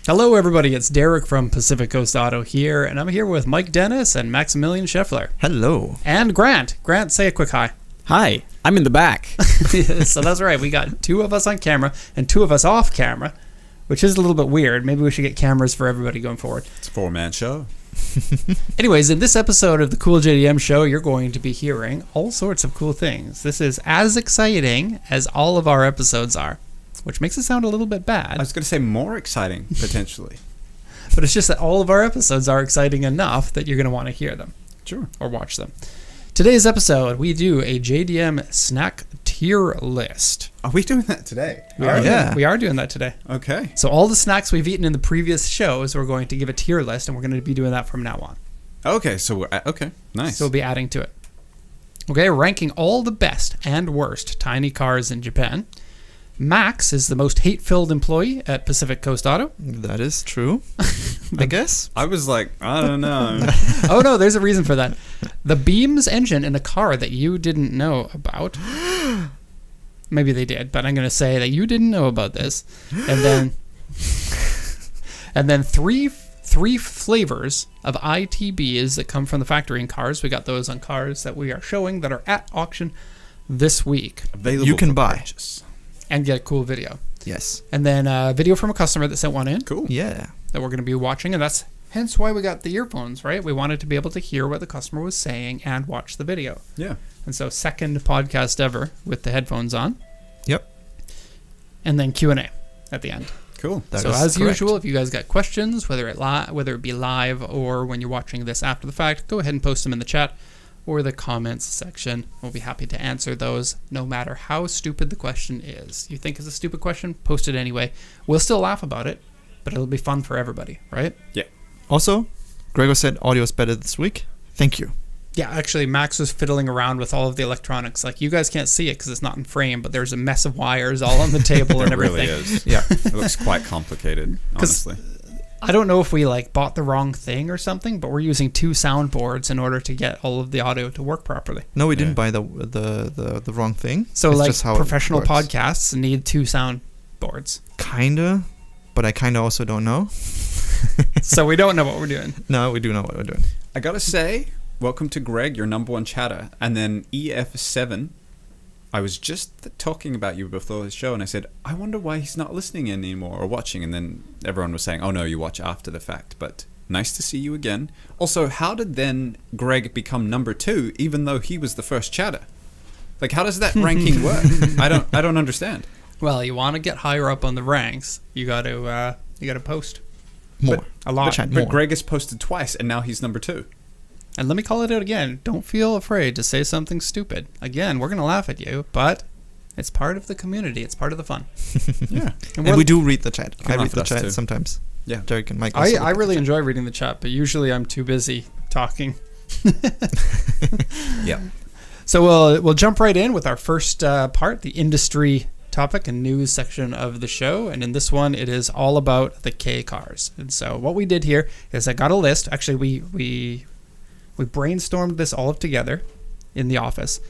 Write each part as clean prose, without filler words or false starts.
Hello everybody, it's Derek from Pacific Coast Auto here, and I'm here with Mike Dennis and Maximilian Scheffler. Hello. And Grant. Grant, say a quick hi. Hi, I'm in the back. So that's right, we got two of us on camera and two of us off camera, which is a little bit weird. Maybe we should get cameras for everybody going forward. It's a four-man show. Anyways, in this episode of the Cool JDM show, you're going to be hearing all sorts of cool things. This is as exciting as all of our episodes are, which makes it sound a little bit bad. I was going to say more exciting, potentially. But it's just that all of our episodes are exciting enough that you're going to want to hear them. Sure. Or watch them. Today's episode, we do a JDM snack tier list. Are we doing that today? We are doing that today. Okay. So all the snacks we've eaten in the previous shows, we're going to give a tier list, and we're going to be doing that from now on. Okay, so okay, nice. So we'll be adding to it. Okay, ranking all the best and worst tiny cars in Japan. Max is the most hate-filled employee at Pacific Coast Auto. That is true, I guess. I was like, I don't know. Oh no, there's a reason for that. The Beams engine in a car that you didn't know about. Maybe they did, but I'm going to say that you didn't know about this. And then three flavors of ITBs that come from the factory in cars. We got those on cars that we are showing that are at auction this week. Available you can for buy. Purchase. And get a cool video. Yes. And then a video from a customer that sent one in. Cool. Yeah. That we're going to be watching, and that's hence why we got the earphones, right? We wanted to be able to hear what the customer was saying and watch the video. Yeah. And so second podcast ever with the headphones on. Yep. And then Q&A at the end. Cool. So as usual, if you guys got questions, whether it be live or when you're watching this after the fact, go ahead and post them in the chat or the comments section. We'll be happy to answer those no matter how stupid the question is. You think it's a stupid question? Post it anyway. We'll still laugh about it, but it'll be fun for everybody, right? Yeah. Also, Gregor said audio is better this week. Thank you. Yeah, actually, Max was fiddling around with all of the electronics. Like, you guys can't see it because it's not in frame, but there's a mess of wires all on the table and everything. It really is. Yeah. It looks quite complicated, honestly. I don't know if we bought the wrong thing or something, but we're using two soundboards in order to get all of the audio to work properly. No, we didn't buy the wrong thing. So it's like just how professional it works. podcasts need two soundboards. Kinda, but I kinda also don't know. So we don't know what we're doing. No, we do know what we're doing. I gotta say, welcome to Greg, your number one chatter. And then EF7, I was just talking about you before the show, and I said, I wonder why he's not listening in anymore or watching. And then everyone was saying, oh no, you watch after the fact. But nice to see you again. Also, how did then Greg become number 2, even though he was the first chatter? Like, how does that ranking work? I don't understand. Well, you want to get higher up on the ranks, you got to post More. a lot. But Greg has posted twice, and now he's number 2. And let me call it out again. Don't feel afraid to say something stupid. Again, we're going to laugh at you, but it's part of the community. It's part of the fun. Yeah. And we do read the chat. I read laugh the at us chat too. sometimes. Yeah. Derek and Mike. I really enjoy reading the chat, but usually I'm too busy talking. Yeah. So we'll jump right in with our first part, the industry topic and news section of the show. And in this one, it is all about the Kei Cars. And so what we did here is I got a list. Actually, we brainstormed this all together in the office,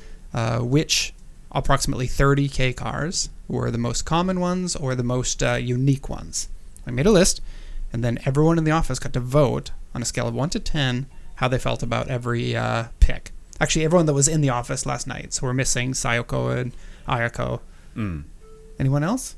which approximately 30 Kei cars were the most common ones or the most unique ones. I made a list, and then everyone in the office got to vote on a scale of 1 to 10 how they felt about every pick. Actually, everyone that was in the office last night. So we're missing Sayoko and Ayako. Mm. Anyone else?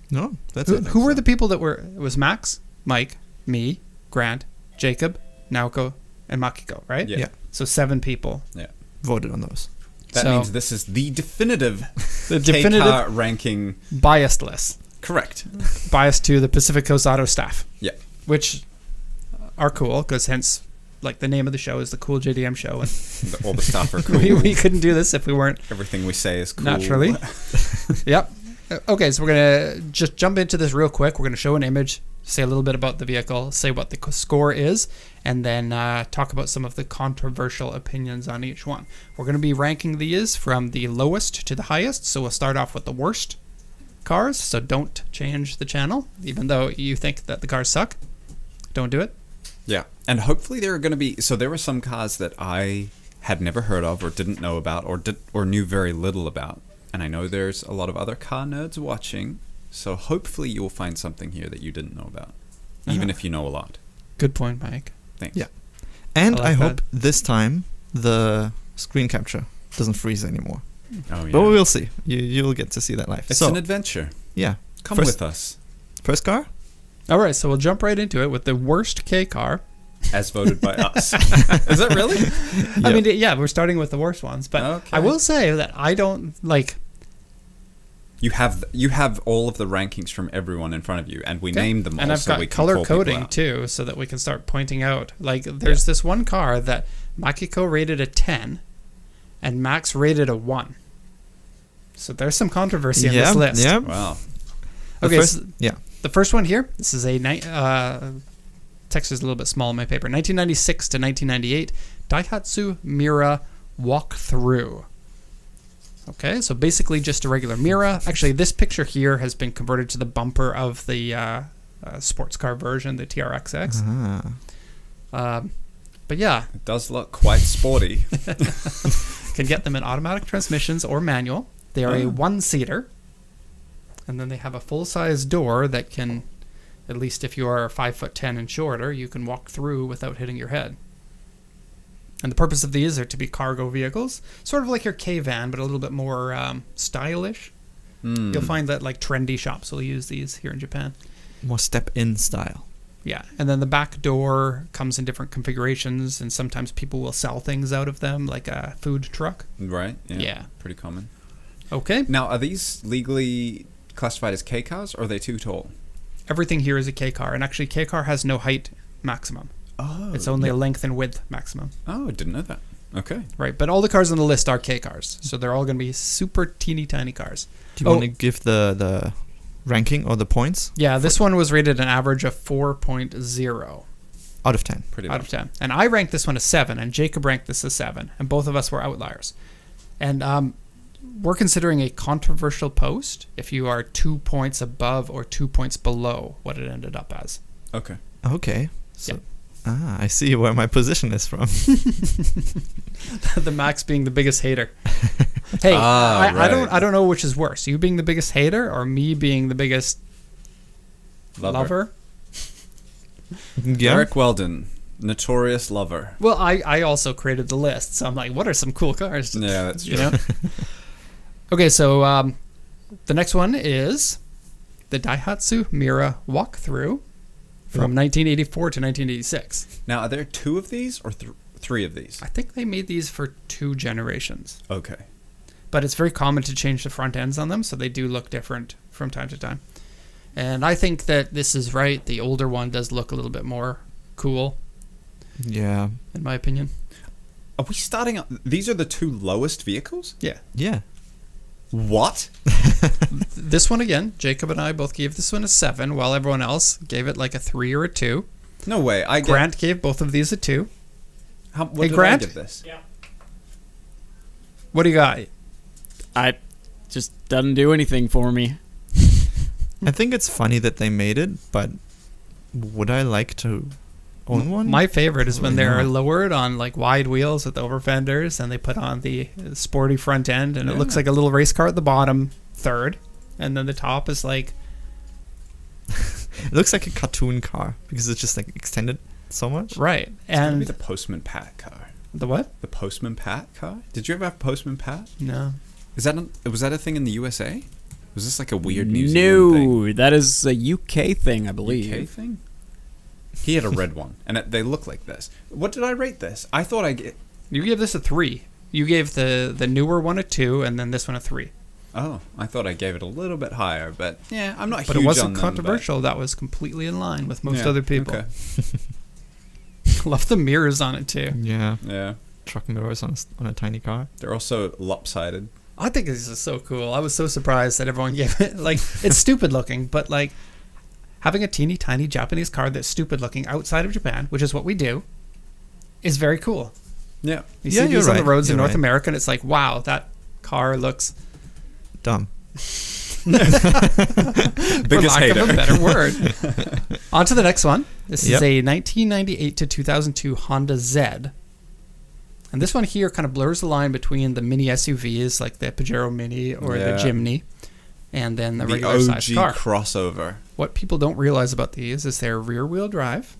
No, that's it. Who were the people that were... It was Max, Mike, me, Grant, Jacob, Naoko, and Makiko, right? Yeah. So 7 people. Yeah. Voted on those. That So- means this is the definitive definitive K-car ranking. biased list. Correct. Biased to the Pacific Coast Auto staff. Yeah. Which are cool, because hence like the name of the show is the Cool JDM Show, and All the stuff are cool. we couldn't do this if we weren't Everything we say is cool. naturally. Yep. Okay, so we're gonna just jump into this real quick. We're gonna show an image, say a little bit about the vehicle, say what the score is, and then talk about some of the controversial opinions on each one. We're gonna be ranking these from the lowest to the highest. So we'll start off with the worst cars. So don't change the channel, even though you think that the cars suck. Don't do it. Yeah, and hopefully there are going to be. So there were some cars that I had never heard of, or didn't know about, or knew very little about. And I know there's a lot of other car nerds watching, so hopefully you'll find something here that you didn't know about, even if you know a lot. Good point, Mike. Thanks. Yeah. And I like I hope that. this time the screen capture doesn't freeze anymore. Oh yeah. But we'll see. You'll get to see that live. It's so, an adventure. yeah. Come First- with us, First car? All right, so we'll jump right into it with the worst Kei car. as voted by us. Is that really? I mean, yeah, we're starting with the worst ones, but Okay. I will say that I don't like. You have all of the rankings from everyone in front of you, and we named them all. And I've so we got can color call people coding out. too, so that we can start pointing out. Like, there's this one car that Makiko rated a 10, and Max rated a 1. So there's some controversy in this list. Yeah. Wow. Okay, First, so yeah. the first one here. This is a text is a little bit small in my paper. 1996 to 1998 Daihatsu Mira walkthrough. Okay, so basically just a regular Mira. Actually, this picture here has been converted to the bumper of the sports car version, the TRXX. But yeah, It does look quite sporty. can get them in automatic transmissions or manual. They are a Oh. one-seater, and then they have a full-size door that can, at least if you are 5'10" and shorter, you can walk through without hitting your head. And the purpose of these are to be cargo vehicles, sort of like your K-van, but a little bit more stylish. Hmm. You'll find that like trendy shops will use these here in Japan. More step-in style. Yeah, and then the back door comes in different configurations, and sometimes people will sell things out of them, like a food truck. Right? Yeah. Pretty common. Okay, Now, are these legally classified as Kei Cars, or are they too tall? everything here is a Kei car, and actually Kei car has no height maximum. Oh. It's only a length and width maximum. Oh, I didn't know that. Okay. Right, but all the cars on the list are Kei cars, so they're all going to be super teeny tiny cars. Do you want to give the ranking or the points Yeah, this one was rated an average of 4.0 out of 10? Pretty out low. of 10. And I ranked this one a 7, and Jacob ranked this a 7, and both of us were outliers. And we're considering a controversial post if you are 2 points above or 2 points below what it ended up as. Okay. Okay. So, Yeah. I see where my position is from. The Max being the biggest hater. Hey, Ah, right. I don't know which is worse, you being the biggest hater or me being the biggest lover. Yeah. Eric Weldon, notorious lover. Well, I also created the list, so I'm like, what are some cool cars? Yeah, that's true. You know? Okay, so the next one is the Daihatsu Mira walkthrough from 1984 to 1986. Now, are there 2 of these or 3 of these? I think they made these for 2 generations, Okay. but it's very common to change the front ends on them, so they do look different from time to time. And I think that this is right. The older one does look a little bit more cool, Yeah. in my opinion. Are we starting up? These are the 2 lowest vehicles? Yeah. Yeah. What? This one again, Jacob and I both gave this one a 7, while everyone else gave it like a 3 or a 2. No way. Grant gave both of these a 2. What Hey, did Grant? I give this? What do you got? I just doesn't do anything for me. I think it's funny that they made it, but would I like to own one? My favorite is when Probably they're not. lowered on like wide wheels with over fenders, and they put on the sporty front end, and it looks Yeah. like a little race car at the bottom, third, and then the top is like, It looks like a cartoon car because it's just like extended so much. right. It's gonna be And the Postman Pat car. the what? The Postman Pat car? Did you ever have Postman Pat? No. Was that a thing in the USA? Was this like a weird New Zealand thing? No, that is a UK thing, I believe. UK thing? He had a red one, and they look like this. What did I rate this? I thought I get. You gave this a 3. You gave the newer one a 2, and then this one a 3. Oh, I thought I gave it a little bit higher, but yeah, I'm not But huge it wasn't on them, controversial. That was completely in line with most Yeah, other people. okay. Love the mirrors on it too. Yeah. Yeah. Truck mirrors on a tiny car. They're also lopsided. I think this is so cool. I was so surprised that everyone gave it, like, it's stupid looking, but like having a teeny tiny Japanese car that's stupid looking outside of Japan, which is what we do, is very cool. Yeah. You Yeah, see you're these on the right. roads in You're North right. America, and it's like, wow, that car looks, Dumb. for Biggest lack hater. of a better word. On to the next one. This Yep. is a 1998 to 2002 Honda Z. And this one here kind of blurs the line between the mini SUVs, like the Pajero Mini or the Yeah. Jimny, and then the The regular OG size car. crossover. What people don't realize about these is they're rear-wheel drive,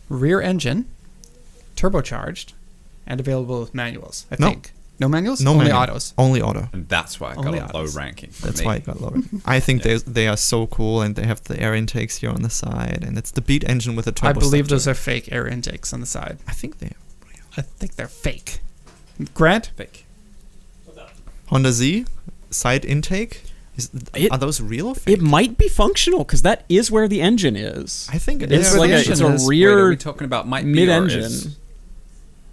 rear engine, turbocharged, and available with manuals, I No. think. No manuals? No Only manual. autos. Only auto. And that's why it got Only a low autos. ranking. For That's me. why it got lower. I think they are so cool, and they have the air intakes here on the side, and it's the Beat engine with a turbo. I believe structure. those are fake air intakes on the side. I think they are. I think they're fake. Grant? Fake. Honda Z side intake. Are those real or fake? It might be functional because that is where the engine is. I think it Yeah, It's is. but like the a, engine it's a is- Wait, are we rear talking about might be or mid-engine. is-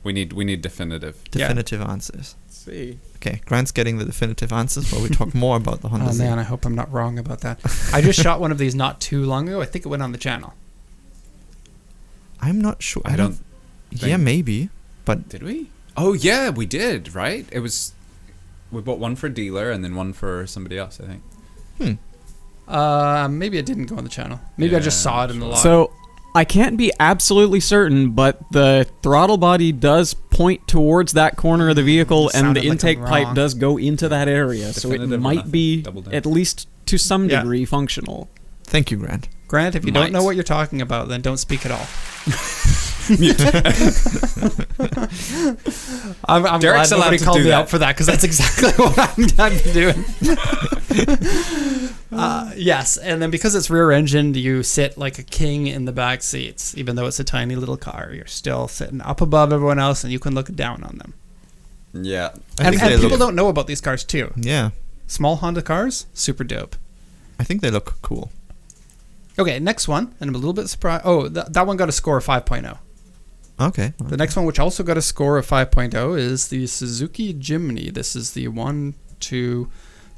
We need definitive. definitive answers. Let's see. Okay, Grant's getting the definitive answers while we talk more about the Honda Oh Z. man, I hope I'm not wrong about that. I just shot one of these not too long ago. I think it went on the channel. I'm not sure. I don't Yeah, think- maybe. But Did we? Oh yeah, we did. Right? It was. We bought one for a dealer and then one for somebody else. I think. Maybe it didn't go on the channel. Maybe I just Yeah, saw it in the log. So I can't be absolutely certain, but the throttle body does point towards that corner of the vehicle, and Sounded the like intake I'm pipe wrong. does go into that area. So it Definitive or might nothing? be Double down. at least to some Yeah. degree functional. thank you, Grant. Grant, if you don't Might. know what you're talking about, then don't speak at all. I'm Derek's glad allowed nobody to called do me that. out for that because that's exactly what I'm doing. Yes, and then because it's rear-engined, you sit like a king in the back seats. Even though it's a tiny little car, you're still sitting up above everyone else, and you can look down on them. Yeah. I And think they people look. don't know about these cars too. Yeah, Small Honda cars, super dope. I think they look cool. Okay, next one, and I'm a little bit surprised. Oh, that one got a score of 5.0. Okay. The next one, which also got a score of 5.0, is the Suzuki Jimny. This is the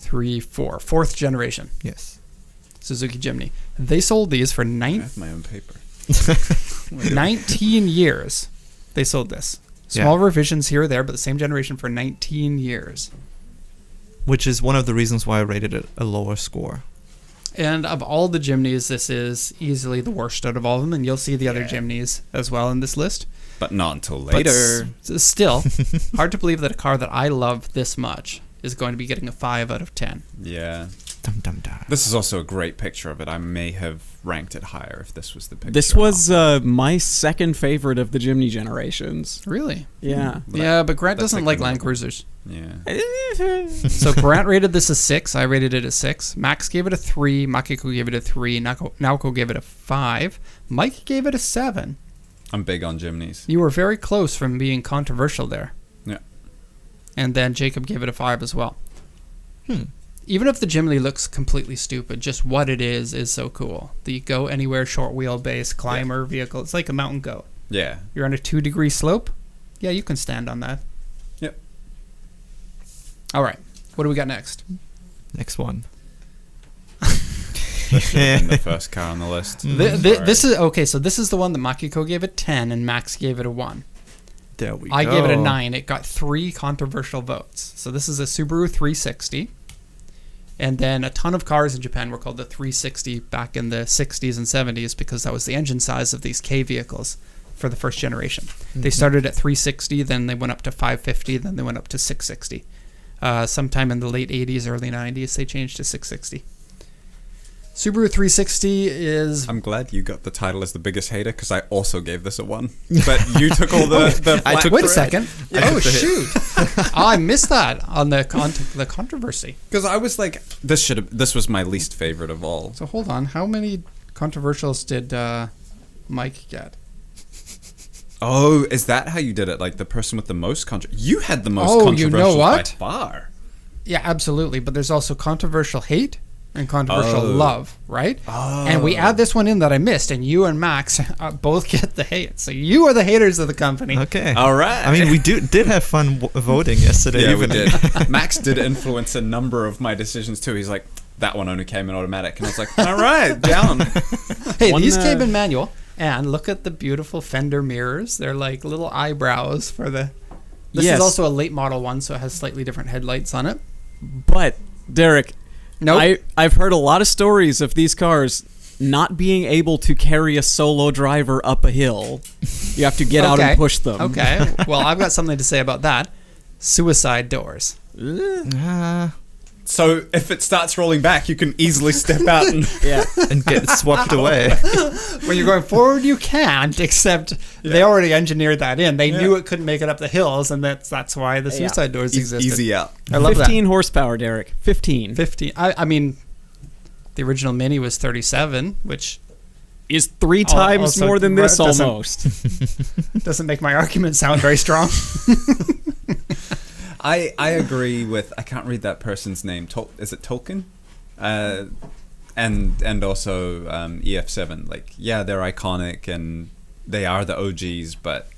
4th generation Yes. Suzuki Jimny. They sold these for I have my own paper. 19 years. They sold this. Small revisions here or there, but the same generation for 19 years. Which is one of the reasons why I rated it a lower score. And of all the Jimnys, this is easily the worst out of all of them, and you'll see the other Jimnys as well in this list. But not until But later. still, hard to believe that a car that I love this much is going to be getting a 5 out of 10. Yeah. Dum dum dum. This is also a great picture of it. I may have ranked it higher if this was the picture. This was my second favorite of the Jimny generations. Really? Yeah. Yeah, but Grant that's doesn't like like Land another- Cruisers. Yeah. So Grant rated this as 6. I rated it as 6. Max gave it a 3. Makiko gave it a 3. Naoko gave it a 5. Mike gave it a 7. I'm big on Jimneys. You were very close from being controversial there. Yeah. And then Jacob gave it a 5 as well. Hmm. Even if the Jimny looks completely stupid, just what it is so cool. The go anywhere short wheelbase climber vehicle. It's like a mountain goat. Yeah. You're on a 2-degree slope. Yeah, you can stand on that. Yep. All right. What do we got next? Next one. That should have been the first car on the list. This is okay. So this is the one that Makiko gave it 10 and Max gave it a 1. There we I go. gave it a 9. It got 3 controversial votes. So this is a Subaru 360. And then a ton of cars in Japan were called the 360 back in the 60s and 70s because that was the engine size of these Kei vehicles for the first generation. They started at 360, then they went up to 550, then they went up to 660. Sometime in the late 80s, early 90s, they changed to 660. Subaru 360 is... I'm glad you got the title as the biggest hater because I also gave this a 1. But you took all the flack Wait for a it. second. Yeah. Oh, shoot. Oh, I missed that on the controversy. Because I was like, this was my least favorite of all. So hold on. How many controversials did Mike get? Oh, is that how you did it? Like the person with the most You had the most Oh, you controversial know what? by far. Yeah, absolutely. But there's also controversial hate, and controversial Oh. love, right? Oh. And we add this one in that I missed, and you and Max both get the hate. So you are the haters of the company. Okay. All right. I mean, we did have fun voting yesterday. yeah, we evening. did. Max did influence a number of my decisions too. He's like, that one only came in automatic, and I was like, all right, down. Hey, One, these came in manual, and look at the beautiful fender mirrors. They're like little eyebrows for the... This Yes. is also a late model one, so it has slightly different headlights on it. But Derek, Nope. I've heard a lot of stories of these cars not being able to carry a solo driver up a hill. You have to get out Okay. and push them. Okay, well, I've got something to say about that. Suicide doors. So if it starts rolling back, you can easily step out and Yeah. and get swapped away. When you're going forward, you can't, except they already engineered that in. They knew it couldn't make it up the hills, and that's why the suicide doors existed. easy out. I love 15 horsepower, Derek. 15. that. 15. I mean, the original Mini was 37, which Is 3 times also more than this doesn't- almost. doesn't make my argument sound very strong. I agree with, I can't read that person's name. Is it Tolkien? And also EF7. Like, yeah, they're iconic and they are the OGs, but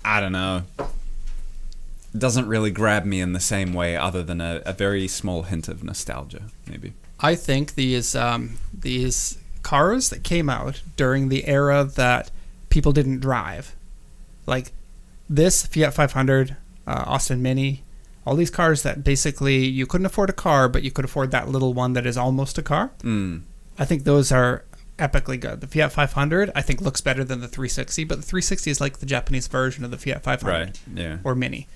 I don't know. It doesn't really grab me in the same way, other than a very small hint of nostalgia, maybe. I think these cars that came out during the era that people didn't drive, like this Fiat 500, Austin Mini, all these cars that basically you couldn't afford a car, but you could afford that little one that is almost a car. I think those are epically good. The Fiat 500, I think, looks better than the 360, but the 360 is like the Japanese version of the Fiat 500 Right, yeah. or Mini.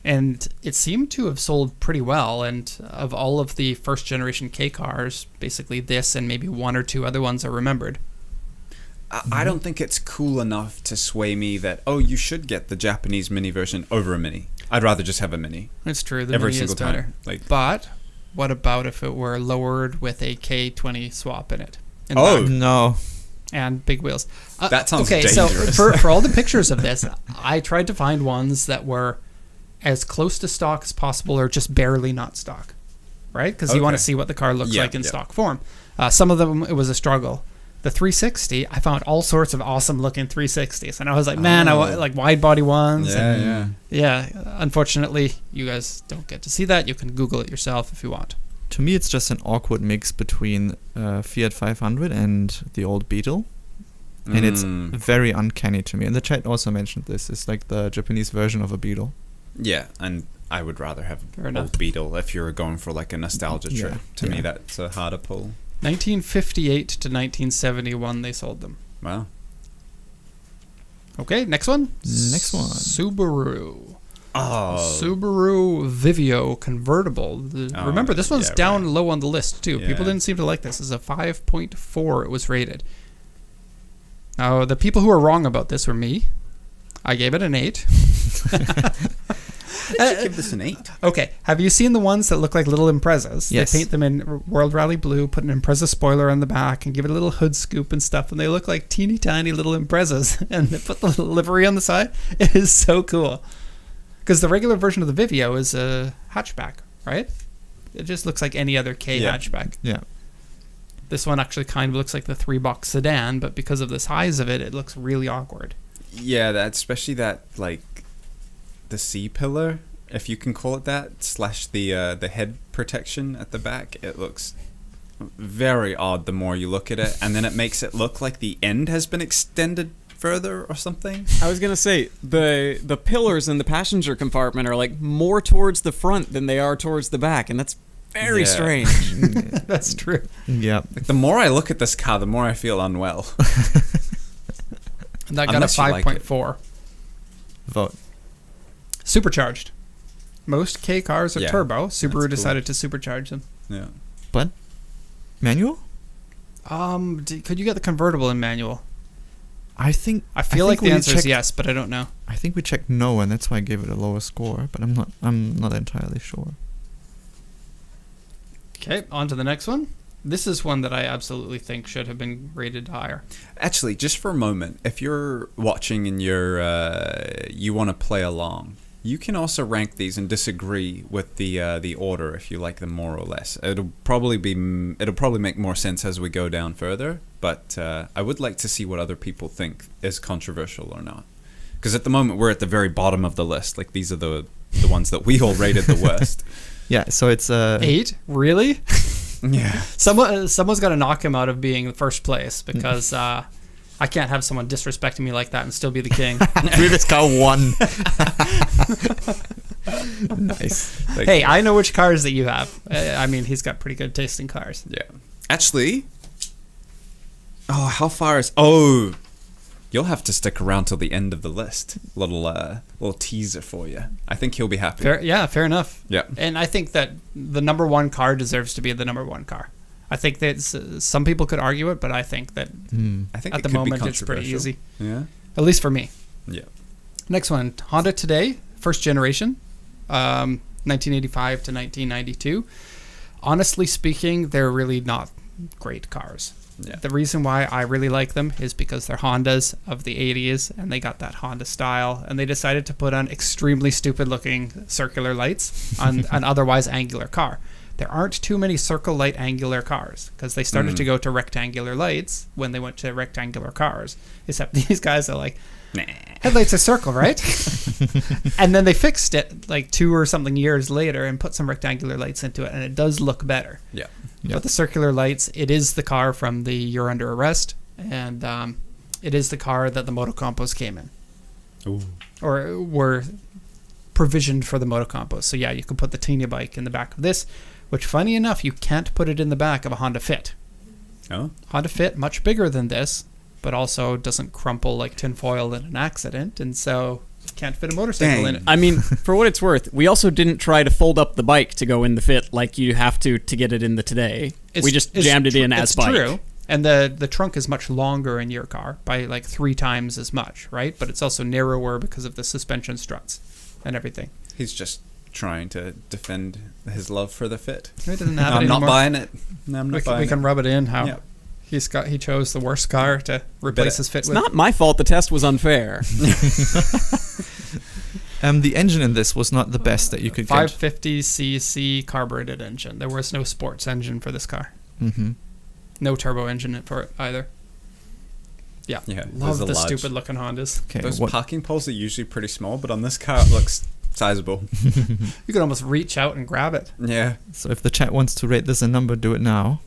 And it seemed to have sold pretty well. And of all of the first generation Kei cars, basically this and maybe one or two other ones are remembered. I don't think it's cool enough to sway me that, oh, you should get the Japanese Mini version over a Mini. I'd rather just have a Mini. It's true. The Every Mini is single better. time. Like, But what about if it were lowered with a K20 swap in it? In Oh. back No. and big wheels. That sounds okay. dangerous. So for all the pictures of this, I tried to find ones that were as close to stock as possible, or just barely not stock, right? Because you want to Okay. see what the car looks Yeah, like in yeah. stock form. Some of them, it was a struggle. The 360, I found all sorts of awesome looking 360s, and I was like, man, I want like wide body ones. yeah, and yeah. yeah. Unfortunately, you guys don't get to see that. You can Google it yourself if you want. To me, it's just an awkward mix between Fiat 500 and the old Beetle. And it's very uncanny to me. And the chat also mentioned this. It's like the Japanese version of a Beetle. Yeah, and I would rather have Fair an enough. old Beetle if you're going for like a nostalgia trip. Yeah, To me, yeah. that's a harder pull. 1958 to 1971, they sold them. Wow. Okay, next one. Next one. Subaru. Oh. Subaru Vivio convertible. Oh, Remember, this one's yeah, down right. low on the list too. People Yeah. didn't seem to like this. This is a 5.4. It was rated. Now, the people who are wrong about this were me. I gave it an 8. I should give this an 8. Okay, have you seen the ones that look like little Imprezas? Yes. They paint them in World Rally Blue, put an Impreza spoiler on the back, and give it a little hood scoop and stuff, and they look like teeny tiny little Imprezas, and they put the little livery on the side. It is so cool. Because the regular version of the Vivio is a hatchback, right? It just looks like any other K Yeah. hatchback. Yeah. This one actually kind of looks like the 3-box sedan, but because of the size of it, it looks really awkward. Yeah, that especially that like the C pillar, if you can call it that, slash the head protection at the back. It looks very odd the more you look at it, and then it makes it look like the end has been extended further or something. I was gonna say the pillars in the passenger compartment are like more towards the front than they are towards the back, and that's very Yeah. strange. That's true. Yeah. Like, the more I look at this car, the more I feel unwell. And that got Unless a you like it. 5.4. Vote. Supercharged. Most K cars are Yeah, turbo. that's Subaru cool. decided to supercharge them. Yeah. But manual? Could you get the convertible in manual? I think I feel like think the we answer is checked- yes, but I don't know. I think we checked no, and that's why I gave it a lower score. But I'm not entirely sure. Okay, on to the next one. This is one that I absolutely think should have been rated higher. Actually, just for a moment, if you're watching and you want to play along, You can also rank these and disagree with the order if you like them more or less. It'll probably make more sense as we go down further. But I would like to see what other people think is controversial or not. Because at the moment we're at the very bottom of the list. Like these are the ones that we all rated the worst. Yeah, so it's 8? Really? Yeah. Someone's got to knock him out of being first place because I can't have someone disrespecting me like that and still be the king. previous car 1. Nice. Hey, I know which cars that you have. I mean, he's got pretty good taste in cars. Yeah. Actually, how far is... Oh, you'll have to stick around till the end of the list. Little teaser for you. I think he'll be happy. Fair enough. Yeah. And I think that the number one car deserves to be the number one car. I think that some people could argue it, but I think that I think at the moment it's pretty easy. Yeah. At least for me. Yeah. Next one, Honda Today, first generation, 1985 to 1992. Honestly speaking, they're really not great cars. Yeah. The reason why I really like them is because they're Hondas of the 80s, and they got that Honda style, and they decided to put on extremely stupid-looking circular lights on an otherwise angular car. There aren't too many circle light angular cars because they started to go to rectangular lights when they went to rectangular cars. Except these guys are like, Nah. headlights are circle, right? And then they fixed it like 2 or something years later and put some rectangular lights into it, and it does look better. Yeah. But the circular lights, it is the car from the You're Under Arrest, and it is the car that the Motocompos came in. Ooh. Or were provisioned for the Motocompos. So yeah, you can put the Tina bike in the back of this, which funny enough, you can't put it in the back of a Honda Fit. Oh. Honda Fit, much bigger than this, but also doesn't crumple like tinfoil in an accident, and so can't fit a motorcycle in it. I mean, for what it's worth, we also didn't try to fold up the bike to go in the Fit like you have to get it in the Today. We just jammed it in as bike. True. And the trunk is much longer in your car by like 3 times as much, right? But it's also narrower because of the suspension struts and everything. He's just trying to defend his love for the Fit. It doesn't have No, it I'm not anymore. buying it. No, I'm not We buying can it. rub it in how Yeah. he chose the worst car to replace his Fit It's with. not my fault the test was unfair. The engine in this was not the best that you could get. 550cc carbureted engine. There was no sports engine for this car. Mm-hmm. No turbo engine for it either. Yeah, Yeah, love there's a the large- stupid looking Hondas. Okay, Those what- parking poles are usually pretty small, but on this car it looks sizable. You could almost reach out and grab it. Yeah. So if the chat wants to rate this a number, do it now.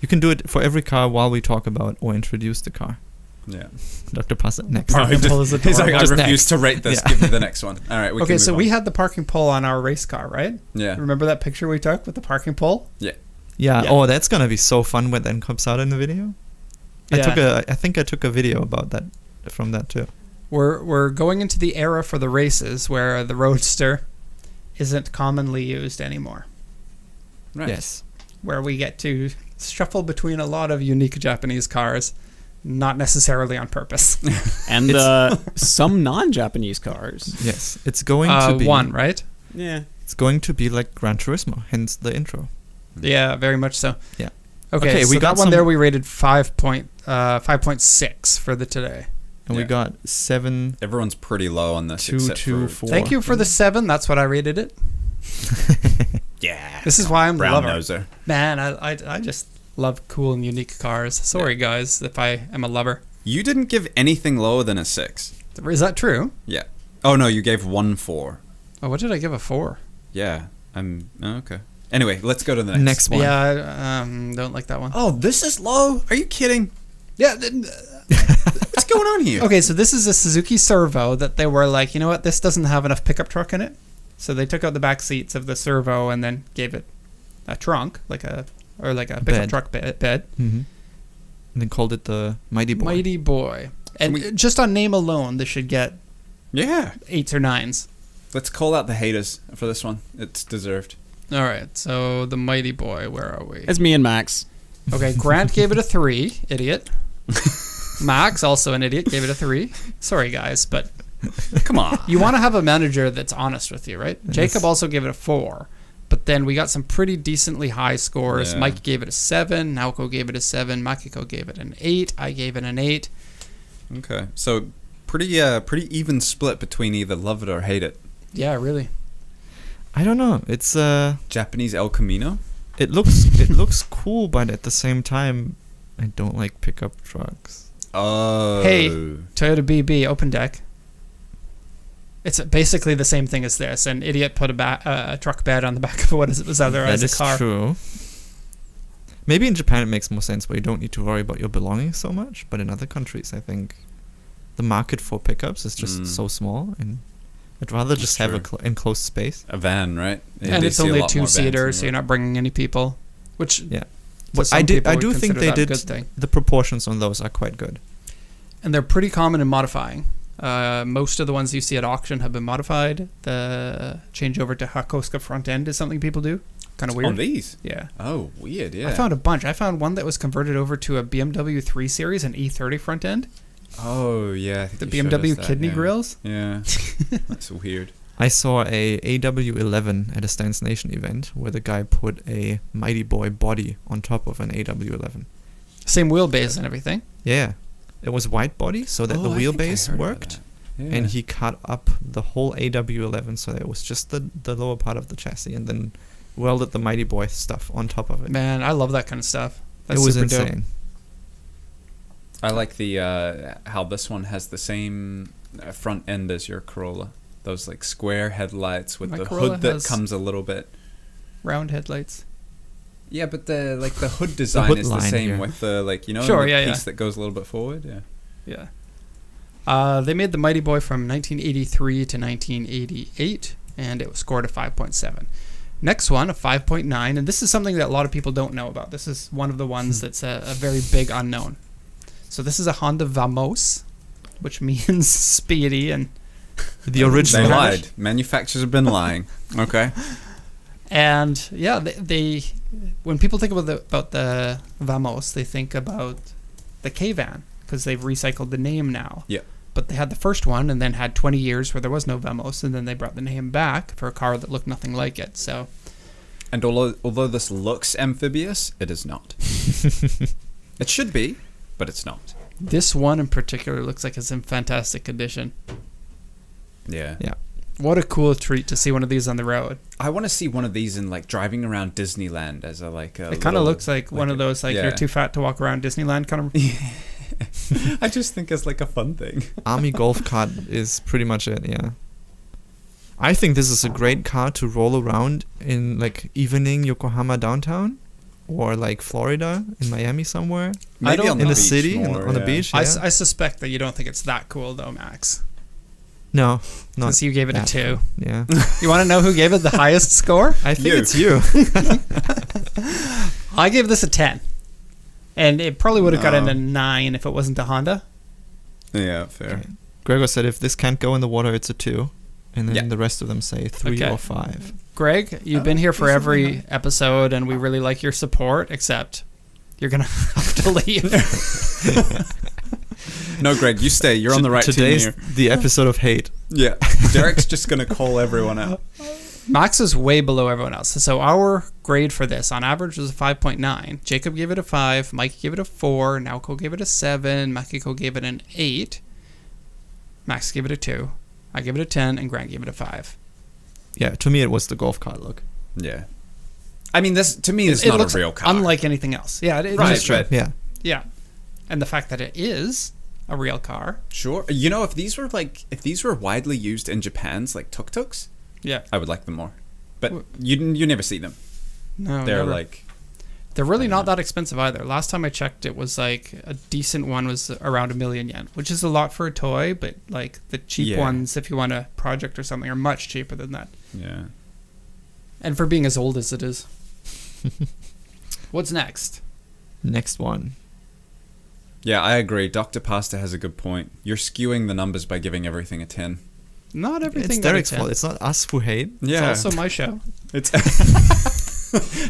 You can do it for every car while we talk about or introduce the car. Yeah. Dr. Passett, next. Parking pole is He's like, I adorable. refuse next. to rate this. Yeah. Give me the next one. All right. Okay, so we had the parking pole on our race car, right? Yeah. Remember that picture we took with the parking pole? Yeah. Yeah. Oh, that's gonna be so fun when that comes out in the video. Yeah. I think I took a video about that from that too. We're going into the era for the races where the Roadster isn't commonly used anymore. Right. Yes. Where we get to shuffle between a lot of unique Japanese cars, not necessarily on purpose. And some non-Japanese cars. Yes. It's going to be one, right? Yeah. It's going to be like Gran Turismo, hence the intro. Yeah, very much so. Yeah. Okay, so we that got one some- there we rated 5.6 for the Today. And we Yeah. got 7, Everyone's pretty low on this. 2, except 2, for 4. Thank you for the 7. That's what I rated it. Yeah. This is why I'm the brown lover. noser. Man, I just love cool and unique cars. Sorry, guys, if I am a lover. You didn't give anything lower than a 6. Is that true? Yeah. Oh no, you gave 1 4. Oh, what did I give a 4? Yeah. Okay. Anyway, let's go to the next. Next one. Yeah, I don't like that one. Oh, this is low. Are you kidding? Yeah. What's going on here? Okay, so this is a Suzuki Servo that they were like, you know what, this doesn't have enough pickup truck in it. So they took out the back seats of the Servo and then gave it a trunk, like a pickup Bed. truck bed. Mm-hmm. And then called it the Mighty Boy. Mighty Boy. And we- just on name alone, this should get Yeah. 8s or 9s. Let's call out the haters for this one. It's deserved. All right, so the Mighty Boy, where are we? It's me and Max. Okay, Grant gave it a 3, idiot. Max, also an idiot, gave it a 3. Sorry, guys, but Come on. you want to have a manager that's honest with you, right? Yes. Jacob also gave it a 4, but then we got some pretty decently high scores. Yeah. Mike gave it a 7, Naoko gave it a 7, Makiko gave it an 8, I gave it an 8. Okay. So pretty even split between either love it or hate it. Yeah, really. I don't know. It's Japanese El Camino. it looks cool, but at the same time, I don't like pickup trucks. Oh. Hey, Toyota BB open deck. It's basically the same thing as this. An idiot put a truck bed on the back of what was otherwise That a car. is true. Maybe in Japan it makes more sense where you don't need to worry about your belongings so much, but in other countries I think the market for pickups is just so small, and I'd rather just have true. an enclosed space. A van, right? And They it's see a only a lot more vans two-seater, in so you're Europe. not bringing any people. Which Yeah. to But some I people would do think consider they that a did good thing. the proportions on those are quite good. And they're pretty common in modifying. Most of the ones you see at auction have been modified. The changeover to Hakosuka front end is something people do. Kind of weird. On these? Yeah. Oh, weird, yeah. I found a bunch. I found one that was converted over to a BMW 3 Series and E30 front end. Oh, yeah. I think The you showed us BMW that, kidney yeah. grills. Yeah. That's weird. I saw a AW11 at a Stance Nation event where the guy put a Mighty Boy body on top of an AW11. Same wheelbase and everything. Yeah. It was white body so that the wheelbase worked, Yeah. and he cut up the whole AW11 so that it was just the lower part of the chassis, and then welded the Mighty Boy stuff on top of it. Man, I love that kind of stuff. That's it was super dope. insane. I like the how this one has the same front end as your Corolla. Those like square headlights with My the Corolla hood that has- comes a little bit. Round headlights. Yeah, but the hood design hood is the line same here. with the Sure, the yeah, piece yeah. that goes a little bit forward. Yeah. Yeah. They made the Mighty Boy from 1983 to 1988, and it was scored a 5.7. Next one, a 5.9, and this is something that a lot of people don't know about. This is one of the ones that's a very big unknown. So this is a Honda Vamos, which means speedy, and The original. They lied. Manufacturers have been lying. Okay. and yeah, they when people think about the Vamos, they think about the K van because they've recycled the name now. Yeah. But they had the first one and then had 20 years where there was no Vamos, and then they brought the name back for a car that looked nothing like it. So And although this looks amphibious, it is not. It should be, but it's not. this one in particular looks like it's in fantastic condition. Yeah. Yeah. What a cool treat to see one of these on the road. I want to see one of these in like driving around Disneyland as a like a It kind of little- looks like one of those like yeah. you're too fat to walk around Disneyland kind of. I just think it's like a fun thing. Army golf cart is pretty much it, yeah. I think this is a great car to roll around in like evening Yokohama downtown, or like Florida in Miami somewhere. I don't- on In the beach city, more, on the yeah. beach. Yeah. I suspect that you don't think it's that cool though, Max. No, not Because you gave it a that 2. Yeah. You want to know who gave it the highest score? I think You. it's you. I gave this a 10. And it probably would have got No. in a 9 if it wasn't a Honda. Yeah, fair. Okay. Gregor said if this can't go in the water, it's a 2. And then Yeah. the rest of them say 3 Okay. or 5. Greg, you've been here for every episode, and we really like your support, except you're going to have to leave. No, Greg, you stay. You're on the right team Today's here. the episode of hate. Yeah. Derek's just going to call everyone out. Max is way below everyone else. So our grade for this, on average, was a 5.9. Jacob gave it a 5. Mike gave it a 4. Naoko gave it a 7. Makiko gave it an 8. Max gave it a 2. I gave it a 10. And Grant gave it a 5. Yeah, to me it was the golf cart look. Yeah. I mean, this to me is It not looks a real car. unlike anything else. Yeah, it Right, is true. right. Yeah. Yeah. And the fact that it is a real car. Sure. You know, if these were widely used in Japan's like tuk-tuks, Yeah. I would like them more. But you never see them. No, They're never. like They're really not that expensive either. Last time I checked, it was like a decent one was around 1,000,000 yen, which is a lot for a toy, but like the cheap Yeah. ones, if you want a project or something, are much cheaper than that. yeah. And for being as old as it is. What's next? Next one. Yeah, I agree. Dr. Pasta has a good point. You're skewing the numbers by giving everything a 10. Not everything. It's got a Derek's 10. fault. It's not us who hate. Yeah. It's also my show. It's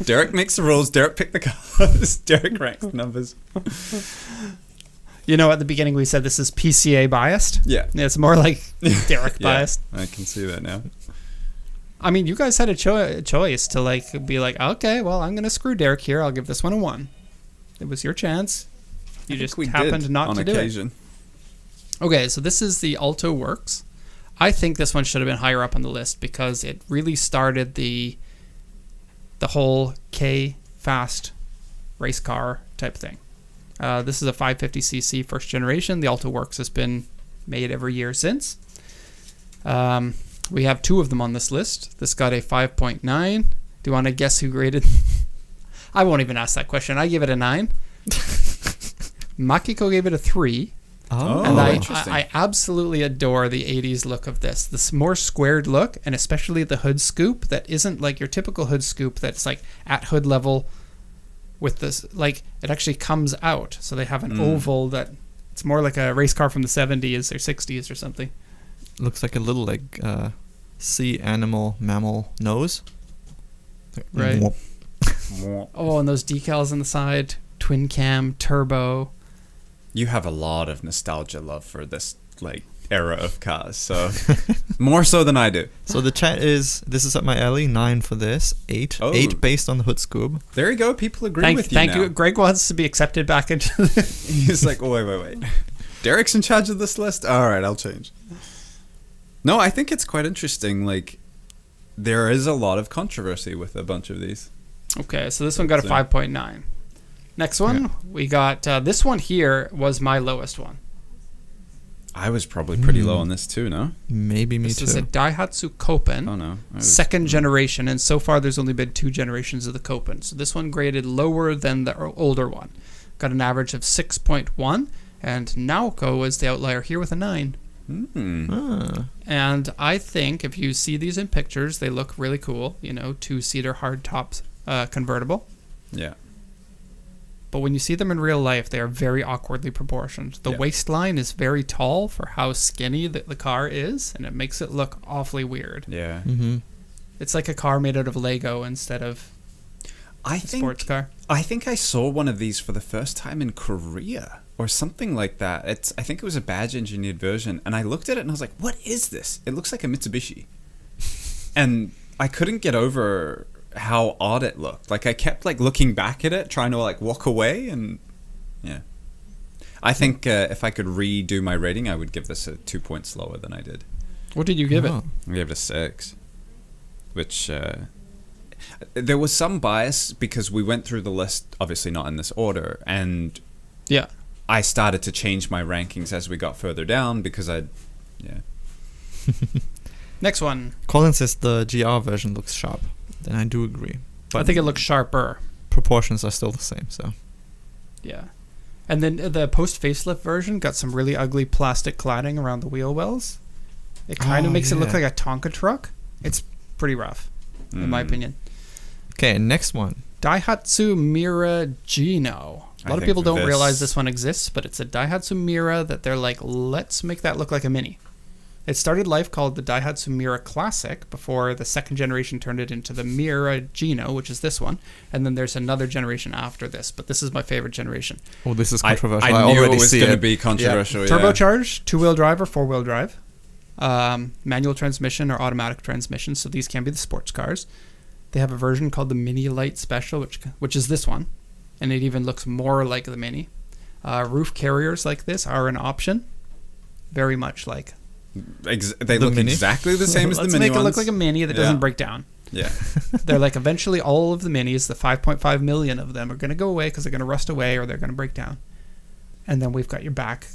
Derek makes the rules. Derek picked the cars. Derek ranks the numbers. You know, at the beginning we said this is PCA biased. Yeah. It's more like Derek Yeah, biased. I can see that now. I mean, you guys had a choice to like be like, okay, well, I'm gonna screw Derek here. I'll give this one a 1. It was your chance. You I just think we happened did not on to do it. occasion. Okay, so this is the Alto Works. I think this one should have been higher up on the list because it really started the whole Kei fast race car type thing. This is a 550cc first generation. The Alta Works has been made every year since. We have 2 of them on this list. This got a 5.9. Do you want to guess who graded? I won't even ask that question. I give it a 9. Makiko gave it a 3. And I absolutely adore the 80s look of this more squared look, and especially the hood scoop that isn't like your typical hood scoop that's like at hood level with this, like it actually comes out. So they have an oval that it's more like a race car from the 70s or 60s or something. Looks like a little like sea animal mammal nose. Right. Oh, and those decals on the side, twin cam, turbo. You have a lot of nostalgia love for this like era of cars, so more so than I do. So the chat is, this is up my alley, 9 for this, 8. Oh. 8 based on the hood scoop. There you go. People agree with you Thank now. you. Greg wants to be accepted back into the... He's like, oh, wait. Derek's in charge of this list? All right, I'll change. No, I think it's quite interesting. Like, there is a lot of controversy with a bunch of these. Okay, so this one got a 5.9. Next one, we got... this one here was my lowest one. I was probably pretty low on this too, no? Maybe me This too. is a Daihatsu Kopen. Oh, no. Second generation, and so far there's only been 2 generations of the Kopen. So this one graded lower than the older one. Got an average of 6.1, and Naoko is the outlier here with a 9. And I think if you see these in pictures, they look really cool. 2-seater hardtop convertible. Yeah. But when you see them in real life, they are very awkwardly proportioned. The waistline is very tall for how skinny the car is, and it makes it look awfully weird. Yeah. Mm-hmm. It's like a car made out of Lego instead of a sports car. I think I saw one of these for the first time in Korea or something like that. I think it was a badge engineered version, and I looked at it and I was like, what is this? It looks like a Mitsubishi. And I couldn't get over how odd it looked. Like I kept like looking back at it, trying to like walk away, and yeah. I think if I could redo my rating, I would give this a 2 points lower than I did. What did you give it? I gave it a 6, which there was some bias because we went through the list, obviously not in this order, and Yeah. I started to change my rankings as we got further down because Next one. Colin says the GR version looks sharp. And I do agree. But I think it looks sharper. proportions are still the same, so. Yeah. And then the post-facelift version got some really ugly plastic cladding around the wheel wells. It kind of makes it look like a Tonka truck. It's pretty rough, in my opinion. Okay, next one. Daihatsu Mira Gino. A lot of people don't realize this one exists, but it's a Daihatsu Mira that they're like, let's make that look like a Mini. It started life called the Daihatsu Mira Classic before the second generation turned it into the Mira Gino, which is this one. And then there's another generation after this, but this is my favorite generation. Oh, this is controversial. I knew already it was see going to it. be controversial. Yeah. Turbocharged, 2-wheel drive or 4-wheel drive. Manual transmission or automatic transmission, so these can be the sports cars. They have a version called the Mini Light Special, which is this one. And it even looks more like the Mini. Roof carriers like this are an option. Very much like... They look Mini? exactly the same as the Let's Mini make it ones. look like a Mini that doesn't break down. Yeah. They're like, eventually all of the Minis, the 5.5 million of them, are going to go away because they're going to rust away or they're going to break down. And then we've got your back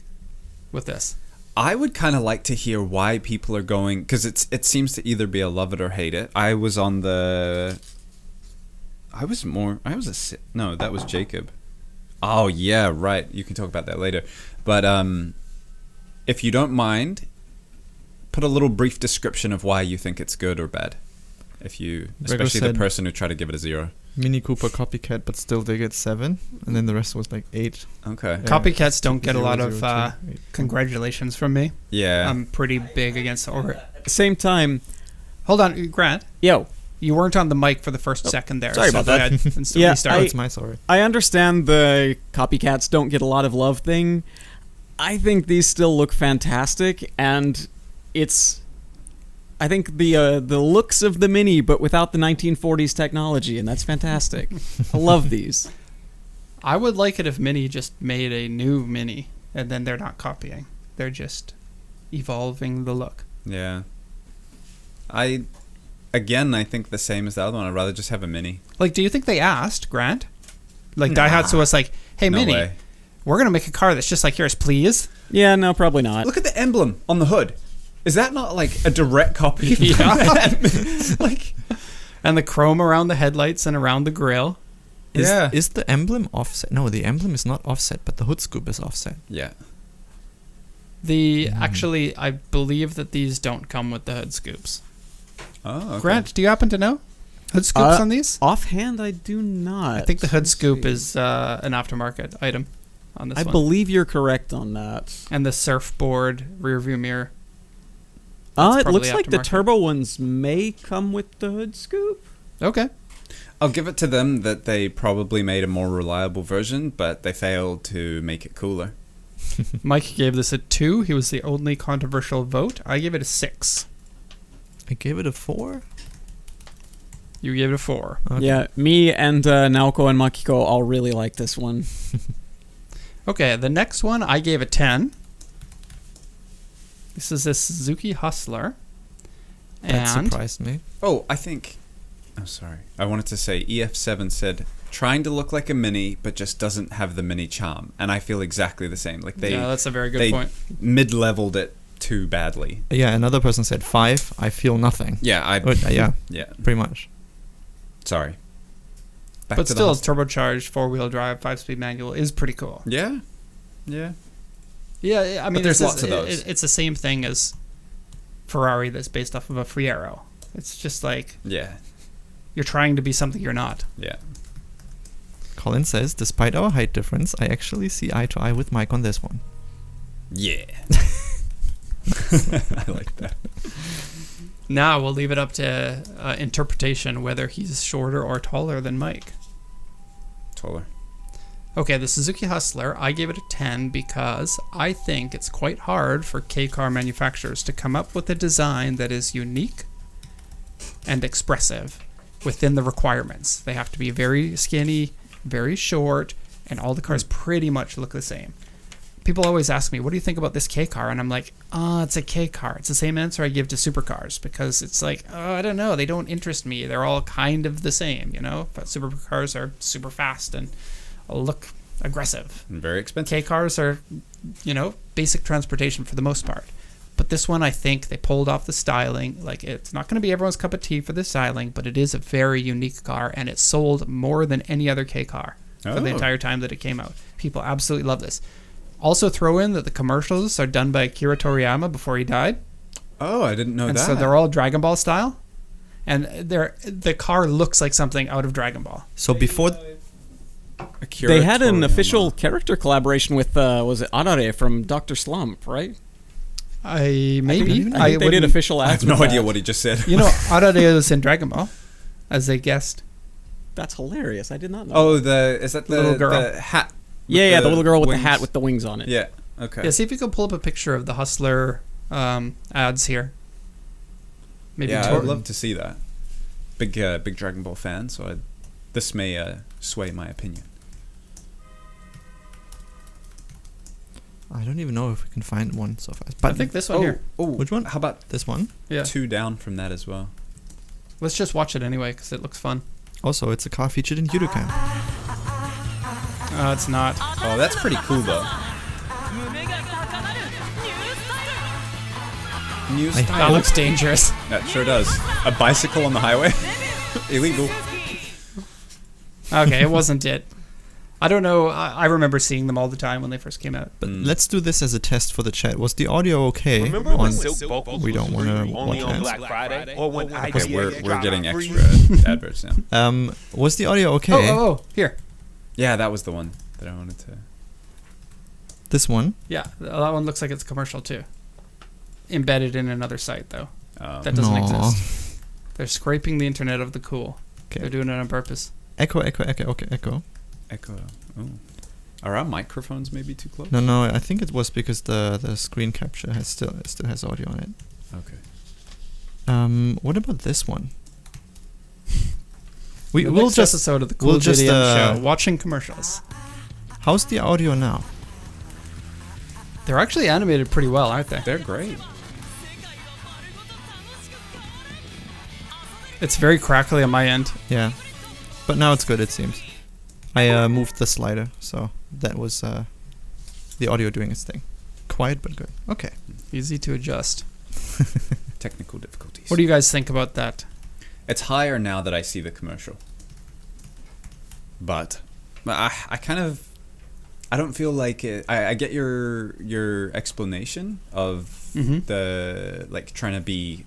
with this. I would kind of like to hear why people are going, because it seems to either be a love it or hate it. That was Jacob. Oh yeah, right. You can talk about that later. But if you don't mind, put a little brief description of why you think it's good or bad. Especially the person who tried to give it a 0. Mini Cooper copycat, but still they get 7, and then the rest was like 8. Okay. Copycats don't get a 0, lot 0, of 2, 8. congratulations from me. Yeah. I'm pretty big against Same time, Hold on, Grant. yo, You weren't on the mic for the first second there. sorry about go that. ahead and Yeah, restart. It's my sorry. I understand the copycats don't get a lot of love thing. I think these still look fantastic, and I think the looks of the Mini, but without the 1940s technology, and that's fantastic. I love these. I would like it if Mini just made a new Mini, and then they're not copying. They're just evolving the look. Yeah. I think the same as the other one. I'd rather just have a Mini. Like, do you think they asked, Grant? Like, Daihatsu was like, hey, No Mini, way. we're going to make a car that's just like yours, please? Yeah, no, probably not. Look at the emblem on the hood. Is that not like a direct copy? Of Yeah. that? Like, And the chrome around the headlights and around the grill. Is the emblem offset? No, the emblem is not offset, but the hood scoop is offset. yeah. Actually, I believe that these don't come with the hood scoops. Oh, okay. Grant, do you happen to know hood scoops on these? Offhand, I do not. I think the hood Let's scoop see. is an aftermarket item on this I one. believe you're correct on that. And the surfboard rear view mirror. It probably looks like the aftermarket. turbo ones may come with the hood scoop. Okay. I'll give it to them that they probably made a more reliable version, but they failed to make it cooler. Mike gave this a 2. He was the only controversial vote. I gave it a 6. I gave it a 4. You gave it a 4. Okay. Yeah, me and Naoko and Makiko all really like this one. Okay, the next one I gave a 10. This is a Suzuki Hustler. That And surprised me. Oh, I think... I'm sorry. I wanted to say EF7 said, trying to look like a Mini, but just doesn't have the Mini charm. And I feel exactly the same. Like yeah, that's a very good they point. mid-leveled it too badly. Yeah, another person said 5. I feel nothing. Yeah, Yeah, yeah. pretty much. Sorry. Back But to the still, Hustler. turbocharged 4-wheel drive 5-speed manual is pretty cool. Yeah. Yeah. Yeah, I mean, there's it's lots of those. It's the same thing as Ferrari that's based off of a Fiero. It's just like Yeah. you're trying to be something you're not. Yeah. Colin says, despite our height difference, I actually see eye to eye with Mike on this one. Yeah. I like that. Now we'll leave it up to interpretation whether he's shorter or taller than Mike. Taller. Okay, the Suzuki Hustler, I gave it a 10 because I think it's quite hard for Kei car manufacturers to come up with a design that is unique and expressive within the requirements. They have to be very skinny, very short, and all the cars pretty much look the same. People always ask me, what do you think about this Kei car? And I'm like, it's a Kei car. It's the same answer I give to supercars because it's like, I don't know. They don't interest me. They're all kind of the same, you know? But supercars are super fast and look aggressive. And very expensive. Kei cars are, basic transportation for the most part. But this one, I think they pulled off the styling. Like, it's not going to be everyone's cup of tea for the styling, but it is a very unique car, and it sold more than any other Kei car for the Oh. entire time that it came out. People absolutely love this. Also throw in that the commercials are done by Akira Toriyama before he died. Oh, I didn't know And that. so they're all Dragon Ball style. And the car looks like something out of Dragon Ball. So before... Akira They had an Toriyama. official character collaboration with, was it Arare from Dr. Slump, right? Maybe. I think they did official I ads have no with idea that. what he just said. Arare is in Dragon Ball as a guest. That's hilarious. I did not know. Oh, is that the Little girl. the hat? with Yeah, the little girl with wings? the hat with the wings on it. Yeah. Okay. Yeah, see if you can pull up a picture of the Hustler ads here. Maybe yeah, Tor- I'd love to see that. Big Dragon Ball fan, so this may sway my opinion. I don't even know if we can find one so fast. I But think this one here. Oh, Which one? How about this one. Yeah. 2 down from that as well? Let's just watch it anyway because it looks fun. Also, it's a car featured in Yudukan. It's not. Oh, that's pretty cool though. New I That style. looks dangerous. That sure does. A bicycle on the highway? Illegal. Okay, it wasn't it. I don't know. I remember seeing them all the time when they first came out. But let's do this as a test for the chat. Was the audio okay? Remember on- when Silk vocals we don't was wanna free only watch on ads. Black Friday, or when Okay, IGN we're dropped getting free? extra adverts now. Was the audio okay? Oh, here. Yeah, that was the one that I wanted to. This one. Yeah, that one looks like it's commercial too. Embedded in another site though. That No. doesn't No. exist. They're scraping the internet of the cool. Okay. They're doing it on purpose. Echo. Okay, echo. Echo. Oh. Are our microphones maybe too close? No. I think it was because the screen capture still has audio on it. Okay. What about this one? The We'll next just. episode of the Cool we'll just, JDM show. Watching commercials. How's the audio now? They're actually animated pretty well, aren't they? They're great. It's very crackly on my end. Yeah. But now it's good, it seems. I moved the slider, so that was the audio doing its thing. Quiet but good. Okay. Easy to adjust. Technical difficulties. What do you guys think about that? It's higher now that I see the commercial. But I kind of... I don't feel like it... I get your explanation of the... Like, trying to be...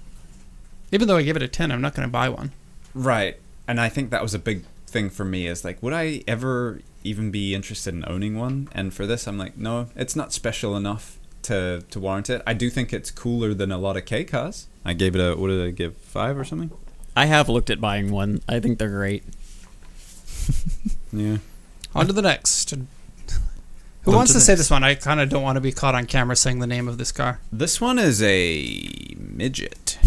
Even though I give it a 10, I'm not going to buy one. Right. And I think that was a big thing for me, is like, would I ever even be interested in owning one? And for this, I'm like, no, it's not special enough to warrant it. I do think it's cooler than a lot of Kei Cars. I gave it a... What did I give? 5 or something? I have looked at buying one. I think they're great. Yeah. On to the next. Who wants to say this one? I kind of don't want to be caught on camera saying the name of this car. This one is a midget.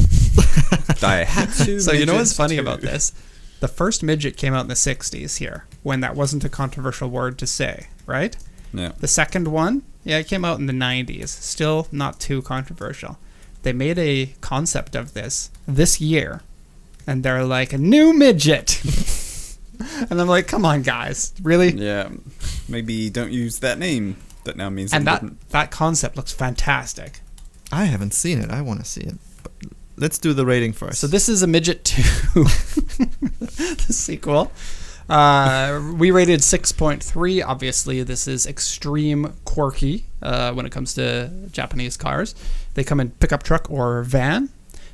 Daihatsu. So you know what's Midget funny 2. about this? The first midget came out in the 60s here, when that wasn't a controversial word to say, right? Yeah. The second one, yeah, it came out in the 90s. Still not too controversial. They made a concept of this year, and they're like, a new midget. And I'm like, come on, guys. Really? Yeah. Maybe don't use that name. That now means... And something that concept looks fantastic. I haven't seen it. I want to see it. But let's do the rating first. So this is a Midget 2, the sequel. We rated 6.3. Obviously, this is extreme quirky when it comes to Japanese cars. They come in pickup truck or van.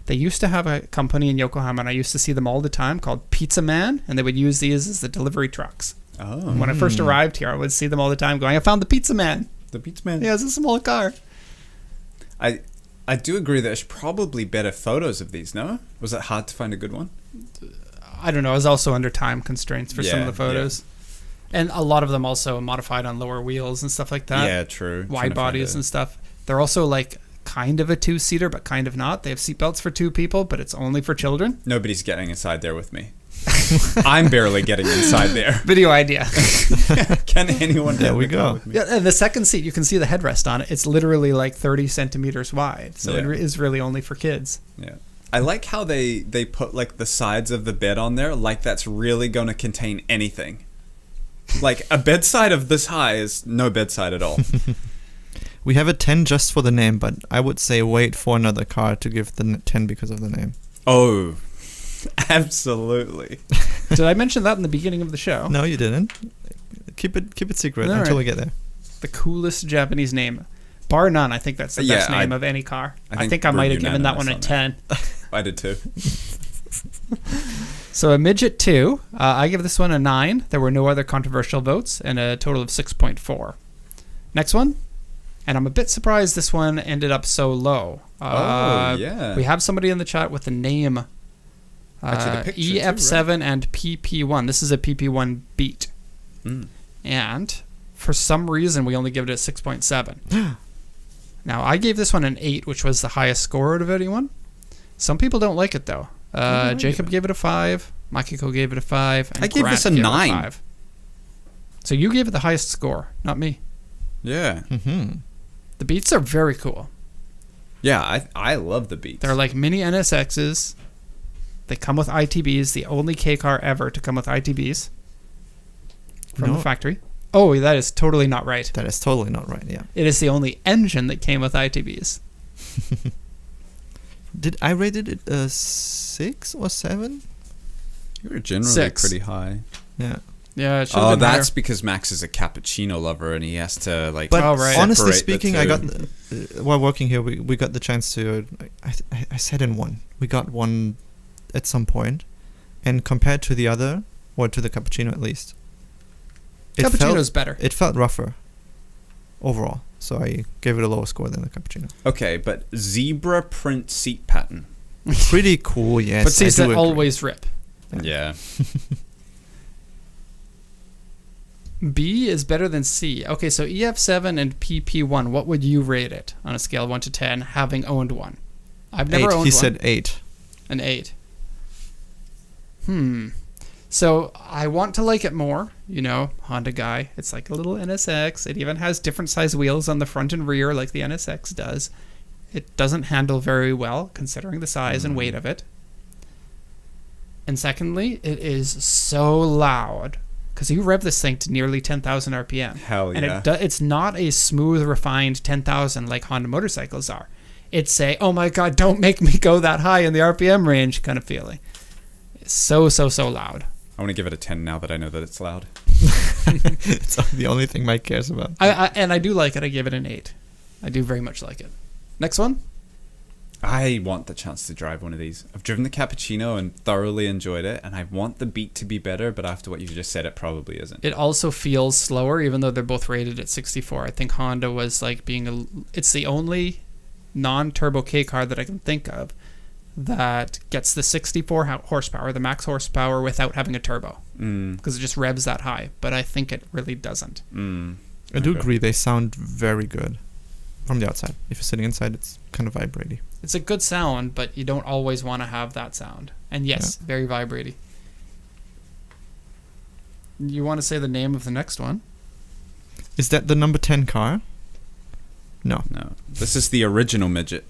They used to have a company in Yokohama, and I used to see them all the time, called Pizza Man, and they would use these as the delivery trucks. Oh. When I first arrived here, I would see them all the time going, I found the Pizza Man. The Pizza Man. Yeah, it's a small car. I do agree that there's probably better photos of these, no? Was it hard to find a good one? I don't know. I was also under time constraints for some of Yeah, the photos. And a lot of them also modified on lower wheels and stuff like that. Yeah, true. Wide bodies and stuff. They're also like kind of a two-seater, but kind of not. They have seatbelts for 2 people, but it's only for children. Nobody's getting inside there with me. I'm barely getting inside there. Video idea. Can anyone? There we have a car go. with me? Yeah, and the second seat, you can see the headrest on it. It's literally like 30 centimeters wide. So it Yeah. is really only for kids. Yeah. I like how they put like the sides of the bed on there, like that's really going to contain anything. Like a bedside of this high is no bedside at all. We have a 10 just for the name, but I would say wait for another car to give the 10 because of the name. Oh, absolutely. Did I mention that in the beginning of the show? No, you didn't. Keep it secret All until right. we get there. The coolest Japanese name. Bar none, I think that's the Yeah, best name of any car. I think we're I might have given that one a unanimous 10. on that. I did too. So a Midget 2, I give this one a 9. There were no other controversial votes, and a total of 6.4. Next one, and I'm a bit surprised this one ended up so low. Yeah. We have somebody in the chat with the name Actually, the picture too, EF7 and PP1. This is a PP1 Beat. Mm. And for some reason, we only give it a 6.7. Now, I gave this one an 8, which was the highest score out of anyone. Some people don't like it, though. Jacob gave it a 5. Makiko gave it a 5. And I gave Grant this a gave it 9. 5. So you gave it the highest score, not me. Yeah. Mm-hmm. The Beats are very cool. Yeah, I love the Beats. They're like mini NSXs. They come with ITBs, the only Kei car ever to come with ITBs from No. the factory. Oh, that is totally not right. That is totally not right, yeah. It is the only engine that came with ITBs. Did I rated it a 6 or 7? You were generally 6. pretty high. Yeah. Yeah, it should have Oh, been that's higher. because Max is a cappuccino lover and he has to like. But Oh, right. honestly separate the speaking, I two. got while working here, we got the chance to. I said in one, we got one at some point, and compared to the other, or to the cappuccino at least, Cappuccino's better. It felt rougher overall, so I gave it a lower score than the cappuccino. Okay, but zebra print seat pattern. Pretty cool, yes. but seats I that do agree. always rip. Yeah. B is better than C. Okay, so EF7 and PP1, what would you rate it on a scale of 1 to 10, having owned one? I've never 8. owned He one. said 8. An 8. So I want to like it more. You know, Honda guy. It's like a little NSX. It even has different size wheels on the front and rear like the NSX does. It doesn't handle very well considering the size and weight of it. And secondly, it is so loud because you rev this thing to nearly 10,000 RPM. Hell And yeah. it's not a smooth, refined 10,000 like Honda motorcycles are. It's a, oh my God, don't make me go that high in the RPM range kind of feeling. It's so loud. I want to give it a 10 now that I know that it's loud. It's the only thing Mike cares about. I do like it. I give it an 8. I do very much like it. Next one. I want the chance to drive one of these. I've driven the Cappuccino and thoroughly enjoyed it, and I want the beat to be better, but after what you just said, it probably isn't. It also feels slower, even though they're both rated at 64. I think Honda was like it's the only non-turbo Kei car that I can think of that gets the 64 horsepower, the max horsepower, without having a turbo, because it just revs that high. But I think it really doesn't. I do agree. They sound very good from the outside. If you're sitting inside, it's kind of vibrating. It's a good sound, but you don't always want to have that sound. And yes, very vibrating. You want to say the name of the next one? Is that the number 10 car? No. No. This is the original midget.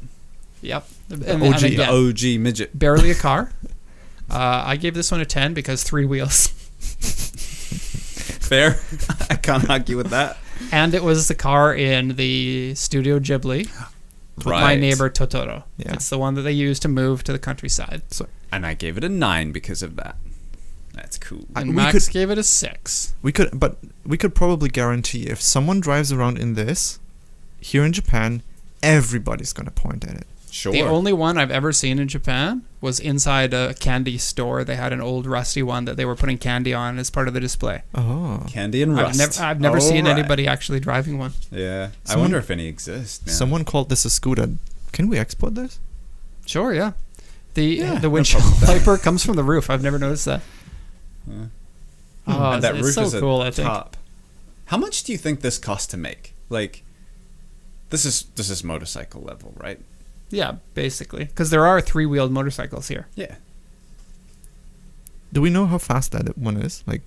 Yep. The OG midget. Barely a car. I gave this one a 10 because 3 wheels. Fair. I can't argue with that. And it was the car in the Studio Ghibli. My Neighbor Totoro. Yeah. It's the one that they used to move to the countryside. And I gave it a 9 because of that. That's cool. And we Max could- gave it a 6. We could probably guarantee if someone drives around in this here in Japan, everybody's gonna point at it. Sure. The only one I've ever seen in Japan was inside a candy store. They had an old rusty one that they were putting candy on as part of the display. Oh. Candy and rust. I've never seen Alright. anybody actually driving one. Yeah. I Someone- wonder if any exist. Man. Someone called this a scooter. Can we export this? Sure, yeah. The no windshield problem with that. wiper comes from the roof. I've never noticed that. Yeah. Oh, And that it's roof so is cool, at I think. top. How much do you think this cost to make? Like, this is motorcycle level, right? Yeah, basically. Because there are 3-wheeled motorcycles here. Yeah. Do we know how fast that one is? Like,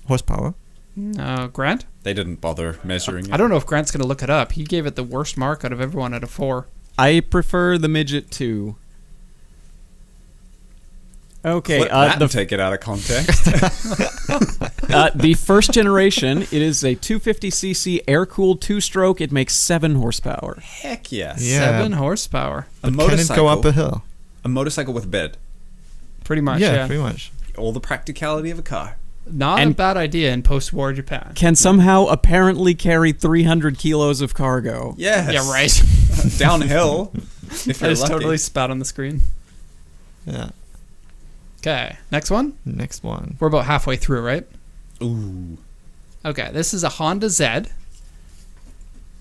horsepower? Grant? They didn't bother measuring it. I don't know if Grant's going to look it up. He gave it the worst mark out of everyone out of 4. I prefer the midget too. Okay, Flip that and take it out of context. the first generation, it is a 250cc air-cooled 2-stroke. It makes 7 horsepower. Heck yes. Yeah. 7 horsepower. A But can it go up a hill? A motorcycle with bed. Pretty much, Yeah, yeah. pretty much. All the practicality of a car. Not a And- bad idea in post-war Japan. Can somehow apparently carry 300 kilos of cargo. Yes. Yeah, right. Downhill. If I you're just lucky. totally spat on the screen. Yeah. Okay, next one. Next one. We're about halfway through, right? Ooh. Okay, this is a Honda Z.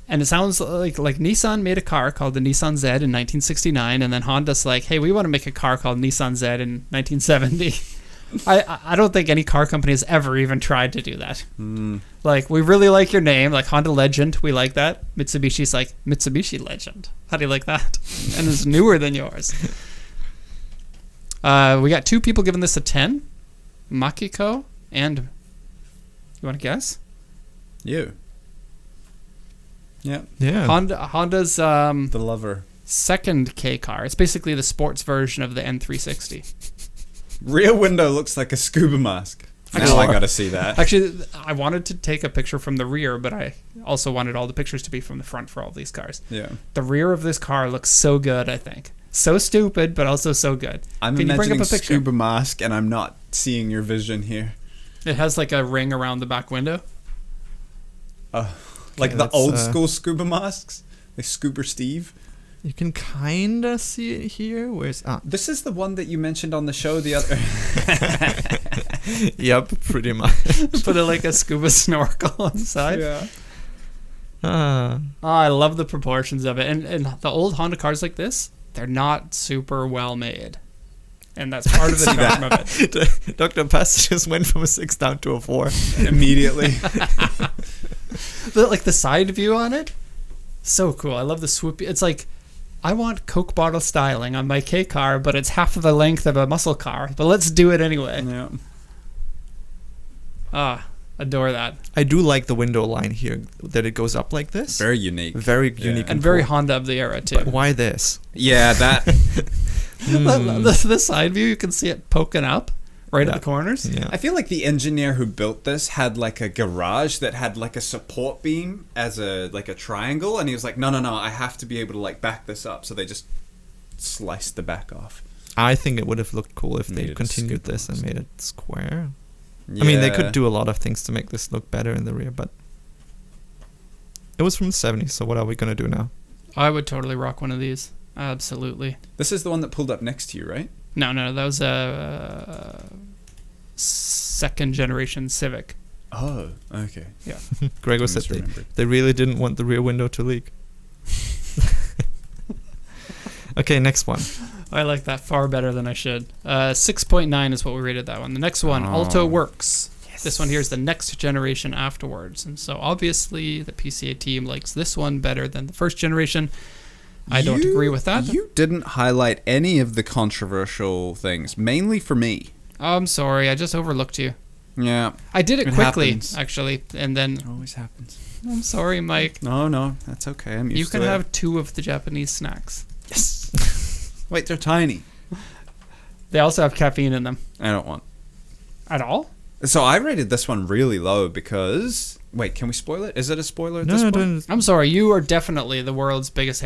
And it sounds like Nissan made a car called the Nissan Z in 1969, and then Honda's like, hey, we want to make a car called Nissan Z in 1970. I don't think any car company has ever even tried to do that. Like, we really like your name, like Honda Legend, we like that. Mitsubishi's like, Mitsubishi Legend. How do you like that? And it's newer than yours. We got 2 people giving this a 10. Makiko and... You want to guess? You. Yeah. Yeah. Honda's The lover. second Kei car. It's basically the sports version of the N360. Rear window looks like a scuba mask. Now I gotta see that. Actually, I wanted to take a picture from the rear, but I also wanted all the pictures to be from the front for all these cars. Yeah. The rear of this car looks so good, I think. So stupid, but also so good. I'm Can you bring imagining up a picture? scuba mask, and I'm not seeing your vision here. It has like a ring around the back window. Like the that's, old school scuba masks, like Scuba Steve. You can kind of see it here. Where's... This is the one that you mentioned on the show the other. Yep, pretty much. Put it like a scuba snorkel on the side. Yeah. Ah. Oh, I love the proportions of it. And the old Honda cars like this, they're not super well made. And that's part of the charm of it. Dr. Pest just went from a 6 down to a 4. Immediately. Like the side view on it, so cool. I love the swoopy. It's like, I want Coke bottle styling on my Kei car, but it's half of the length of a muscle car. But let's do it anyway. Yeah. Adore that. I do like the window line here, that it goes up like this. Very unique. Very Yeah. unique. And very cool. Honda of the era, too. But why this? Yeah, that. The side view, you can see it poking up right at the corners. Yeah. I feel like the engineer who built this had like a garage that had like a support beam as a triangle, and he was like, no, I have to be able to like back this up. So they just sliced the back off. I think it would have looked cool if Made they it a continued skip this and almost. made it square. Yeah. I mean, they could do a lot of things to make this look better in the rear, but it was from the 70s, so what are we going to do now? I would totally rock one of these. Absolutely. This is the one that pulled up next to you, right? No, that was a second generation Civic. Oh, okay. Gregor I said misremembered. they really didn't want the rear window to leak. Okay, next one. I like that far better than I should. 6.9 is what we rated that one. The next one, Alto Works. This one here is the next generation afterwards. And so obviously the PCA team likes this one better than the first generation. I don't agree with that. You didn't highlight any of the controversial things, mainly for me. I'm sorry, I just overlooked you. Yeah. I did it It quickly, happens. actually, and then It always happens. I'm sorry, Mike. No, that's okay. I'm used You to can it. have 2 of the Japanese snacks. Yes. Wait, they're tiny. They also have caffeine in them. I don't want. At all? So I rated this one really low because... Wait, can we spoil it? Is it a spoiler at this No, point? don't. I'm sorry, you are definitely the world's biggest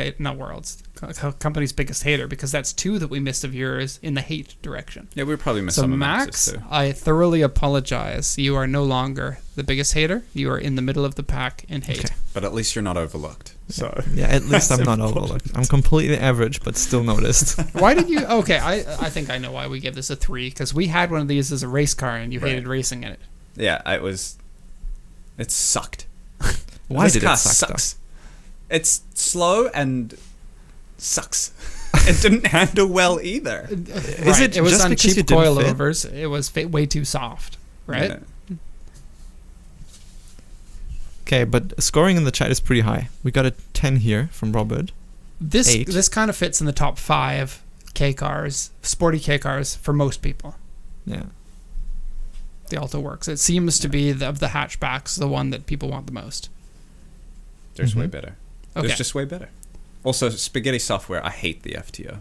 company's biggest hater, because that's 2 that we missed of yours in the hate direction. Yeah, we probably missed So some of Max, Max's too. I thoroughly apologize. You are no longer the biggest hater. You are in the middle of the pack in hate. Okay. But at least you're not overlooked. So Yeah, at least I'm That's not important. overlooked. I'm completely average, but still noticed. Why did you... Okay, I think I know why we gave this a 3, because we had one of these as a race car and you Right. hated racing in it. yeah, it sucked. Why This did car it suck? sucks. It's slow and sucks. It didn't handle well either. Is it It was just on because you cheap didn't fit? coilovers. It was way too soft, right? Yeah. Okay, but scoring in the chat is pretty high. We got a 10 here from Robert. This 8. this kind of fits in the top 5 Kei Cars, sporty Kei Cars for most people. Yeah. The Alto Works. It seems to be of the hatchbacks the one that people want the most. There's way Mhm. better. Okay. There's just way better. Also, Spaghetti Software, I hate the FTO.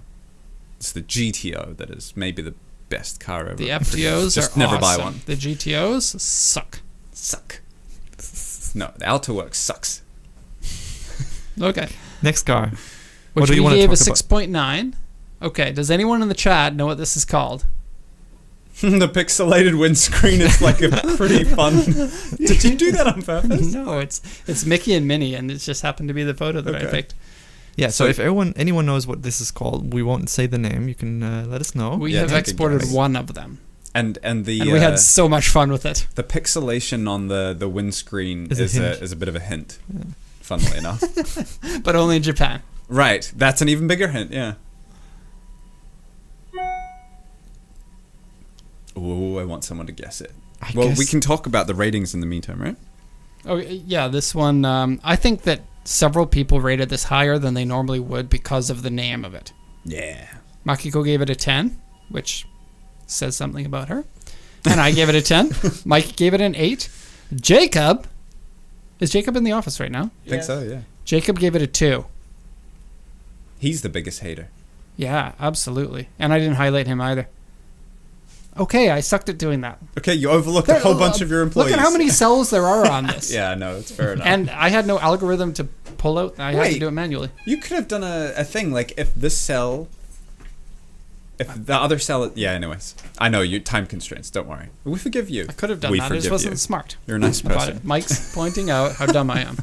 It's the GTO that is maybe the best car ever. The FTOs Just are never buy awesome. one. The GTOs suck. Suck. No, the Alto Works sucks. Okay. Next car. Which What do you we want to gave a talk about? 6.9. Okay, does anyone in the chat know what this is called? The pixelated windscreen is like a pretty fun... Did you do that on purpose? No, it's Mickey and Minnie, and it just happened to be the photo that I Okay. picked. Yeah, so So- if anyone knows what this is called, we won't say the name. You can let us know. We Yeah, have take a exported guess. one of them, And the and we had so much fun with it. the pixelation on the windscreen Is a hint. is a bit of a hint. Funnily enough. But only in Japan. Right, that's an even bigger hint, yeah. Oh, I want someone to guess it. Well, we guess- can talk about the ratings in the meantime, right? Oh, yeah, this one, I think that several people rated this higher than they normally would because of the name of it. Yeah. Makiko gave it a 10, which says something about her. And I gave it a 10. Mike gave it an 8. Jacob, is Jacob in the office right now? I think so, yeah. Jacob gave it a 2. He's the biggest hater. Yeah, absolutely. And I didn't highlight him either. Okay, I sucked at doing that. Okay, you overlooked a whole bunch of your employees. Look at how many cells there are on this. Yeah, no, it's fair enough. And I had no algorithm to pull out. I had to Wait. do it manually. You could have done a thing, like if this cell... If the other cell... Yeah, anyways. I know, you time constraints, don't worry. We forgive you. I could have done We that. I just forgive wasn't you. smart You're a nice about person. it. Mike's pointing out how dumb I am.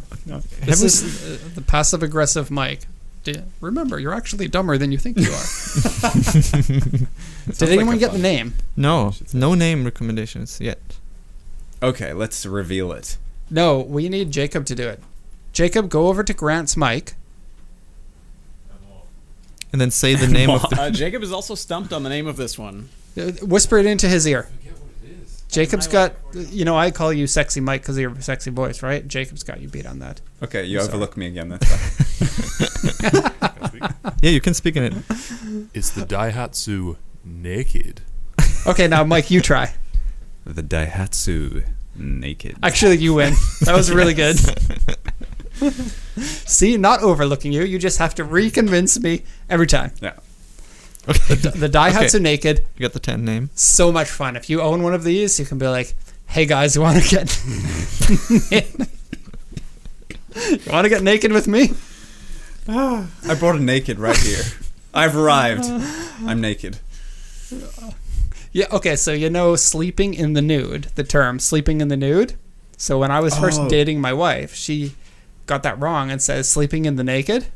This is the passive-aggressive Mike. Remember, you're actually dumber than you think you are. Did anyone get the name? No name recommendations yet. Okay, let's reveal it. No, we need Jacob to do it. Jacob, go over to Grant's mic. And then say the name of the... Jacob is also stumped on the name of this one. Whisper it into his ear. Jacob's got, I call you Sexy Mike because of your sexy voice, right? Jacob's got you beat on that. Okay, you I'm sorry. overlook me again, that's fine. Yeah, you can speak in it. It's the Daihatsu Naked. Okay, now Mike, you try. The Daihatsu Naked. Actually, you win. That was really good. See, not overlooking you. You just have to reconvince me every time. Yeah. Okay. The Daihatsu Naked. You got the 10 name. So much fun. If you own one of these, you can be like, "Hey guys, you want to get naked with me?" I brought a naked right here. I've arrived. I'm naked. Yeah. Okay. So sleeping in the nude. The term "sleeping in the nude." So when I was first dating my wife, she got that wrong and says "sleeping in the naked."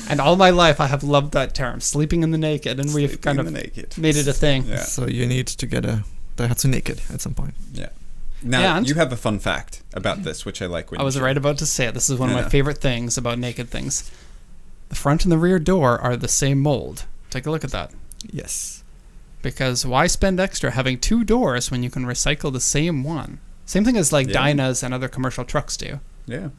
And all my life, I have loved that term, "sleeping in the naked," and we've kind of made it a thing. Yeah. So you need to get a Daihatsu Naked at some point. Yeah. Now, And- you have a fun fact about this, which I like. When I was you right about to say it. This is one of Yeah. my favorite things about naked things. The front and the rear door are the same mold. Take a look at that. Yes. Because why spend extra having two doors when you can recycle the same one? Same thing as like Yeah. Dynas and other commercial trucks do. Yeah.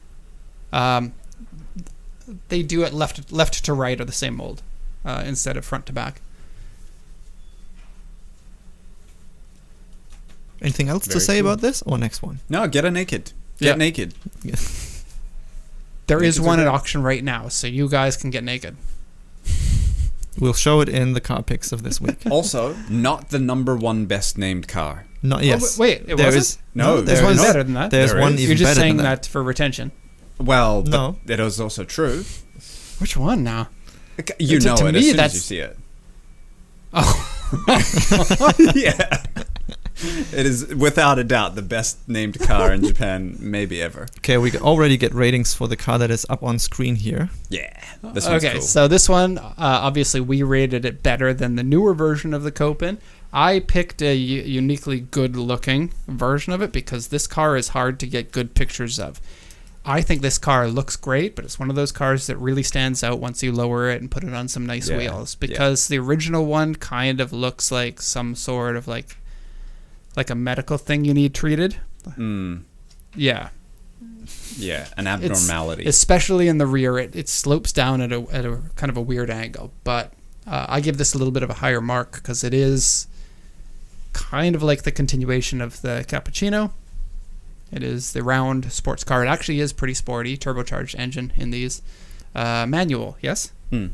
They do it left to right or the same mold instead of front to back. Anything else to Very say cool. about this? Or next one? No, get a naked. Yeah. Get naked. There is Nakeds one are at good. auction right now, so you guys can get naked. We'll show it in the car pics of this week. Also, not the number one best named car. Not yes. Oh, wait, it There wasn't? is No, There's there one is- better than that. There's There one is. even You're just better saying than that for retention. Well, but No. it is also true. Which one now? You To- know to it me, as soon as that's- you see it. Oh, Yeah. It is without a doubt the best named car in Japan, maybe ever. Okay, we already get ratings for the car that is up on screen here. Yeah. This one's okay, cool. so this one, obviously, we rated it better than the newer version of the Copen. I picked a uniquely good-looking version of it because this car is hard to get good pictures of. I think this car looks great, but it's one of those cars that really stands out once you lower it and put it on some nice Yeah, wheels. Because the original one kind of looks like some sort of like a medical thing you need treated. Mm, Yeah. yeah, an abnormality. Especially in the rear, it slopes down at a kind of a weird angle. But I give this a little bit of a higher mark because it is kind of like the continuation of the Cappuccino. It is the round sports car. It actually is pretty sporty, turbocharged engine in these. Manual, yes? Mm.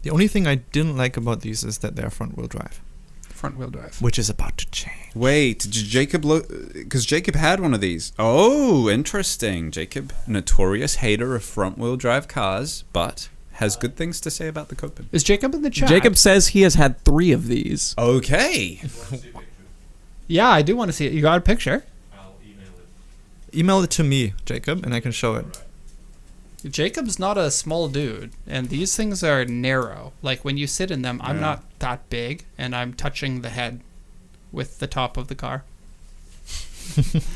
The only thing I didn't like about these is that they're front wheel drive, Front wheel drive. which is about to change. Wait, did Jacob because Jacob had one of these. Oh, interesting. Jacob, notorious hater of front-wheel drive cars, but has good things to say about the Copen. Is Jacob in the chat? Jacob says he has had 3 of these. Okay. Yeah, I do want to see it. You got a picture? Email it to me, Jacob, and I can show it. Jacob's not a small dude, and these things are narrow. Like when you sit in them, I'm Yeah. not that big, and I'm touching the head with the top of the car.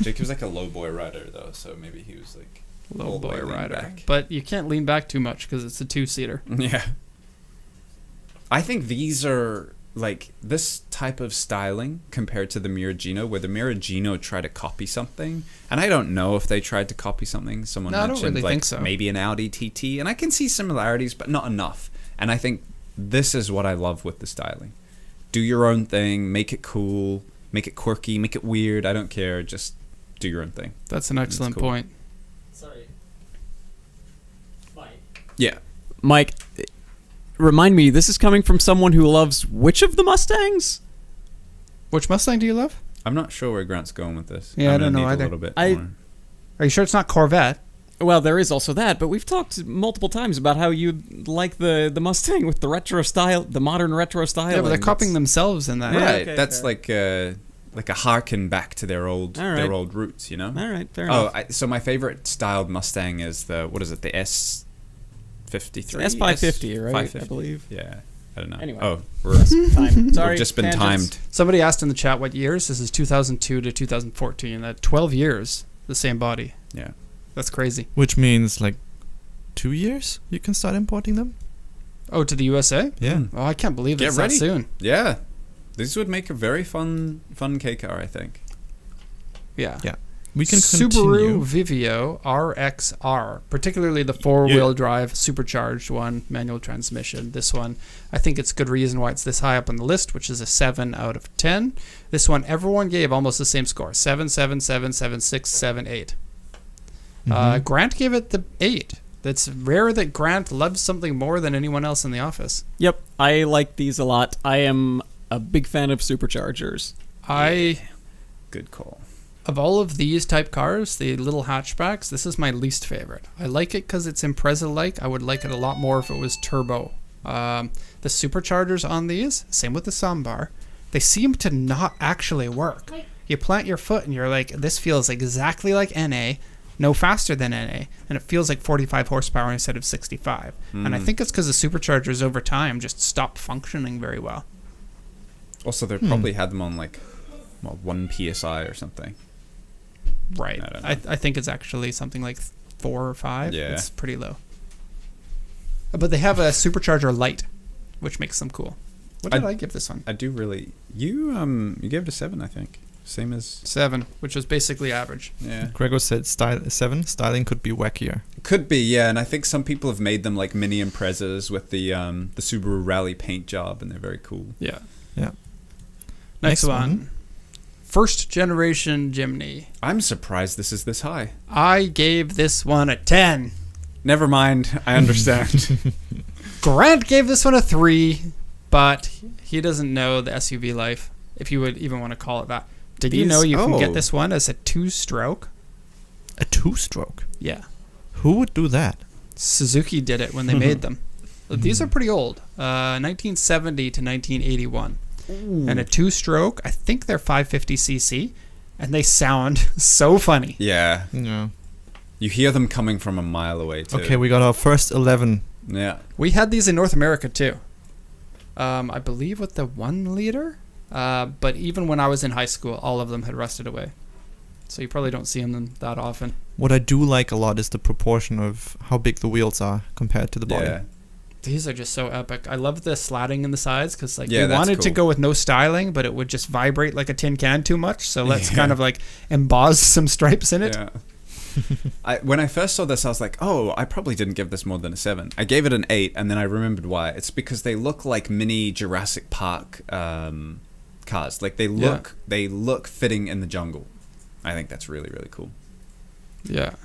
Jacob's like a low boy rider though, so maybe he was like Low all the way boy leaned rider. back. But you can't lean back too much because it's a 2-seater. Yeah. I think these are like this type of styling compared to the Miragino, where the Miragino tried to copy something, and I don't know if they tried to copy something. Someone No, I don't mentioned really like think so. maybe an Audi TT, and I can see similarities, but not enough. And I think this is what I love with the styling. Do your own thing, make it cool, make it quirky, make it weird. I don't care. Just do your own thing. That's an excellent cool. point. Sorry. Mike. Yeah. Mike, remind me, this is coming from someone who loves which of the Mustangs? Which Mustang do you love? I'm not sure where Grant's going with this. Yeah, I I'm gonna don't know need either. A little bit I- more. Are you sure it's not Corvette? Well, there is also that, but we've talked multiple times about how you like the Mustang with the retro style, the modern retro style. Yeah, but they're copying themselves in that. Yeah, Right. okay, That's fair. like a harken back to their old All right. roots, you know. All right, fair Oh, enough. so my favorite styled Mustang is the the S53, S550, right? I S550. believe. Yeah, I don't know. Anyway. Oh, Time. Sorry, we've just been tangents. timed. Somebody asked in the chat what years. This is 2002 to 2014. That 12 years, the same body. Yeah. That's crazy. Which means like 2 years you can start importing them. Oh, to the USA? Yeah. Mm. Oh, I can't believe Get it's ready. that soon. Yeah. This would make a very fun Kei car, I think. Yeah. Yeah. We can Subaru continue. Vivio RXR, particularly the 4-wheel drive supercharged one, manual transmission. This one, I think it's good reason why it's this high up on the list, which is a 7 out of 10. This one, everyone gave almost the same score, 7, 7, 7, 7, 6, 7, 8. Mhm. Grant gave it the 8. It's rare that Grant loves something more than anyone else in the office. Yep, I like these a lot. I am a big fan of superchargers. Good call. Of all of these type cars, the little hatchbacks, this is my least favorite. I like it because it's Impreza-like. I would like it a lot more if it was turbo. The superchargers on these, same with the Sambar, they seem to not actually work. You plant your foot and you're like, this feels exactly like NA, no faster than NA, and it feels like 45 horsepower instead of 65. And I think it's because the superchargers over time just stopped functioning very well. Also, they probably had them on like 1 PSI or something. Right. I don't know. I think it's actually something like 4 or 5. Yeah. It's pretty low. But they have a supercharger light, which makes them cool. What did I give this one? I do really. You gave it a 7, I think. Same as 7, which was basically average. yeah. Gregor said 7. Styling could be wackier. Could be, yeah, and I think some people have made them like mini Imprezas with the Subaru Rally paint job, and they're very cool. Yeah. Yeah. Next Next one. one. First generation Jimny. I'm surprised this is this high. I gave this one a 10. Never mind, I understand. Grant gave this one a 3, but he doesn't know the SUV life, if you would even want to call it that. Did you know you can get this one as a 2-stroke? A 2-stroke? Yeah. Who would do that? Suzuki did it when they made them. These are pretty old. 1970 to 1981. And a 2-stroke, I think they're 550cc, and they sound so funny. Yeah. Yeah. You hear them coming from a mile away, too. Okay, we got our first 11. Yeah. We had these in North America, too. I believe with the 1 liter. But even when I was in high school, all of them had rusted away. So you probably don't see them that often. What I do like a lot is the proportion of how big the wheels are compared to the body. Yeah. These are just so epic. I love the slatting in the sides because we that's wanted to cool. go with no styling, but it would just vibrate like a tin can too much. So let's kind of like emboss some stripes in it. Yeah. When I first saw this, I was like, oh, I probably didn't give this more than a 7. I gave it an 8, and then I remembered why. It's because they look like mini Jurassic Park cars. Like they look fitting in the jungle. I think that's really, really cool. Yeah.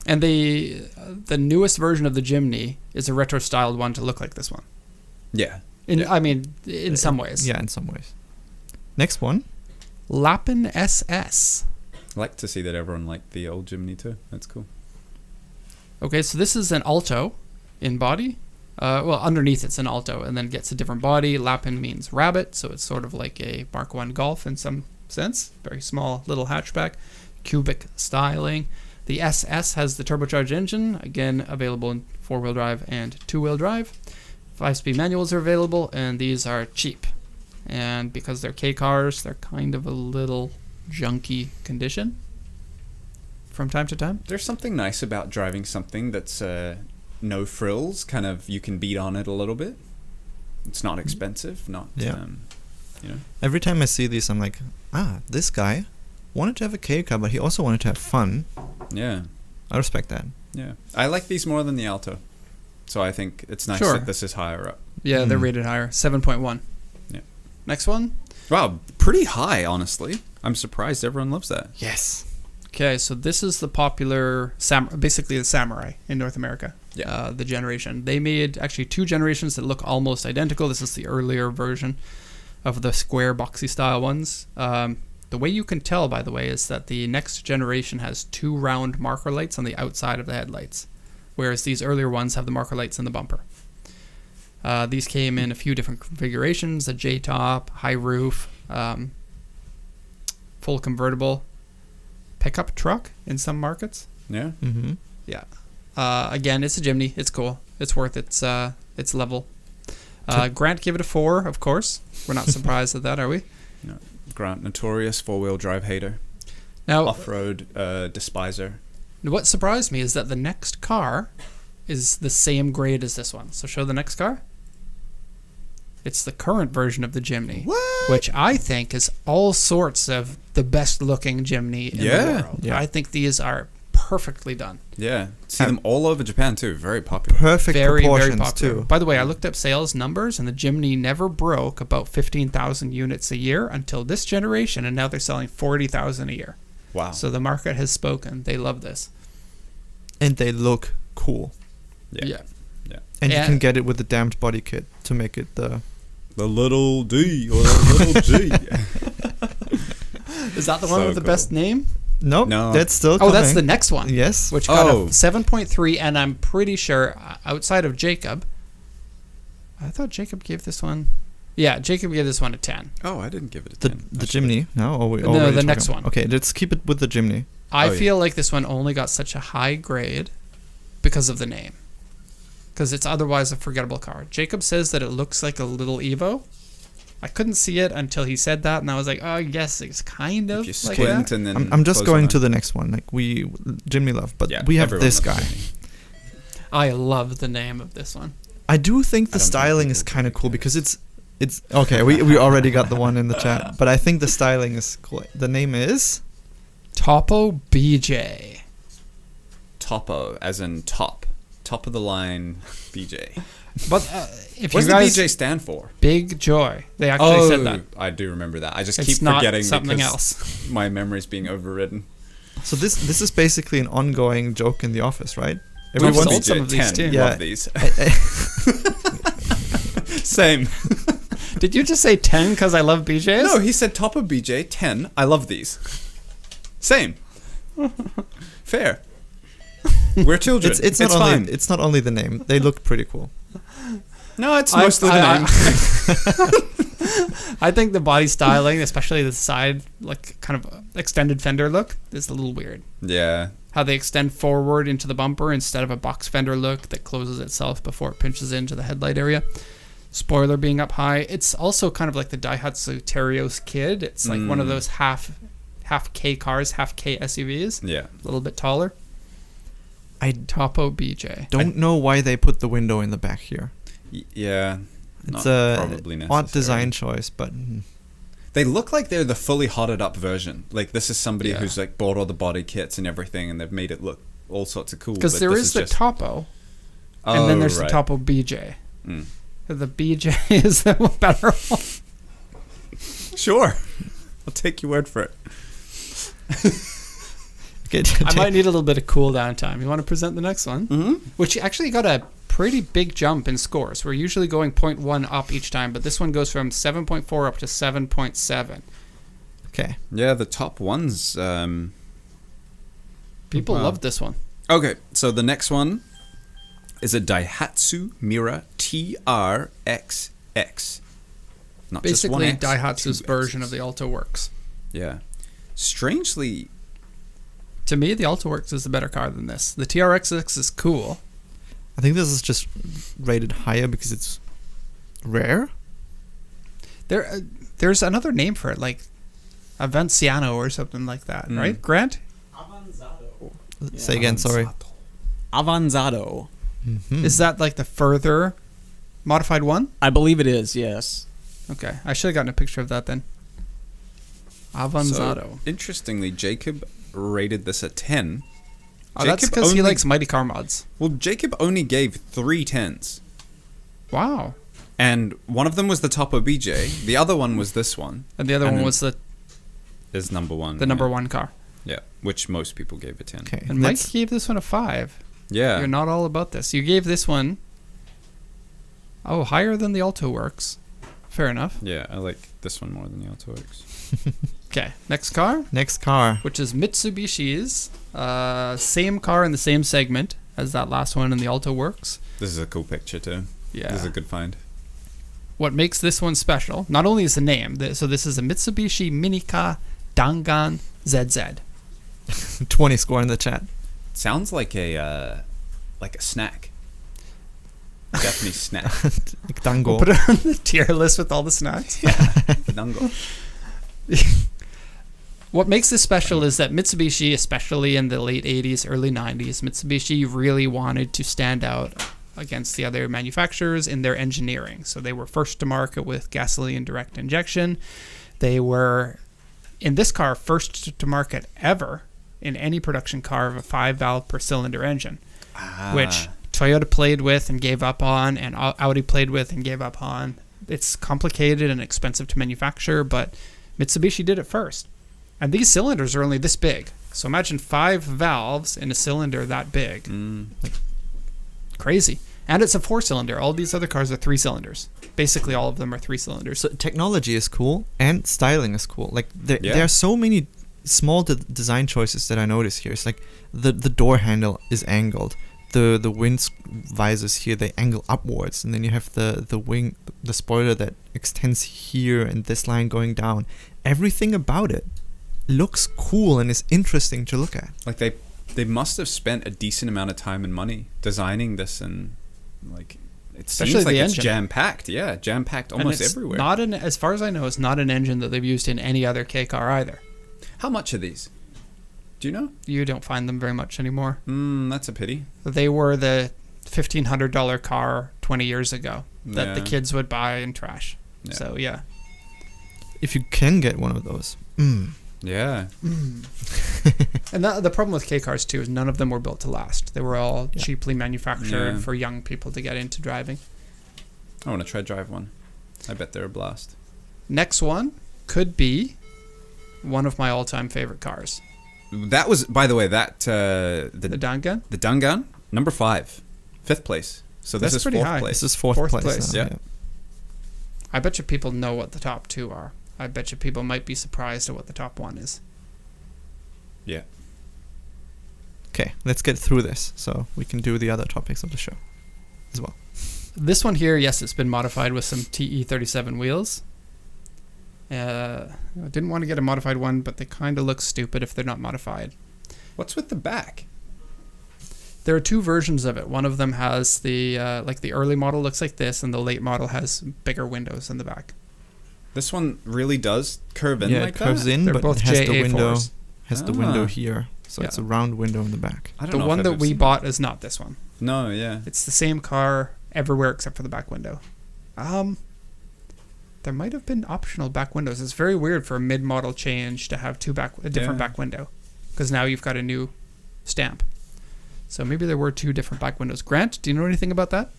And the newest version of the Jimny is a retro-styled one to look like this one. Yeah. In some ways. Yeah, in some ways. Next one. Lapin SS. I like to see that everyone liked the old Jimny too. That's cool. Okay, so this is an Alto in body. Underneath it's an Alto and then gets a different body. Lapin means rabbit, so it's sort of like a Mark I Golf in some sense. Very small little hatchback. Cubic styling. The SS has the turbocharged engine, again available in 4-wheel drive and 2-wheel drive. 5-speed manuals are available, and these are cheap. And because they're Kei Cars, they're kind of a little junky condition from time to time. There's something nice about driving something that's no frills. Kind of, you can beat on it a little bit. It's not expensive. Not, Every time I see these, I'm like, this guy wanted to have a Kei car, but he also wanted to have fun. Yeah. I respect that. Yeah. I like these more than the Alto. So I think it's nice that this is higher up. Yeah, they're rated higher. 7.1. Yeah. Next one. Wow, pretty high, honestly. I'm surprised everyone loves that. Yes. Okay, so this is the popular, basically the Samurai in North America. Yeah. The generation. They made actually 2 generations that look almost identical. This is the earlier version of the square boxy style ones. The way you can tell, by the way, is that the next generation has 2 round marker lights on the outside of the headlights, whereas these earlier ones have the marker lights in the bumper. These came in a few different configurations: a J-top, high roof, full convertible, pickup truck in some markets. Yeah. Mm-hmm. Yeah. Again, it's a Jimny. It's cool. It's worth its level. Grant gave it a 4, of course. We're not surprised at that, are we? No. Grant, notorious 4-wheel drive hater. Now, Off-road despiser. what surprised me is that the next car is the same grade as this one. So show the next car. It's the current version of the Jimny, which I think is all sorts of the best looking Jimny in the world. Yeah. I think these are perfectly done. Yeah. See them all over Japan, too. Very popular. Perfect Very, very proportions, popular. too. By the way, I looked up sales numbers, and the Jimny never broke about 15,000 units a year until this generation, and now they're selling 40,000 a year. Wow. So the market has spoken. They love this. And they look cool. Yeah. And you And- can get it with the damped body kit to make it the. The little D or the little G. Is that the one So with the cool. best name? Nope, No. that's still Oh, coming. that's the next one. Yes. Which got Oh. a 7.3, and I'm pretty sure outside of Jacob, I thought Jacob gave this one. Yeah, Jacob gave this one a 10. Oh, I didn't give it a The 10. the Jimny. No, or we No, already the talking next about- one. Okay, let's keep it with the Jimny. I Oh, yeah. feel like this one only got such a high grade because of the name. Because it's otherwise a forgettable car. Jacob says that it looks like a little Evo. I couldn't see it until he said that, and I was like, oh, yes, it's kind of If you like squint that. and then I'm just close going one to eye. the next one. Like we Jimny love, but Yeah, we have everyone this loves guy. Jimny. I love the name of this one. I do think the I don't think styling is people kind of do cool that. because it's okay. We already got the one in the chat, but I think the styling is cool. The name is Topo BJ. Topo, as in top of the line BJ. But if What you does guys... the BJ stand for? Big Joy. They actually said that. I do remember that. I just It's keep not forgetting something because else. my memory's being overridden. so this is basically an ongoing joke in the office, right? We've Everyone's sold some of these 10, too. Yeah. Love these. Same. Did you just say 10 because I love BJs? No, he said top of BJ 10. I love these. Same. Fair. We're children. it's not fine. only it's not only the name. They look pretty cool. No, it's mostly the name. I think the body styling, especially the side, like kind of extended fender look, is a little weird. Yeah. How they extend forward into the bumper instead of a box fender look that closes itself before it pinches into the headlight area. Spoiler being up high. It's also kind of like the Daihatsu Terios Kid. It's like one of those half Kei cars, half Kei SUVs. Yeah. A little bit taller. I Topo BJ. don't know why they put the window in the back here. Yeah. It's Not a probably odd necessary. design choice, but They look like they're the fully hotted up version. Like this is somebody Yeah. who's like bought all the body kits and everything, and they've made it look all sorts of cool. Because but there this is the just- Topo, Oh, and then there's right. the Topo BJ. Mm. The BJ is the better one. Sure. I'll take your word for it. okay, I might need a little bit of cool down time. You want to present the next one? Mm-hmm. Which actually got a pretty big jump in scores. We're usually going 0.1 up each time, but this one goes from 7.4 up to 7.7. okay. Yeah, the top ones. People Wow. love this one. Okay, so the next one is a Daihatsu Mira TRXX. Not just one Basically, X, Daihatsu's two version Xs. of the AltoWorks. Yeah. Strangely, To me, the AltoWorks is the better car than this. The TRXX is cool. I think this is just rated higher because it's rare. There's another name for it, like Avenciano or something like that, Mm. right, Grant? Avanzado. Say again, sorry. Avanzado. Mhm. Is that like the further modified one? I believe it is, yes. Okay, I should have gotten a picture of that then. Avanzado. So, interestingly, Jacob rated this a 10. Oh, that's Jacob because he only- likes Mighty Car Mods. Well, Jacob only gave 3 10s. Wow. And one of them was the Topo BJ. The other one was this one. And the other And one then- was Is number one. the number one car. Yeah, which most people gave a 10. Okay. And Mike let's- gave this one a 5. Yeah. You're not all about this. You gave this one, higher than the AltoWorks. Fair enough. Yeah, I like this one more than the AutoWorks. Okay, next car, Next car. which is Mitsubishi's. Same car in the same segment as that last one in the AltoWorks. This is a cool picture too. Yeah. This is a good find. What makes this one special, not only is the name, so this is a Mitsubishi Minica Dangan ZZ. 20 score in the chat. Sounds like a snack. Japanese snack. Like dango. Put it on the tier list with all the snacks. Dango. What makes this special is that Mitsubishi, especially in the late 80s, early 90s, Mitsubishi really wanted to stand out against the other manufacturers in their engineering. So they were first to market with gasoline direct injection. They were, in this car, first to market ever in any production car of a 5-valve per cylinder engine, which Toyota played with and gave up on, and Audi played with and gave up on. It's complicated and expensive to manufacture, but Mitsubishi did it first. And these cylinders are only this big. So imagine 5 valves in a cylinder that big. Crazy. And it's a 4-cylinder. All these other cars are 3 cylinders. Basically, all of them are 3 cylinders. So technology is cool and styling is cool. Like there Yeah. are so many small design choices that I notice here. It's like the door handle is angled. The wind visors here, they angle upwards, and then you have the wing, the spoiler that extends here, and this line going down. Everything about it looks cool and is interesting to look at. Like they must have spent a decent amount of time and money designing this, and like it Especially seems like the it's engine. jam-packed. Yeah, jam-packed And almost it's everywhere. Not as far as I know, it's not an engine that they've used in any other Kei car either. How much are these? Do you know? You don't find them very much anymore. That's a pity. They were the $1,500 car 20 years ago that the Yeah. kids would buy and trash. Yeah. So, yeah. If you can get one of those, Yeah. And the problem with Kei cars, too, is none of them were built to last. They were all Yeah. cheaply manufactured Yeah. for young people to get into driving. I want to try drive one. I bet they're a blast. Next one could be one of my all-time favorite cars. That was, by the way, that The the Dangan. Dangan, number 5, 5th place. So this That's is pretty 4th high. place. this is fourth Fourth place. place, now, yeah. I bet you people know what the top 2 are. I bet you people might be surprised at what the top 1 is. Yeah. Okay, let's get through this so we can do the other topics of the show as well. This one here, yes, it's been modified with some TE37 wheels. I didn't want to get a modified one, but they kind of look stupid if they're not modified. What's with the back? There are 2 versions of it. One of them has the the early model looks like this, and the late model has bigger windows in the back. This one really does curve in Yeah, like it curves that? in, They're but both it has the window. JA4s. Has the Ah. window here, so Yeah. it's a round window in the back. I don't The know if one I've that ever we seen bought is not this one. No, yeah. It's the same car everywhere except for the back window. There might have been optional back windows. It's very weird for a mid-model change to have a different Yeah. back window, because now you've got a new stamp. So maybe there were 2 different back windows. Grant, do you know anything about that?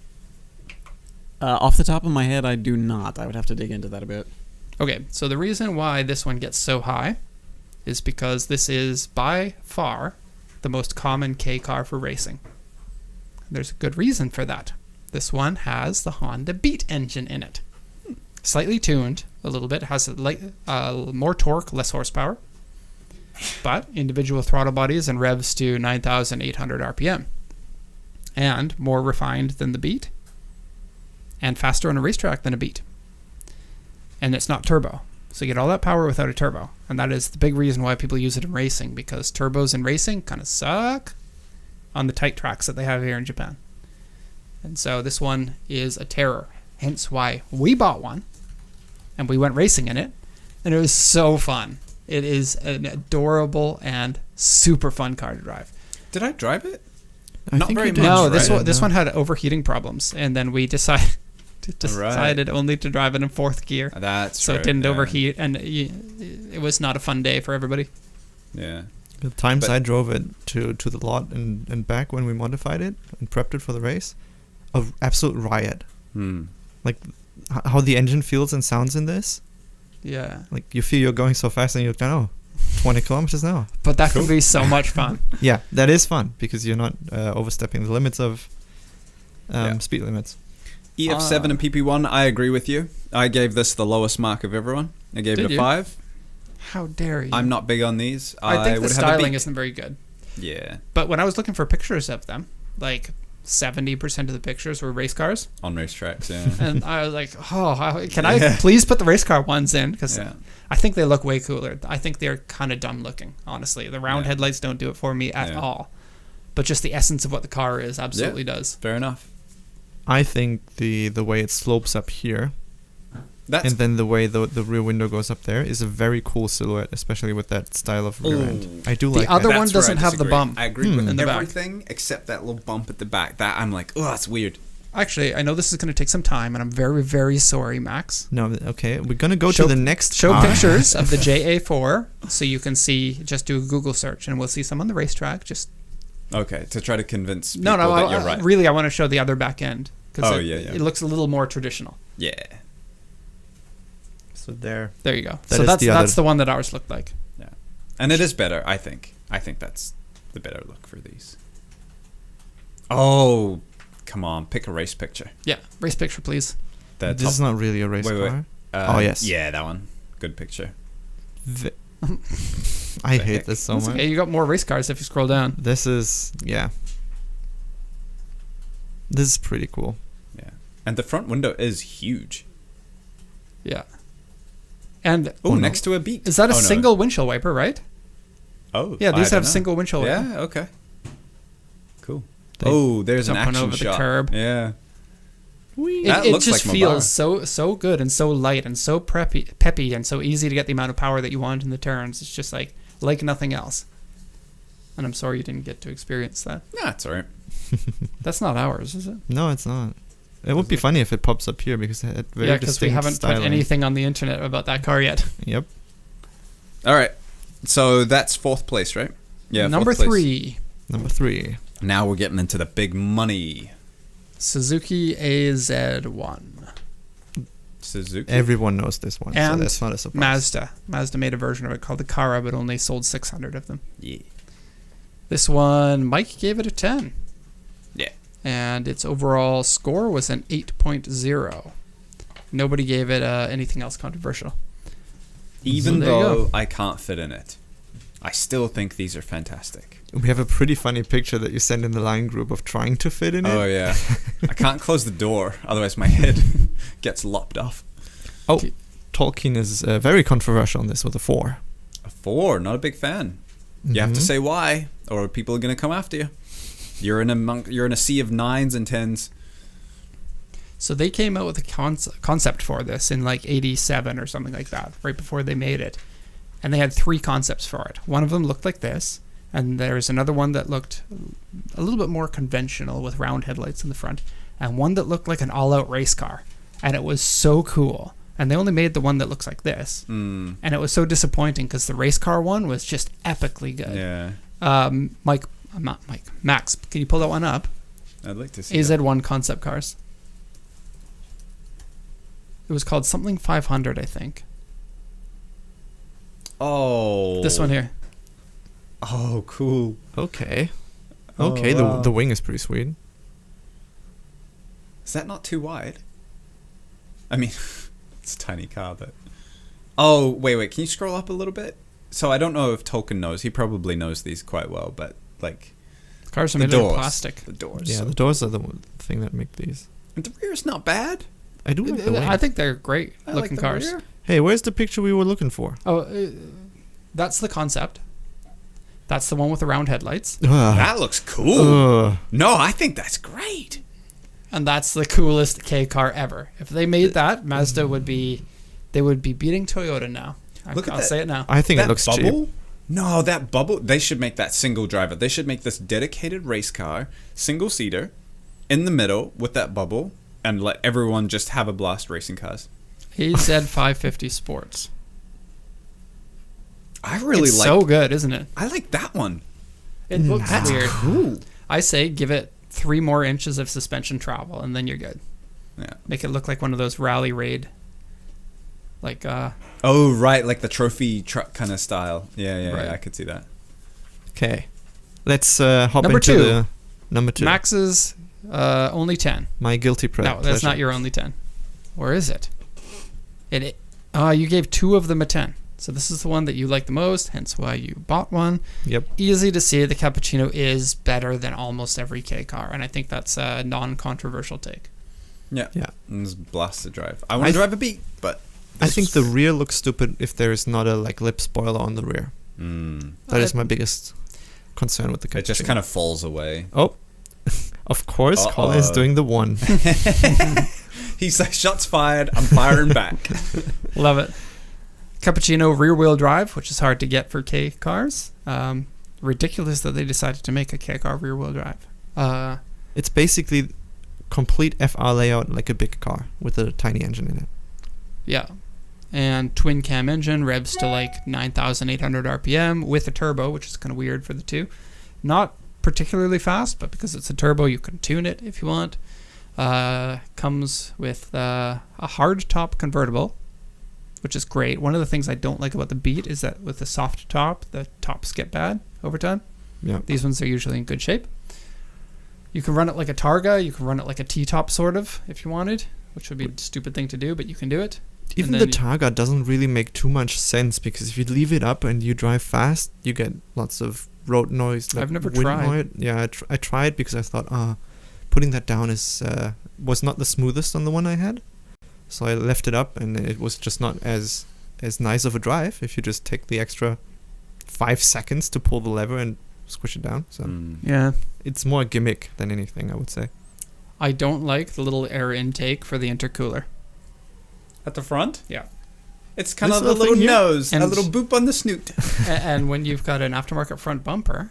Off the top of my head, I do not. I would have to dig into that a bit. Okay, so the reason why this one gets so high is because this is by far the most common Kei car for racing. There's a good reason for that. This one has the Honda Beat engine in it. Slightly tuned a little bit, has more torque, less horsepower, but individual throttle bodies and revs to 9,800 RPM. And more refined than the Beat, and faster on a racetrack than a Beat. And it's not turbo. So you get all that power without a turbo. And that is the big reason why people use it in racing, because turbos in racing kind of suck on the tight tracks that they have here in Japan. And so this one is a terror. Hence why we bought one and we went racing in it. And it was so fun. It is an adorable and super fun car to drive. Did I drive it? I Not think very you did. much, No, this right? one this one had overheating problems, and then we decided only to drive it in 4th gear. That's So right, it didn't yeah. overheat, and it was not a fun day for everybody. Yeah. The times But- I drove it to the lot and back when we modified it and prepped it for the race, a absolute riot. Like how the engine feels and sounds in this. Yeah. Like you feel you're going so fast and you're like, oh, 20 kilometers an hour. But that can be so much fun. Yeah, that is fun because you're not overstepping the limits of Yeah. speed limits. EF7 and PP1, I agree with you. I gave this the lowest mark of everyone. I gave Did it a you? 5. How dare you? I'm not big on these. I think the would have a styling beat. isn't very good. Yeah, But when I was looking for pictures of them, like 70% of the pictures were race cars. on racetracks, yeah. And I was like, can I please put the race car ones in? Because Yeah. I think they look way cooler. I think they're kind of dumb looking, honestly. The round Yeah. headlights don't do it for me at Yeah. all. But just the essence of what the car is absolutely does. Fair enough. I think the way it slopes up here That's and then the way the rear window goes up there is a very cool silhouette, especially with that style of rear end. Ooh. I do The like other that. one That's where I doesn't have the disagree. bump I agree with in the back. everything except that little bump at the back. That I'm like, oh, that's weird. Actually, I know this is going to take some time, and I'm very, very sorry, Max. No, okay, we're gonna go Show- to the next Show car. pictures of the JA4 so you can see. Just do a Google search, and we'll see some on the racetrack. Just Okay, to try to convince people no, that you're right. really, I want to show the other back end because Oh, yeah. it looks a little more traditional. Yeah. So there. There you go. That So is that's the other- that's the one that ours looked like. And it is better, I think. I think that's the better look for these. Oh, Come on, pick a race picture. Yeah, race picture, please. The This is not really a race Wait, wait. car. Oh, yes. Yeah, that one. Good picture. I The hate heck? this so That's much. okay. You got more race cars if you scroll down. This is, yeah. This is pretty cool. Yeah. And the front window is huge. Yeah. And Oh, no. next to a beat. is that a Oh, no. single windshield wiper, right? Oh, Yeah, these I have don't know. single windshield wiper. Yeah, okay. Cool. They- Oh, there's an Jumping action over the shot. curb. Yeah. It, That it looks just like my feels so good and so light and so peppy and so easy to get the amount of power that you want in the turns. It's just like nothing else. And I'm sorry you didn't get to experience that. Nah, it's alright. That's not ours, is it? No, it's not. It would be funny if it pops up here because it had very Yeah, because we distinct haven't styling. put anything on the internet about that car yet. Yep. Alright. So that's fourth place, right? Yeah. Number fourth place. 3, Number 3. Now we're getting into the big money. Suzuki AZ1. Suzuki. Everyone knows this one, so And that's not a surprise. Mazda. Mazda made a version of it called the Kara, but only sold 600 of them. Yeah. This one, Mike gave it a 10. Yeah. And its overall score was an 8.0. Nobody gave it anything else controversial. Even So there you though go. I can't fit in it, I still think these are fantastic. We have a pretty funny picture that you send in the line group of trying to fit in Oh it. yeah. I can't close the door, otherwise my head gets lopped off. Oh, Tolkien is very controversial on this with a 4. A 4, not a big fan. You have to Mhm. say why, or people are gonna come after you. You're in a sea of 9s and 10s. So they came out with a concept for this in like 87 or something like that, right before they made it. And they had 3 concepts for it. One of them looked like this, and there's another one that looked a little bit more conventional with round headlights in the front, and one that looked like an all-out race car. And it was so cool. And they only made the one that looks like this. And it was so disappointing because the race car one was just epically good. Yeah. Max, can you pull that one up? I'd like to see that. AZ1 concept cars. It was called something 500, I think. Oh. This one here. Oh, cool. Okay. Oh, Okay, wow. the wing is pretty sweet. Is that not too wide? I mean, it's a tiny car, but... Oh, wait. Can you scroll up a little bit? So I don't know if Tolkien knows. He probably knows these quite well, but, like... Cars are The made out of doors. plastic. The doors. Yeah, the doors are the thing that make these. And the rear's not bad. I do like the wing. I think they're great I like looking the cars. rear. Hey, where's the picture we were looking for? Oh, that's the concept. That's the one with the round headlights. Ugh. That looks cool. Ugh. No, I think that's great. And that's the coolest Kei car ever. If they made that, Mazda would be... They would be beating Toyota now. Look at I'll that. say it now. I think it That looks bubble? cheap. No, that bubble. They should make that single driver. They should make this dedicated race car, single seater, in the middle with that bubble, and let everyone just have a blast racing cars. AZ 550 Sports. I really It's like. so good, isn't it? I like that one. It looks That's weird. cool. I say give it 3 more inches of suspension travel, and then you're good. Yeah. Make it look like one of those rally raid, like Oh right, like the trophy truck kind of style. Yeah, Right. yeah, I could see that. Okay. Let's hop Number into 2. the number 2. Max's only 10. My guilty No, that's pleasure. not your only 10. Or is it? You gave 2 of them a 10. So this is the one that you like the most, hence why you bought one. Yep. Easy to see the Cappuccino is better than almost every Kei car, and I think that's a non-controversial take. Yeah. Yeah. And it's blast to drive. I want to drive a beat, but I think the rear looks stupid if there is not a lip spoiler on the rear. That is my biggest concern with the Cappuccino. it just kind of falls away. Oh, of course, Colin is doing the one. He's like, shots fired. I'm firing back. Love it. Cappuccino rear-wheel drive, which is hard to get for Kei cars. Ridiculous that they decided to make a Kei car rear-wheel drive. It's basically complete FR layout like a big car with a tiny engine in it. Yeah. And twin cam engine, revs to like 9,800 RPM with a turbo, which is kind of weird for the two. Not particularly fast, but because it's a turbo, you can tune it if you want. Comes with a hard top convertible, which is great. One of the things I don't like about the Beat is that with the soft top, the tops get bad over time. Yeah. These ones are usually in good shape. You can run it like a Targa. You can run it like a T-top, sort of, if you wanted, which would be a stupid thing to do, but you can do it. Even the Targa doesn't really make too much sense because if you leave it up and you drive fast, you get lots of road noise. Like I've never wind tried. noise. Yeah, I tried because I thought, putting that down was not the smoothest on the one I had. So I left it up, and it was just not as nice of a drive if you just take the extra 5 seconds to pull the lever and squish it down. So Yeah. it's more a gimmick than anything, I would say. I don't like the little air intake for the intercooler. At the front? Yeah. It's kind This of a little little thing here? nose, a And- little boop on the snoot. And when you've got an aftermarket front bumper,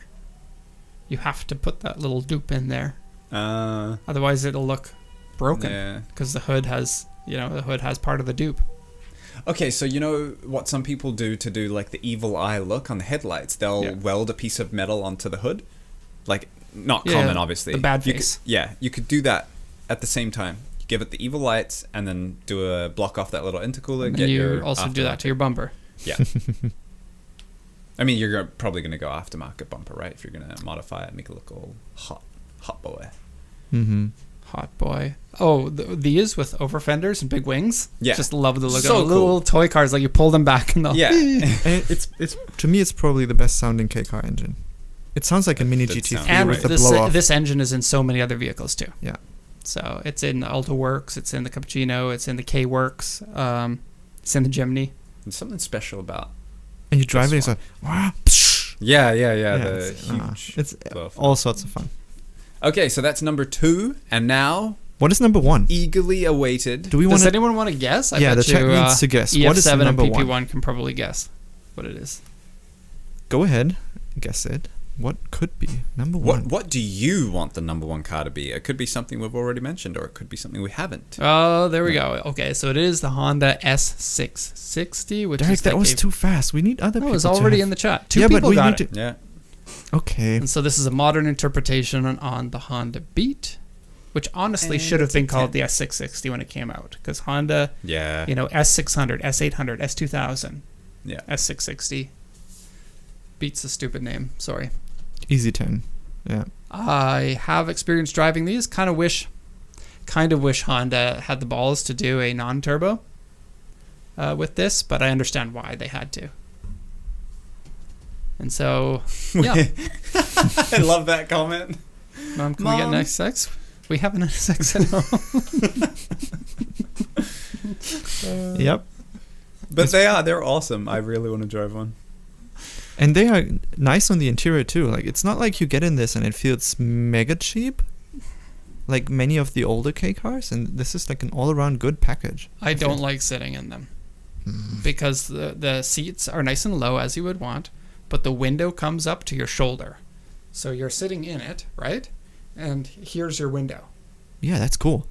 you have to put that little dupe in there. Otherwise, it'll look broken Yeah. because the hood has part of the dupe. Okay, so you know what some people do to do like the evil eye look on the headlights? They'll weld a piece of metal onto the hood. Like, not common, obviously. the bad You face. you could do that at the same time. You give it the evil lights and then do a block off that little intercooler. And Get you your also do that to your bumper. Yeah. I mean, you're probably going to go aftermarket bumper, right? If you're going to modify it and make it look all hot boy. Mm-hmm. Hot boy. Oh, these with over fenders and big wings. Yeah. Just love the look So of them. Little toy cars, like you pull them back and they'll. Yeah. And it's to me, it's probably the best sounding Kei Car engine. It sounds like a mini That GT3 sounds And with the this blow off. this engine is in so many other vehicles too. Yeah. So it's in the Alto Works, it's in the Cappuccino, it's in the K Works, it's in the Jimny. There's something special about. And you drive it, This it's like, wow, psh. Yeah. Yeah, it's blow off. all sorts of fun. Okay, so that's number 2, and now What is number 1? eagerly awaited. Do we want Does to? anyone want to guess? I Yeah, bet the chat you, needs to guess. What is EF7 and number PP1 1? can probably guess what it is. Go ahead, guess it. What could be number 1? What do you want the number 1 car to be? It could be something we've already mentioned, or it could be something we haven't. Oh, there we go. Okay, so it is the Honda S660, which Derek, is that like was too fast. We need other No, people. it's already to in have... the chat. Two Yeah, but people we got need it. to. Yeah. Okay. And so this is a modern interpretation on the Honda Beat, which honestly should have been called the S660 when it came out, because Honda, Yeah. S600, S800, S2000, Yeah. S660. Beat's a stupid name. Sorry. Easy 10. Yeah. I have experience driving these. Kind of wish Honda had the balls to do a non-turbo with this, but I understand why they had to. And so, yeah. I love that comment. Mom, can we get an Mom. NSX? We have an NSX at home. Yep. But they're awesome. I really want to drive one. And they are nice on the interior too. Like, it's not like you get in this and it feels mega cheap, like many of the older Kei cars. And this is like an all-around good package. I don't like sitting in them because the seats are nice and low as you would want, but the window comes up to your shoulder. So you're sitting in it, right? And here's your window. Yeah, that's cool.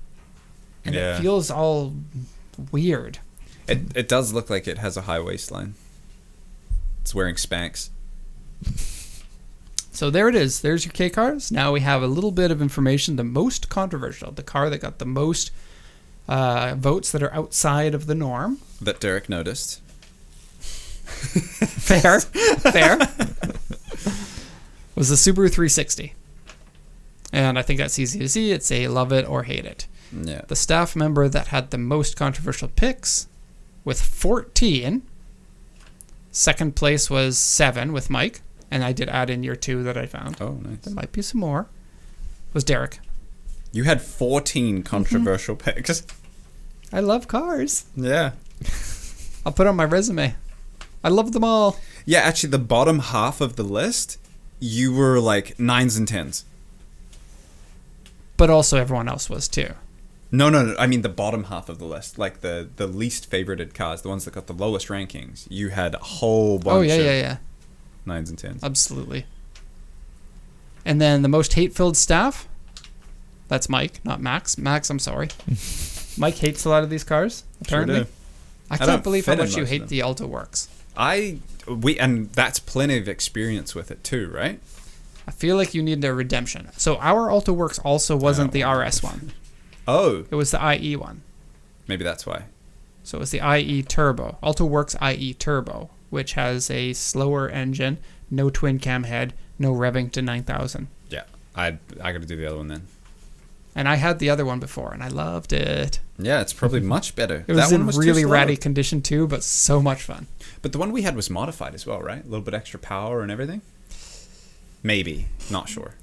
And Yeah. it feels all weird. It does look like it has a high waistline. It's wearing Spanx. So there it is. There's your Kei Cars. Now we have a little bit of information. The most controversial, the car that got the most votes that are outside of the norm. That Derek noticed. Fair. Was the Subaru 360. And I think that's easy to see. It's a love it or hate it. Yeah. The staff member that had the most controversial picks with 14. Second place was 7 with Mike. And I did add in your 2 that I found. Oh, nice. There might be some more. Was Derek. You had 14 controversial picks. I love cars. Yeah. I'll put it on my resume. I love them all. Yeah, actually, the bottom half of the list, you were like 9s and 10s. But also everyone else was too. No. I mean the bottom half of the list, like the least favorited cars, the ones that got the lowest rankings. You had a whole bunch. Oh, yeah, of yeah, yeah. 9s and 10s. Absolutely. And then the most hate-filled staff, that's Mike, not Max. Max, I'm sorry. Mike hates a lot of these cars, apparently. Sure do. I don't can't believe how fit in much you most of hate them. the Alto Works. And that's plenty of experience with it too, right? I feel like you need a redemption. So our Alto Works also wasn't the RS one. Oh, It was the IE one. maybe that's why. So it was the IE Turbo. Alto Works IE Turbo, which has a slower engine, no twin cam head, no revving to 9,000. Yeah. I got to do the other one then. And I had the other one before, and I loved it. Yeah, it's probably much better. It was that in one was really too slow. ratty condition too, but so much fun. But the one we had was modified as well, right? A little bit extra power and everything. Maybe, not sure.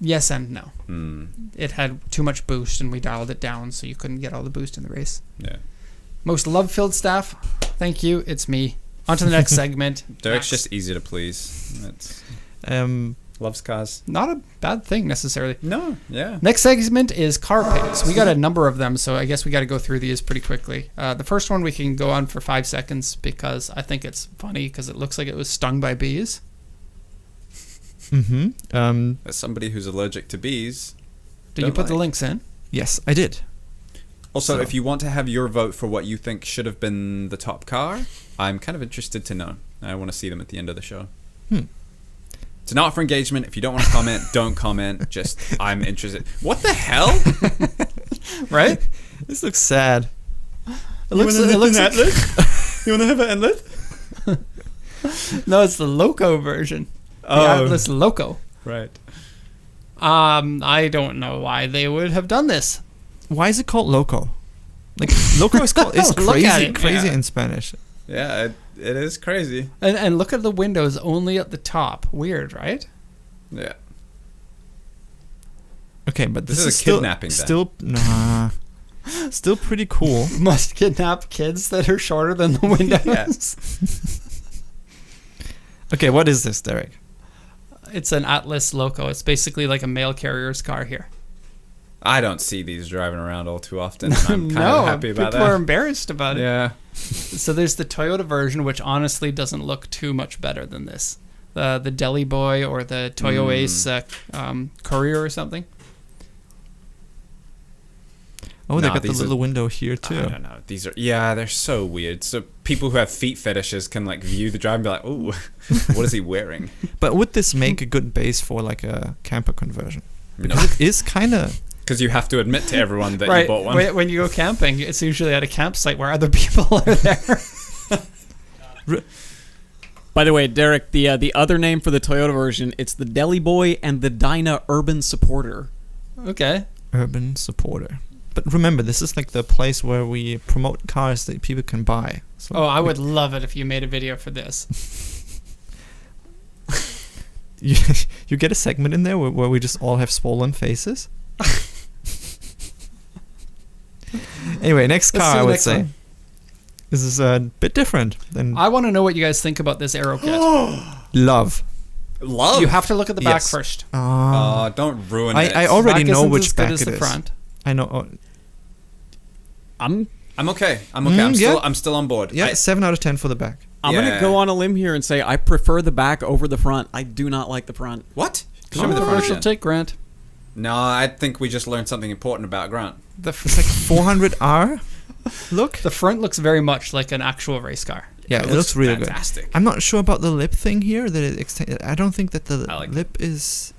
Yes and no. Hmm. It had too much boost, and we dialed it down so you couldn't get all the boost in the race. Yeah. Most love-filled staff. Thank you. It's me. On to the next segment. Derek's just easy to please. It's loves cars. Not a bad thing necessarily. No, yeah. Next segment is car picks. We got a number of them, so I guess we got to go through these pretty quickly. The first one we can go on for 5 seconds because I think it's funny because it looks like it was stung by bees. Mm-hmm. As somebody who's allergic to bees. Did you put the links in? Yes, I did. Also, So- if you want to have your vote for what you think should have been the top car, I'm kind of interested to know. I want to see them at the end of the show. It's not for engagement. If you don't want to comment, don't comment. Just, I'm interested. What the hell? Right? This looks sad. It looks like, You want to have an endlet? no, it's the Loco version. The Atlas Loco. Right. I don't know why they would have done this. Why is it called loco? Like loco is called is Look at crazy, it. crazy Yeah. in Spanish. Yeah, it is crazy. And look at the windows only at the top. Weird, right? Yeah. Okay, but This this, is a still, kidnapping then. Still, nah, still pretty cool. Must kidnap kids that are shorter than the windows. Yeah. Okay, what is this, Derek? It's an Atlas Loco. It's basically like a mail carrier's car here. I don't see these driving around all too often. And I'm kind of happy about people are that. embarrassed about it. Yeah. So there's the Toyota version, which honestly doesn't look too much better than this. The Deli Boy or the Toyo Ace Courier or something. Oh, they Nah, got the these little are- window here I too. don't know. These are they're so weird. So people who have feet fetishes can like view the drive and be like, "Ooh, what is he wearing?" But would this make a good base for like a camper conversion? No, Because it is kind of. because you have to admit to everyone that you Right. bought one. When you go camping, it's usually at a campsite where other people are there. By the way, Derek, the other name for the Toyota version, it's the Deli Boy and the Dyna Urban Supporter. Okay. Urban supporter. But remember, this is like the place where we promote cars that people can buy. So Oh, I would love it if you made a video for this. you get a segment in there where we just all have swollen faces. Anyway, next Let's car do I the would next say. one. This is a bit different than I want to know what you guys think about this aero kit. love. Love. You have to look at the back Yes. first. Don't ruin it. I already Back know isn't which as good back as it the is. front. I know. Oh, I'm I'm okay. I'm yeah. I'm still on board. yeah, 7 out of 10 for the back. I'm Yeah. gonna go on a limb here and say I prefer the back over the front. I do not like the front. What? Show me the front Controversial again. take, Grant. No, I think we just learned something important about Grant. The It's like 400R. Look. the front looks very much like an actual race car. Yeah, it looks really good. fantastic. I'm not sure about the lip thing here. That it I don't think that the I like lip is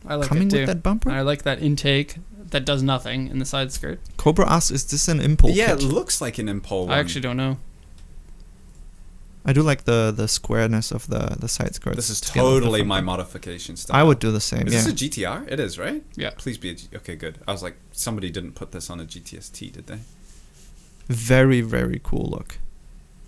I like coming it too. with that bumper. I like that intake that does nothing in the side skirt. Cobra asks, "Is this an impulse?" Yeah, it kit? looks like an Impol. I actually don't know. I do like the squareness of the side skirt. This is together with the totally front my bumper. modification style. I would do the same. Is Yeah. this a GTR? It is, right? Yeah. Please be a okay, good. I was like, somebody didn't put this on a GTS-T, did they? Very very cool look.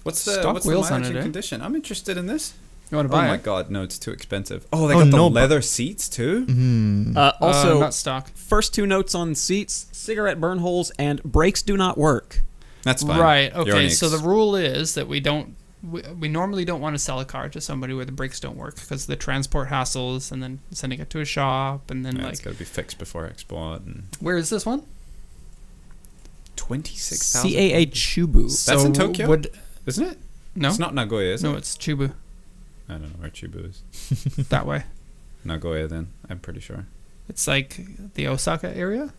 What's the Stock what's wheels the on mileage it, and eh? condition? I'm interested in this. You want to Oh buy my it? god, no, it's too expensive. Oh, they Oh, got the no, leather seats too. Mm. Also, not stock. first two notes on seats: cigarette burn holes and brakes do not work. That's fine. Right. You're Okay. only So the rule is that we normally don't want to sell a car to somebody where the brakes don't work because the transport hassles and then sending it to a shop and then Yeah, it's like got to be fixed before export. And where is this one? 26,000. CAA Chubu. That's in Tokyo? Would Isn't it? no It's not Nagoya, is no it? it's Chubu I don't know where Chibu is. that way. Nagoya, then I'm pretty sure. It's like the Osaka area.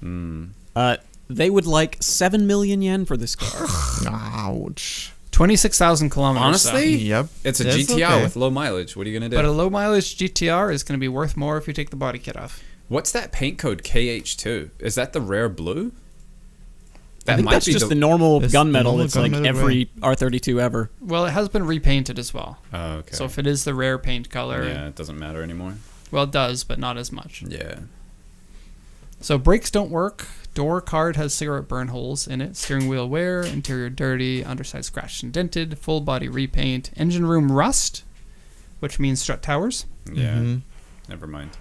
They would like 7 million yen for this car. Ouch. 26,000 kilometers. Honestly? Yep. It's a That's GTR okay. with low mileage. What are you gonna do? But a low mileage GTR is going to be worth more if you take the body kit off. What's that paint code KH2? Is that the rare blue? I think that's just the normal It's the gunmetal. normal It's like gunmetal every R32 ever. Well, it has been repainted as well. Oh, okay. So if it is the rare paint color, yeah, it doesn't matter anymore. well, it does, but not as much. Yeah. So brakes don't work. Door card has cigarette burn holes in it. Steering wheel wear. Interior dirty. Underside scratched and dented. Full body repaint. Engine room rust, which means strut towers. Yeah. Mhm. Never mind.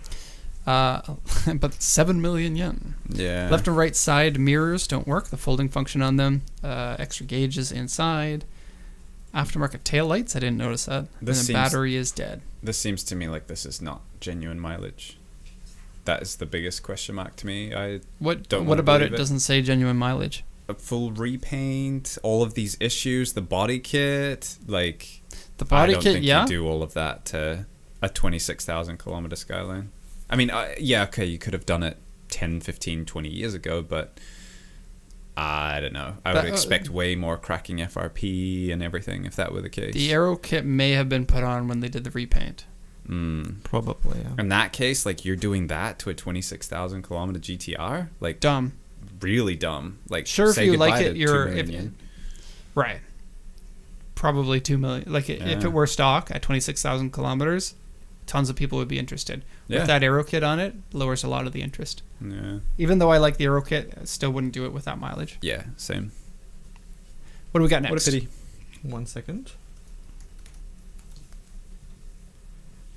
But 7 million yen. Yeah. Left and right side mirrors don't work. The folding function on them. Extra gauges inside. Aftermarket tail lights. I didn't notice that. This and the seems- battery is dead. This seems to me like this is not genuine mileage. That is the biggest question mark to me. I What Don't What wanna about it believe it. doesn't say genuine mileage? a full repaint, all of these issues, the body kit, like The body I don't kit, think yeah. you do all of that to a 26,000 kilometer Skyline. I mean, yeah, okay, you could have done it 10, 15, 20 years ago, but I don't know. I would But, expect way more cracking FRP and everything if that were the case. The aero kit may have been put on when they did the repaint. Probably, yeah. In that case, like you're doing that to a 26,000 kilometer GTR, like Dumb. really dumb. Like Sure, if say you goodbye like to it, 2 you're million yen. Right. Probably 2 million. Like if Yeah. it were stock at 26,000 kilometers, tons of people would be interested. Yeah. With that aero kit on it, lowers a lot of the interest. Yeah. Even though I like the aero kit, I still wouldn't do it with that mileage. Yeah, same. What do we got next? What a pity. 1 second.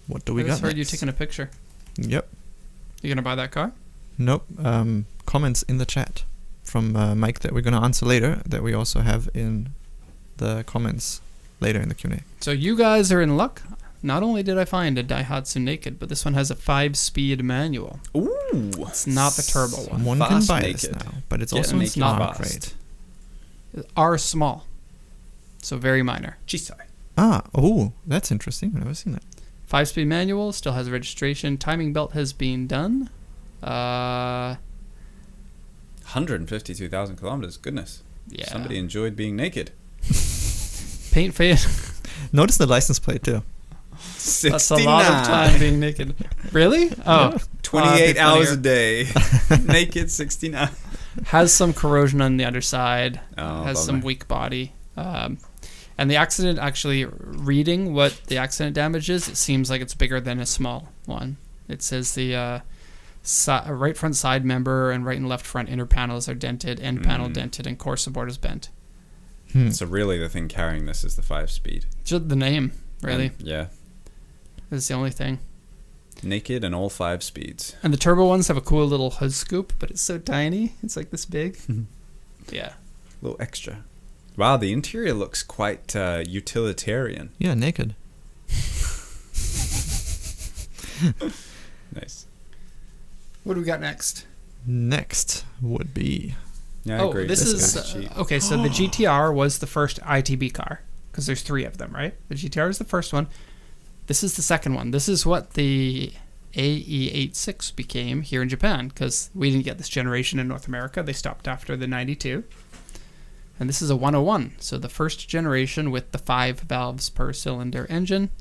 What do I we got just heard you next? taking a picture. Yep. You gonna buy that car? Nope. Comments in the chat from Mike that we're going to answer later, that we also have in the comments later in the Q&A. So you guys are in luck. Not only did I find a Daihatsu Naked, but this one has a 5-speed manual. Ooh. It's not the turbo one. Someone can Fast buy this naked. now, but it's Get also naked not fast. great. R small. So very minor. Chisai. Oh, that's interesting. I've never seen that. 5-speed manual, still has registration. Timing belt has been done. 152,000 kilometers. Goodness. Yeah. Somebody enjoyed being naked. Paint fade. Notice the license plate too. That's a lot of time being naked. Really? Oh. 28 be hours funnier. a day. Naked 69. Has some corrosion on the underside. Oh, Has bummer. some weak body. And the accident, actually reading what the accident damage is, it seems like it's bigger than a small one. It says the right front side member and right and left front inner panels are dented, end panel dented, and core support is bent. So really the thing carrying this is the 5-speed. Just the name, really. And, yeah. Is the only thing. Naked and all 5 speeds. And the turbo ones have a cool little hood scoop, but it's so tiny. It's like this big. Yeah. A little extra. Wow, the interior looks quite utilitarian. Yeah, naked. Nice. What do we got next? Next would be... Yeah, I agree. this is guy's cheap. okay. So the GTR was the first ITB car because there's 3 of them, right? The GTR is the first one. This is the second one. This is what the AE86 became here in Japan because we didn't get this generation in North America. They stopped after the 92. And this is a 101. So the first generation with the 5 valves per cylinder engine.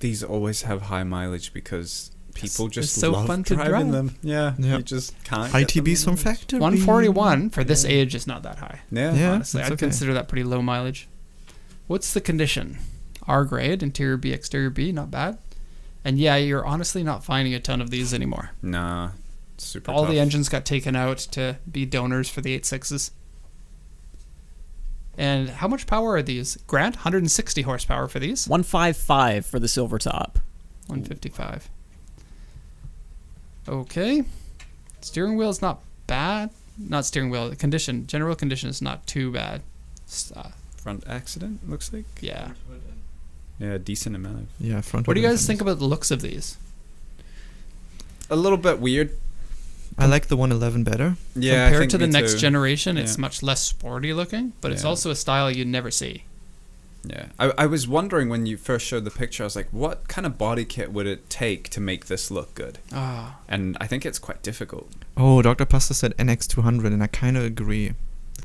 These always have high mileage because people just it's so love fun to driving drive. them. Yeah, Yep. you just can't. High get them TBs from anymore. factory. 141 for this age is not that high. Yeah. Yeah. Honestly, it's I'd okay. consider that pretty low mileage. What's the condition? R grade, interior B, exterior B, not bad. And yeah, you're honestly not finding a ton of these anymore. Nah, super All tough. the engines got taken out to be donors for the 86s. And how much power are these? Grant, 160 horsepower for these. 155 for the silver top. 155. Okay. Steering wheel's not bad. Not steering wheel. The condition, general condition is not too bad. Front accident, looks like. Yeah. Yeah, a decent amount of. Yeah, front. What do you wheel guys think engines. about the looks of these? A little bit weird. I like the 111 better. Yeah, I Compared think to the me next too. generation, it's Yeah. much less sporty looking, but it's Yeah. also a style you'd never see. Yeah, I was wondering when you first showed the picture, I was like, what kind of body kit would it take to make this look good? Ah, And I think it's quite difficult. Oh, Dr. Pasta said NX200, and I kind of agree.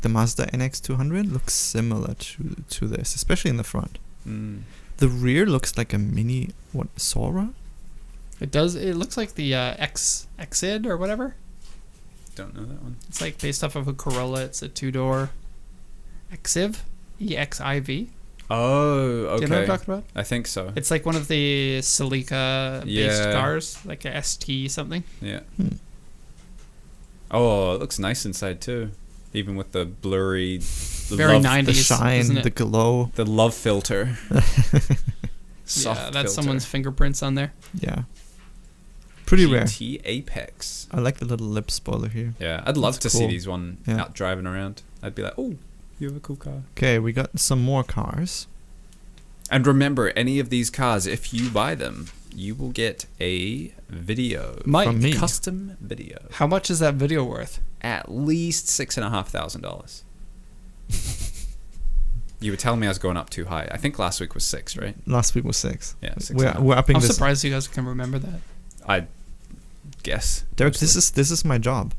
The Mazda NX200 looks similar to this, especially in the front. The rear looks like a mini, Sora? it does. It looks like the Exid or whatever. Don't know that one. It's like based off of a Corolla. It's a 2-door Exiv, EXIV. Oh, Do you know what I'm okay. talking about? I think so. It's like one of the Celica based Yeah. cars, like a ST something. Yeah. Oh, it looks nice inside too, even with the blurry, Very love, 90s, The shine, isn't it? the glow. the love filter. Soft Yeah, that's filter. someone's fingerprints on there. Yeah. Pretty rare. GT Apex. I like the little lip spoiler here. Yeah, I'd love That's to see cool. these one Yeah. out driving around. I'd be like, oh, you have a cool car. Okay, we got some more cars. And remember, any of these cars, if you buy them, you will get a video. Mike, From me. Custom video. how much is that video worth? At least $6,500. You were telling me I was going up too high. I think last week was 6, right? Last week was 6. Yeah, 6. We're upping I'm this. surprised you guys can remember that. I guess. Derek, mostly. this is my job.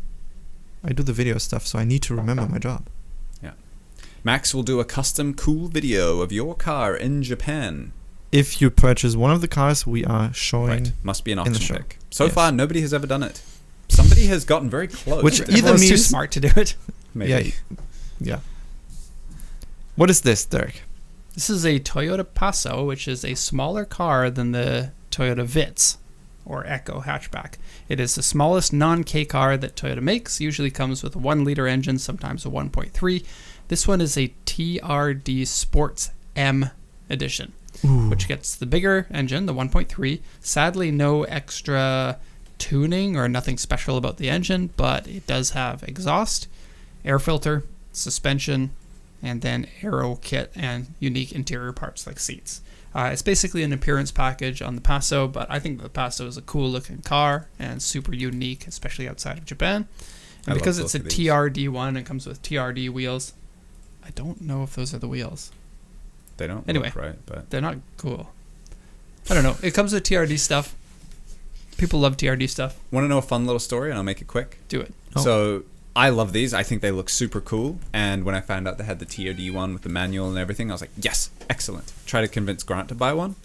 I do the video stuff, so I need to remember my job. Max will do a custom cool video of your car in Japan. If you purchase one of the cars, we are showing. Right. Must be an in the auction show. pick. So Yes. far, nobody has ever done it. Somebody has gotten very close. Which but either Everyone's too means- smart to do it. maybe. Yeah. What is this, Derek? This is a Toyota Passo, which is a smaller car than the Toyota Vitz or Echo hatchback. It is the smallest non-K car that Toyota makes. Usually comes with a 1-liter engine, sometimes a 1.3. This one is a TRD Sports M edition, which gets the bigger engine, the 1.3. Sadly, no extra tuning or nothing special about the engine, but it does have exhaust, air filter, suspension, and then aero kit and unique interior parts like seats. It's basically an appearance package on the Passo, but I think the Passo is a cool looking car and super unique, especially outside of Japan. And I because love it's a both of these. TRD one, it comes with TRD wheels. I don't know if those are the wheels. They don't Anyway. look right, but They're not cool. I don't know. It comes with TRD stuff. People love TRD stuff. want to know a fun little story, and I'll make it quick. Do it. Oh. So I love these. I think they look super cool. And when I found out they had the TOD one with the manual and everything, I was like, yes, excellent. Try to convince Grant to buy one.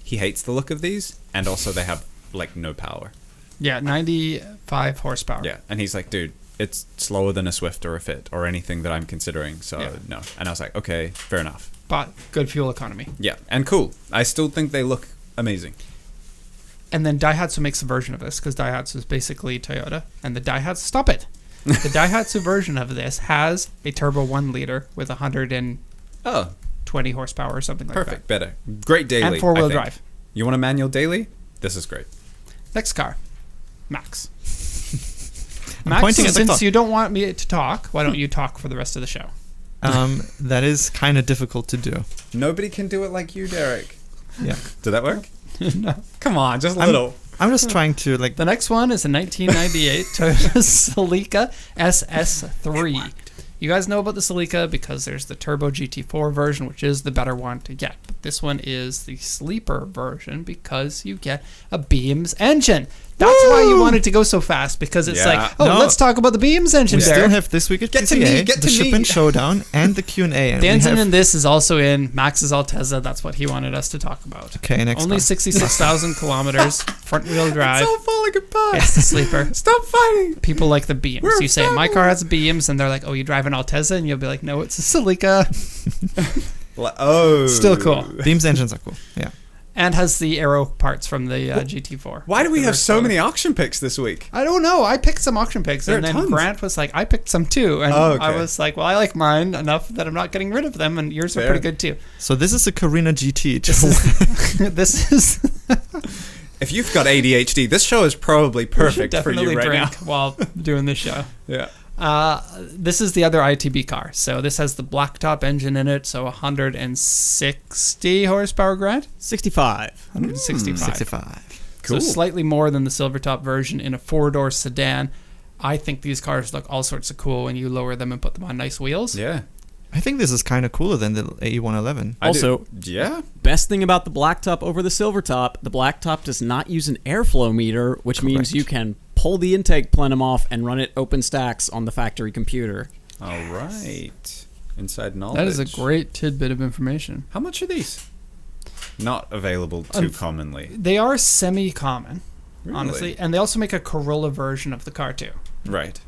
He hates the look of these, and also they have like no power. Yeah, 95 horsepower. Yeah, and he's like, dude, it's slower than a Swift or a Fit or anything that I'm considering. So Yeah. no. And I was like, okay, fair enough. But good fuel economy. Yeah, and cool. I still think they look amazing. And then Daihatsu makes a version of this because Daihatsu is basically Toyota. And the Daihatsu, stop it. The Daihatsu version of this has a turbo 1-liter with 120 Oh, horsepower or something like perfect. Better. Great that. daily. And 4-wheel I think. drive. You want a manual daily? This is great. Next car, Max. I'm Max, pointing at the since clock. you don't want me to talk, why don't you talk for the rest of the show? That is kind of difficult to do. Nobody can do it like you, Derek. Yeah. Did that work? No. Come on, just a I'm- little. I'm just trying to like. The next one is a 1998 Toyota Celica SS3. You guys know about the Celica because there's the Turbo GT4 version, which is the better one to get. But this one is the sleeper version because you get a Beams engine. That's why you wanted to go so fast, because it's Yeah. like, oh, No. let's talk about the Beams engine We still there. have this week at Get to GTA, me, get the to Ship me. and Showdown, and the Q&A. And The we engine have- in this is also in Max's Altezza. That's what he wanted us to talk about. Okay, next Only car. 66,000 kilometers, front-wheel drive. It's all falling apart. It's the sleeper. Stop fighting. People like the Beams. We're You say, my family. car has Beams, and they're like, oh, you drive an Altezza? And you'll be like, no, it's a Celica. Oh. Still cool. Beams engines are cool. Yeah. And has the aero parts from the GT4. Why do we The have rear so spoiler. many auction picks this week? I don't know. I picked some auction picks, There and are then tons. Grant was like, I picked some too. And Oh, okay. I was like, well, I like mine enough that I'm not getting rid of them, and yours are Fair. pretty good too. So this is a Carina GT. This is, this is If you've got ADHD, this show is probably we should perfect for definitely you right drink now. while doing this show. Yeah. This is the other ITB car. So this has the blacktop engine in it, so 160 horsepower, Grant? 65. 165. 65. Cool. So slightly more than the Silvertop version in a 4-door sedan. I think these cars look all sorts of cool when you lower them and put them on nice wheels. Yeah. I think this is kind of cooler than the AE111. I Also- do. Yeah. Best thing about the blacktop over the silvertop, the blacktop does not use an airflow meter, which means Correct. you can pull the intake plenum off and run it open stacks on the factory computer. All right. Inside knowledge. That is a great tidbit of information. How much are these? Not available too commonly. They are semi-common, Really? honestly. And they also make a Corolla version of the car, too. Right.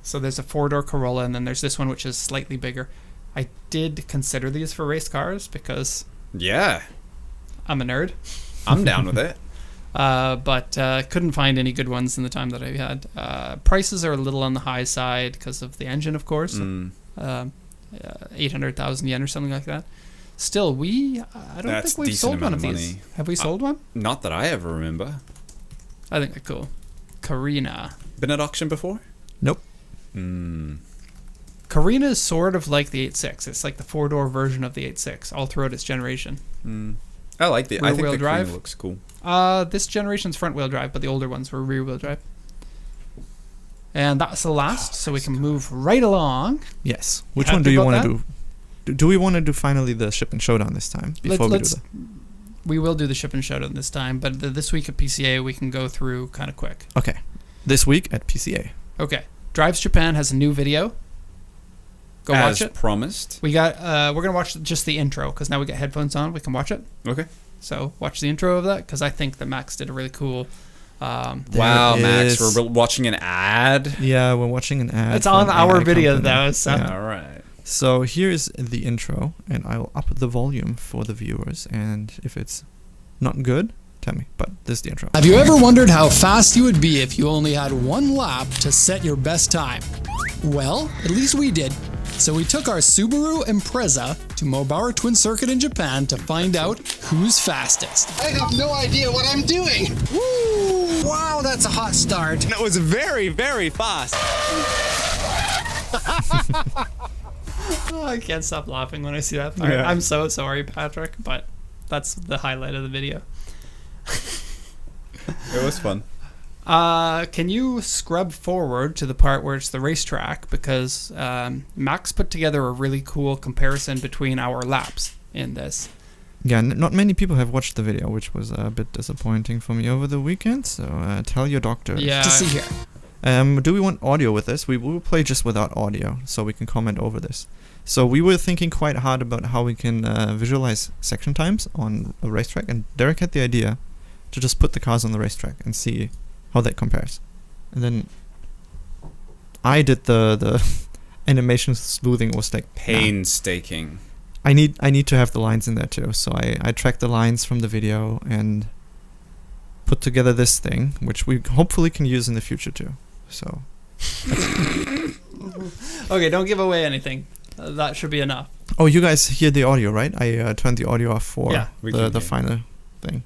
So there's a 4-door Corolla, and then there's this one, which is slightly bigger. I did consider these for race cars because Yeah. I'm a nerd. I'm down with it. but couldn't find any good ones in the time that I had. Prices are a little on the high side because of the engine, of course. 800,000 yen or something like that. Still, I don't That's think we've decent sold one amount of of these. money. Have we sold one? Not that I ever remember. I think they're cool. Carina. Been at auction before? Nope. Carina is sort of like the 8.6. It's like the 4-door version of the 8.6 all throughout its generation. I like the. I think Rear-wheel the drive? Carina looks cool. This generation's front-wheel drive, but the older ones were rear-wheel drive. And that's the last, so we can move right along. Yes. Which Happy one do you about want to do? Do we want to do finally the Ship and Showdown this time before we do that? We will do the Ship and Showdown this time, but this week at PCA we can go through kind of quick. Okay. This week at PCA. Okay. Drives Japan has a new video. Go As watch it. promised. We got. We're gonna watch just the intro because now we get headphones on. We can watch it. Okay. So watch the intro of that because I think that Max did a really cool. Wow, There Max, is- we're watching an ad. Yeah, we're watching an ad. It's on from our AI video company. though. So Yeah. All right. So here's the intro, and I'll up the volume for the viewers, and if it's not good, tell me. But this is the intro. Have you ever wondered how fast you would be if you only had one lap to set your best time? Well, at least we did. So we took our Subaru Impreza to Mobara Twin Circuit in Japan to find out who's fastest. I have no idea what I'm doing. Woo! Wow, that's a hot start. That was very, very fast. oh, I can't stop laughing when I see that part. Yeah. I'm so sorry, Patrick, but that's the highlight of the video. It was fun. Can you scrub forward to the part where it's the racetrack because Max put together a really cool comparison between our laps in this. Yeah, not many people have watched the video, which was a bit disappointing for me over the weekend. So tell your doctor. Yeah. To see here. Do we want audio with this? We will play just without audio, so we can comment over this. So we were thinking quite hard about how we can visualize section times on a racetrack, and Derek had the idea to just put the cars on the racetrack and see how that compares. And then I did the animation smoothing. It was like Painstaking. I need to have the lines in there too. So I tracked the lines from the video and put together this thing, which we hopefully can use in the future too. So Okay, don't give away anything. That should be enough. oh, you guys hear the audio, right? I turned the audio off for Yeah, we can the hear. final thing.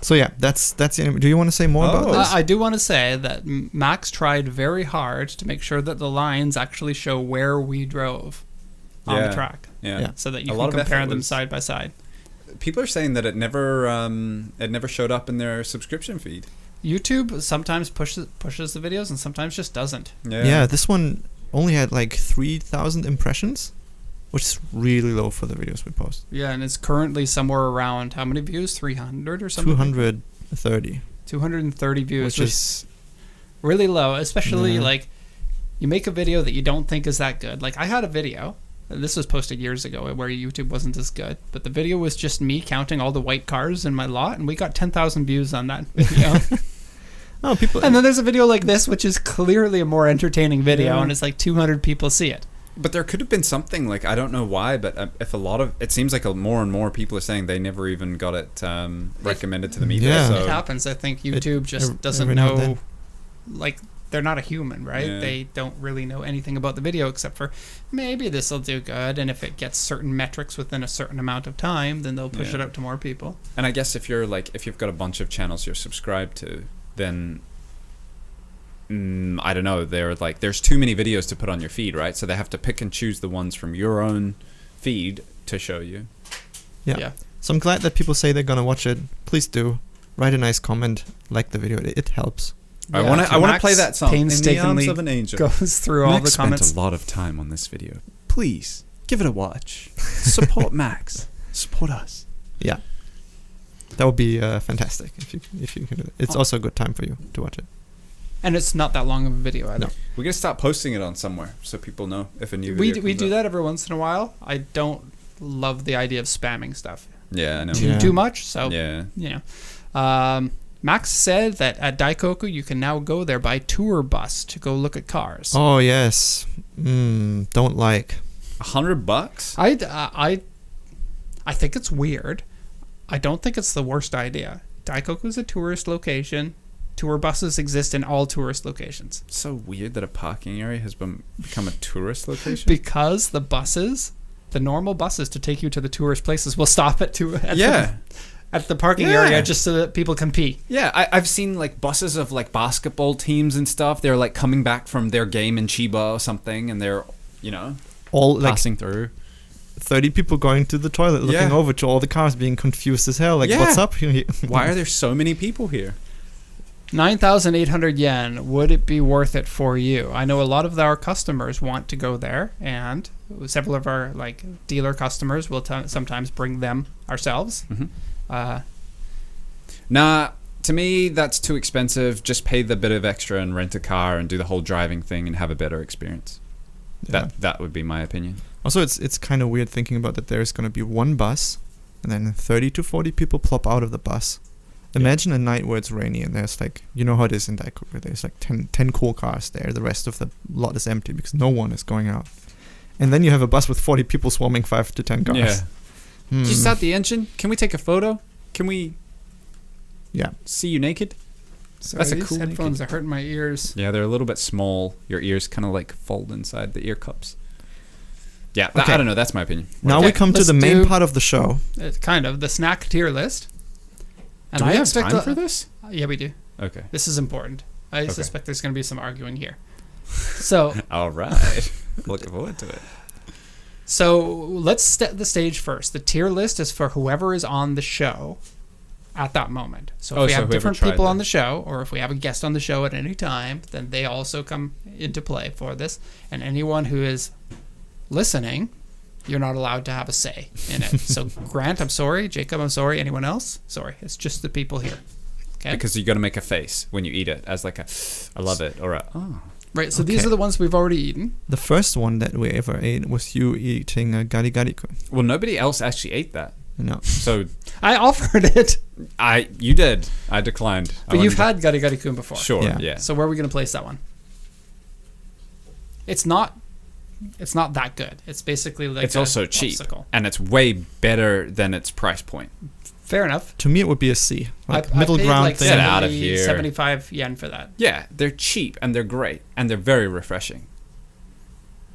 So yeah, that's the. Do you want to say more about Oh. this? I do want to say that Max tried very hard to make sure that the lines actually show where we drove on Yeah. the track, Yeah. Yeah. so that you A lot can of compare effort them was- side by side. People are saying that it never showed up in their subscription feed. YouTube sometimes pushes the videos and sometimes just doesn't. Yeah, this one only had like 3,000 impressions, which is really low for the videos we post. Yeah, and it's currently somewhere around how many views? 300 or something? 230, 230 views, which is really low, especially Yeah. like you make a video that you don't think is that good. Like I had a video, this was posted years ago where YouTube wasn't as good, but the video was just me counting all the white cars in my lot and we got 10,000 views on that video. oh people. And then there's a video like this which is clearly a more entertaining video Yeah. and it's like 200 people see it. But there could have been something, like, I don't know why, but if it seems like more and more people are saying they never even got it recommended to them either. Yeah. It So happens. I think YouTube just every doesn't now and know, then. like they're not a human, right? Yeah. They don't really know anything about the video except for maybe this will do good, and if it gets certain metrics within a certain amount of time, then they'll push Yeah. it out to more people. And I guess if you've got a bunch of channels you're subscribed to, then I don't know. There's too many videos to put on your feed, right? So they have to pick and choose the ones from your own feed to show you. Yeah. Yeah. So I'm glad that people say they're gonna watch it. Please do write a nice comment, like the video. It helps. I Yeah, want to Max play that song. In the painstakingly arms of an angel. Goes through all Max the comments. spent a lot of time on this video. Please give it a watch. Support Max. Support us. Yeah, that would be fantastic if you can do it. It's also a good time for you to watch it. And it's not that long of a video either. No. We're gonna stop posting it on somewhere so people know if a new We video. we comes do up. that every once in a while. I don't love the idea of spamming stuff Yeah, I know. Yeah. too much. So Yeah. you know. Max said that at Daikoku you can now go there by tour bus to go look at cars. Oh yes, don't like. $100? I think it's weird. I don't think it's the worst idea. Daikoku is a tourist location. Tour buses exist in all tourist locations. So weird that a parking area has become a tourist location. Because the buses, the normal buses to take you to the tourist places, will stop at the parking area just so that people can pee. Yeah, I've seen like buses of like basketball teams and stuff. They're like coming back from their game in Chiba or something, and they're, you know, All like passing through. 30 people going to the toilet, looking over to all the cars, being confused as hell. Like, what's up here? Why are there so many people here? 9,800 yen. Would it be worth it for you? I know a lot of our customers want to go there, and several of our like dealer customers will sometimes bring them ourselves. Nah, to me that's too expensive. Just pay the bit of extra and rent a car and do the whole driving thing and have a better experience. Yeah. That would be my opinion. Also, it's kind of weird thinking about that there's going to be one bus, and then 30 to 40 people plop out of the bus. Imagine a night where it's rainy and there's like, you know how it is in Daikoku, there's like 10 cool cars there. The rest of the lot is empty because no one is going out. And then you have a bus with 40 people swarming 5 to 10 cars. Yeah. Did you start the engine? Can we take a photo? Can we see you naked? So That's a these cool headphones naked. are hurting my ears. Yeah, they're a little bit small. Your ears kind of like fold inside the ear cups. Yeah, Okay. I don't know. That's my opinion. Now Okay, we come to let's the main do- part of the show. It's kind of the snack tier list. And Do we I have expect time for this? Yeah, we do. Okay. This is important. I Okay. suspect there's going to be some arguing here. So, All right. Looking forward to it. so let's set the stage first. The tier list is for whoever is on the show at that moment. So if we have whoever different tried people that. on the show, or if we have a guest on the show at any time, then they also come into play for this. And anyone who is listening, you're not allowed to have a say in it. So Grant, I'm sorry. Jacob, I'm sorry. Anyone else? Sorry. It's just the people here. Okay. Because you got to make a face when you eat it, as like a, I love it, or a, oh. Right. So these Okay. are the ones we've already eaten. The first one that we ever ate was you eating a gari-gari-kun. Well, nobody else actually ate that. No. So I offered it, you did. I declined. but you've had gari gari kun before. Sure. Yeah. Yeah. So where are we going to place that one? It's not that good. It's basically like It's a also cheap, popsicle. and it's way better than its price point. Fair enough. To me, it would be a C. Like I middle paid ground like thing. Get out of here. 75 yen for that. Yeah, they're cheap and they're great and they're very refreshing.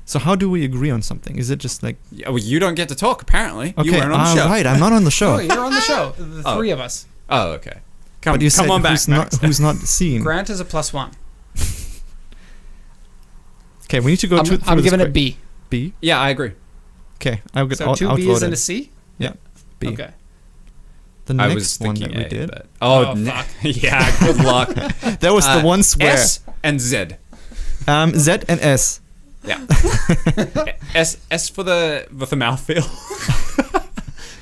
So how do we agree on something? Is it just like, Yeah, well, you don't get to talk apparently. You okay, weren't on the show. right, I'm not on the show. Oh, you're on the show. The Oh. three of us. Oh, okay. Come, But you come said on back. who's not, Max. who's not seen. Grant is a +1. Okay, we need to go through I'm this giving it quick. B. B. Yeah, I agree. Okay, I'll get So two B's outvoted. and a C? Yeah, B. Okay. The I next was one thinking that we A, did, but Oh, fuck. fuck. Yeah, good luck. that was the one square. S and Z. Z and S. Yeah. S for the with the mouthfeel.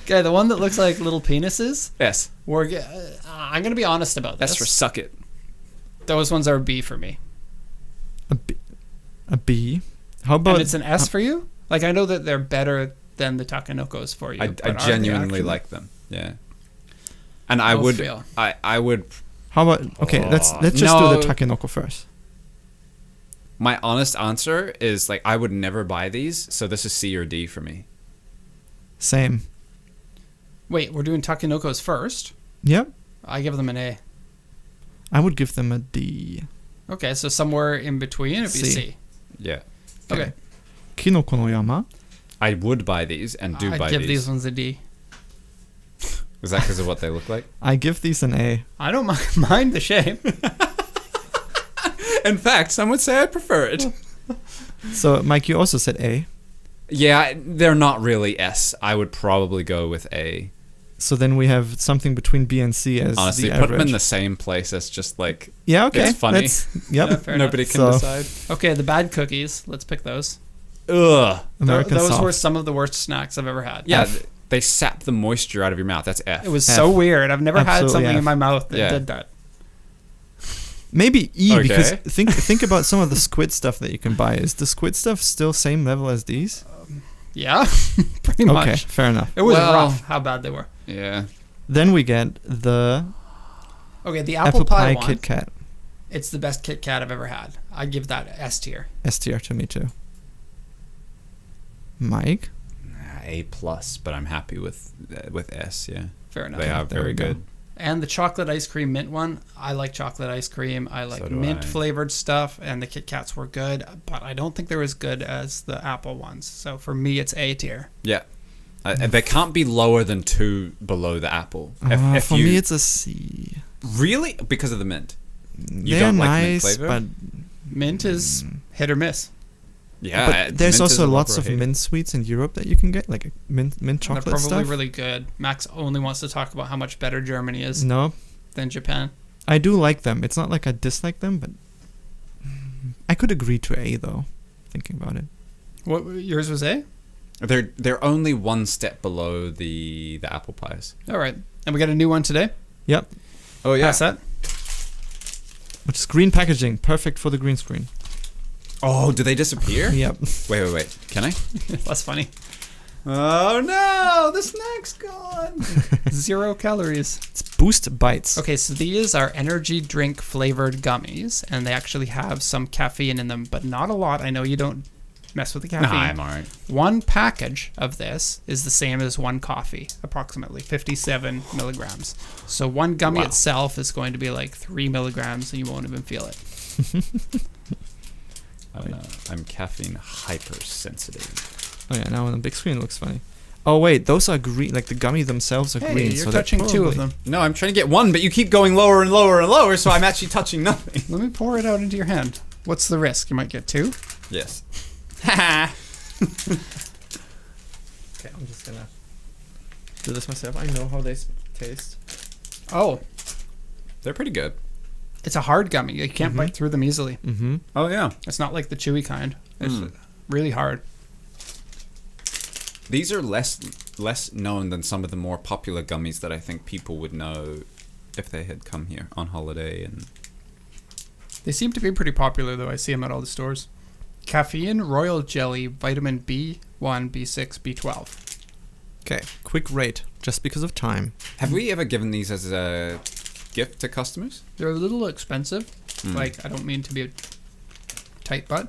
Okay, the one that looks like little penises. S. I'm going to be honest about this. That's for suck it. Those ones are a B for me. A B. A B. How about? And it's an S for you? Like, I know that they're better than the Takenokos for you. I but are they genuinely actually? like them. Yeah. And I I'll would feel. I would How about? Okay, let's just no. do the takenoko first. my honest answer is like I would never buy these, so this is C or D for me. Same. Wait, we're doing Takenokos first. Yep. I give them an A. I would give them a D. Okay, so somewhere in between it'd be C. C. Yeah. Okay. Kinoko no yama. I would buy these and do I'd buy give these. these ones a D. Is that because of what they look like? I give these an A. I don't mind the shape. In fact, some would say I prefer it. So, Mike, you also said A. Yeah, they're not really S. I would probably go with A. So then we have something between B and C as Honestly, the put them average. in the same place as just like Yeah, okay. It's funny. Yep. Yeah, fair enough. nobody can So- decide. Okay, the bad cookies. Let's pick those. Ugh. American those soft. were some of the worst snacks I've ever had. Yeah, F. they sap the moisture out of your mouth. That's F. It was F. so weird. I've never had Absolutely something F. in my mouth that Yeah. did that. Maybe E because Okay. think about some of the squid stuff that you can buy. Is the squid stuff still same level as these? Yeah, pretty much. Okay, fair enough. It was Well- rough how bad they were. Yeah. Then we get the Okay, the apple pie one. Kit Kat. It's the best Kit Kat I've ever had. I'd give that S tier. S tier to me too. Mike? A plus, but I'm happy with S. Yeah, Fair enough. they are There we very go. good. And the chocolate ice cream mint one, I like chocolate ice cream. I like So do mint I. flavored stuff, and the Kit Kats were good, but I don't think they're as good as the apple ones. So for me, it's A tier. Yeah. They can't be lower than 2 below the apple. For me, it's a C. Really? Because of the mint? You They're don't like mint nice, flavor? but Mint is hit or miss. Yeah. but there's mint is also a lots love or of hate. mint sweets in Europe that you can get, like a mint And chocolate they're probably stuff. really good. Max only wants to talk about how much better Germany is No, than Japan. I do like them. It's not like I dislike them, but I could agree to A though. Thinking about it. What yours was A? They're only 1 step below the apple pies. All right, and we got a new one today. Yep, Oh yeah. Pass that. which is green packaging, perfect for the green screen. Oh, do they disappear? Yep. Wait. Can I? That's funny. Oh no, the snack's gone. 0 calories. It's Boost Bites. Okay, so these are energy drink flavored gummies, and they actually have some caffeine in them, but not a lot. I know you don't mess with the caffeine. Nah, I'm alright. One package of this is the same as one coffee, approximately 57 milligrams. So one gummy itself is going to be like 3 milligrams, and you won't even feel it. I'm caffeine hypersensitive. Oh yeah, now on the big screen it looks funny. Oh wait, those are green. Like the gummy themselves are Hey, green. you're so they're touching 2 of probably- them. No, I'm trying to get one, but you keep going lower and lower and lower, so I'm actually touching nothing. Let me pour it out into your hand. What's the risk? You might get 2. Yes. Okay, I'm just gonna do this myself. I know how they taste. Oh, They're pretty good. it's a hard gummy. You can't bite through them easily. Mm-hmm. Oh yeah. It's not like the chewy kind. It's Mm. really hard. These are less known than some of the more popular gummies that I think people would know if they had come here on holiday. And They seem to be pretty popular, though. I see them at all the stores. Caffeine, royal jelly, vitamin B1, B6, B12. Okay, quick rate, just because of time. have we ever given these as a gift to customers? They're a little expensive. Mm. Like, I don't mean to be a tight butt,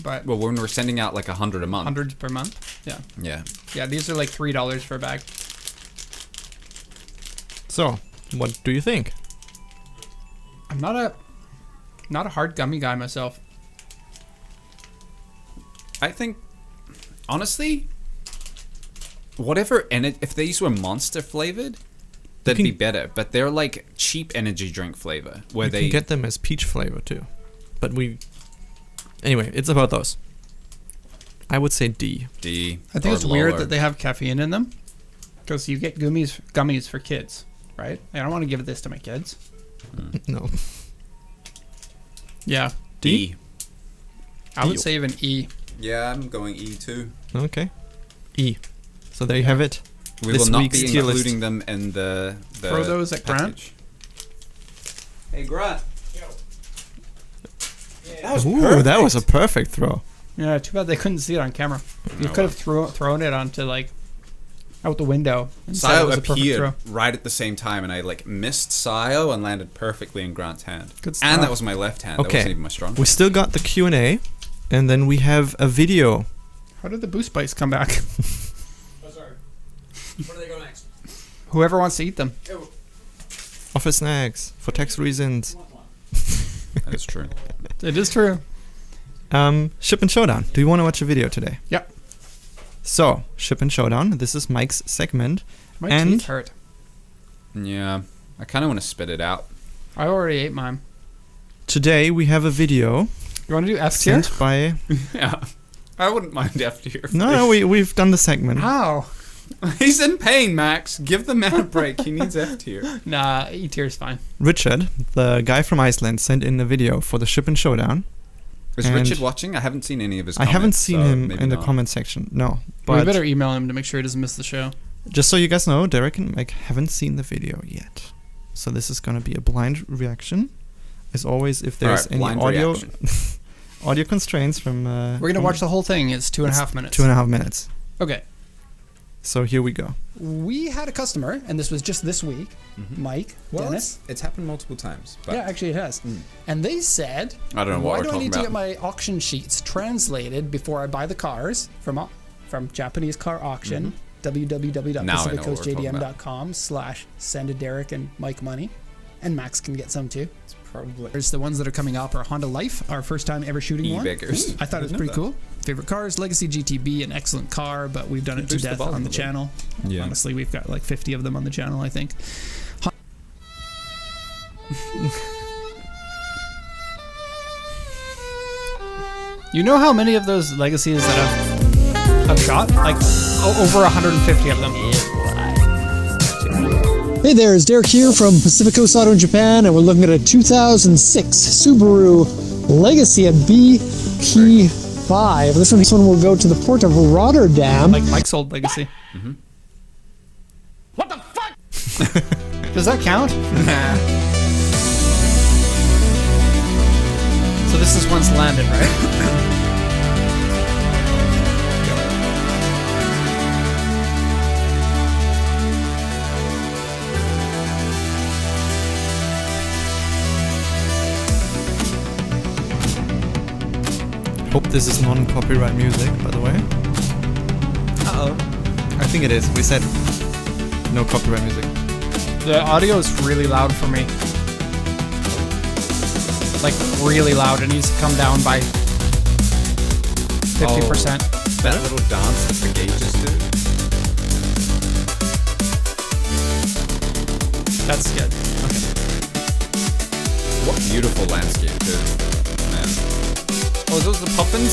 but Well, when we're sending out like 100 a month. hundreds per month. Yeah. Yeah. Yeah, these are like $3 for a bag. So, what do you think? I'm not a hard gummy guy myself. I think, honestly, whatever, if these were Monster flavored, that'd can- be better. But they're like cheap energy drink flavor, where You they can get them as peach flavor too, but anyway, it's about those. I would say D. D. I think or it's weird lower. that they have caffeine in them, because you get gummies for kids, right? I don't want to give this to my kids. No. Yeah, D. I would say even E. Yeah, I'm going E too. Okay. E. So there you have it. We This will not week's be tier list. including them in the Throw those at Grant. package. Hey Grant. Ooh, that was a perfect throw. Yeah, too bad they couldn't see it on camera. You No. could have thrown it onto like out the window. And said it Sayo was a perfect appeared throw. right at the same time, and I like missed Sayo and landed perfectly in Grant's hand. Good stuff. And that was my left hand. That Okay. wasn't even my strong. We still got the Q&A, and then we have a video. How did the boost bites come back? Sorry. Where do they go next? Whoever wants to eat them. Office snacks for tax reasons. That is true. It is true. Ship and Showdown. Do you want to watch a video today? Yep. So, Ship and Showdown. This is Mike's segment. My And- teeth hurt. Yeah, I kind of want to spit it out. I already ate mine. Today we have a video You want to do F tier? sent by... Yeah, I wouldn't mind F tier. No, we've done the segment. How? He's in pain, Max. Give the man a break. He needs F tier. Nah, E tier is fine. Richard, the guy from Iceland, sent in a video for the Ship and Showdown. Is And- Richard watching? I haven't seen any of his I comments. haven't seen so him maybe in the not. comment section. No. We But better email him to make sure he doesn't miss the show. just so you guys know, Derek and Mike haven't seen the video yet. So this is going to be a blind reaction. As always, if there's Alright, any blind audio reaction. audio constraints from... We're going to from watch the whole thing. It's 2.5 minutes. 2.5 minutes. Okay. So here we go. We had a customer, and this was just this week, Mike, Well, Dennis. it's happened multiple times. But Yeah, actually it has. And they said, I don't know why what do we're I talking need to about. get my auction sheets translated before I buy the cars from Japanese car auction Now I know what we're talking www.pacificcoastjdm.com/send-a-Derek and Mike money. And Max can get some too. It's probably There's the ones that are coming up are Honda Life, our first time ever shooting one. e-beggars. I thought it was pretty cool. Favorite cars, Legacy GTB, an excellent car, but we've done it to Boost the death volume on a the little. channel. Yeah. Honestly, we've got like 50 of them on the channel, I think. You know how many of those Legacies that I've shot? Like over 150 of them. Hey there, it's Derek here from Pacific Coast Auto in Japan, and we're looking at a 2006 Subaru Legacy, a BP5. This one will go to the port of Rotterdam. Like Mike's old Legacy. What the fuck? Does that count? So this is once landed, right? Hope this is non-copyright music, by the way. Uh-oh. I think it is. We said no copyright music. The audio is really loud for me. Like, really loud. It needs to come down by 50%. That little dance that the gauges do. That's good. What beautiful landscape, too. Man. Oh, are those the puffins?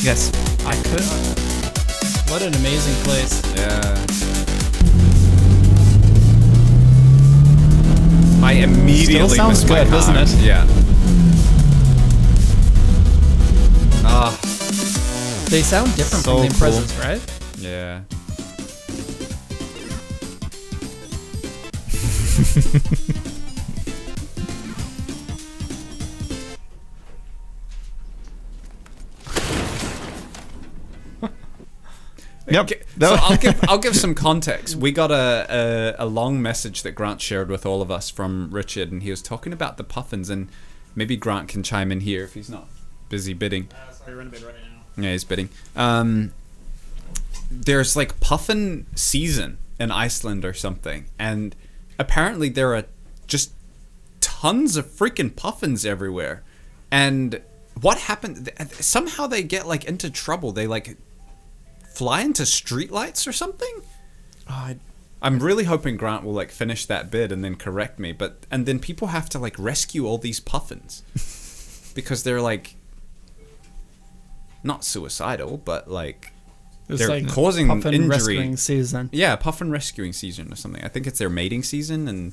Yes. I could. What an amazing place. Yeah. I immediately Still sounds missed my good, doesn't car. it? Yeah. Ah, They sound different So from the cool. Imprezas, right? yeah. Yep. Okay, so I'll give some context. We got a long message that Grant shared with all of us from Richard, and he was talking about the puffins, and maybe Grant can chime in here if he's not busy bidding. Sorry, we're in a bid right now. Yeah, he's bidding. There's like puffin season in Iceland or something, and apparently there are just tons of freaking puffins everywhere. And what happened? Somehow they get like into trouble. They like fly into streetlights or something. I'm really hoping Grant will like finish that bid and then correct me. And then people have to like rescue all these puffins because they're like not suicidal, but like It's they're like causing puffin injury. rescuing season. Yeah, puffin rescuing season or something. I think it's their mating season, and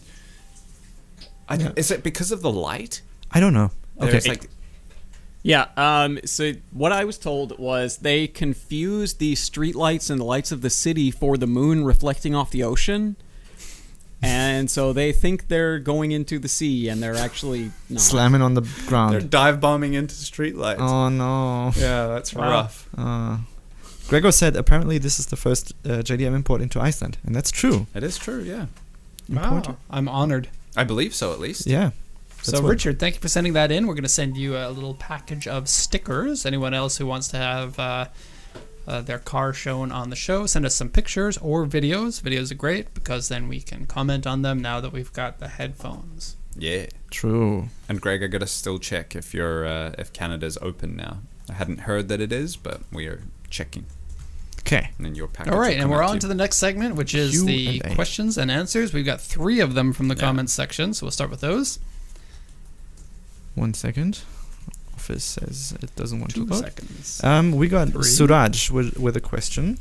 is it because of the light? I don't know. There's Okay. like Yeah, so what I was told was they confused the streetlights and the lights of the city for the moon reflecting off the ocean. And so they think they're going into the sea, and they're actually not. Slamming on the they're ground. dive bombing into streetlights. Oh no. Yeah, that's rough. Gregor said apparently this is the first JDM import into Iceland, and that's true. It is true, yeah. Wow. I'm honored. I believe so, at least. Yeah. So, That's what- Richard, thank you for sending that in. We're going to send you a little package of stickers. Anyone else who wants to have their car shown on the show, send us some pictures or videos. Videos are great because then we can comment on them now that we've got the headphones. Yeah. True. And Greg, I gotta still check if if Canada's open now. I hadn't heard that it is, but we are checking. Okay. And then your package. All right, will and come we're out on you. to the next segment, which is the Q&A. questions and answers. We've got 3 of them from the Yeah. comments section, so we'll start with those. 1 second. Office says it doesn't want 2 to load. seconds. We got 3. Suraj with a question.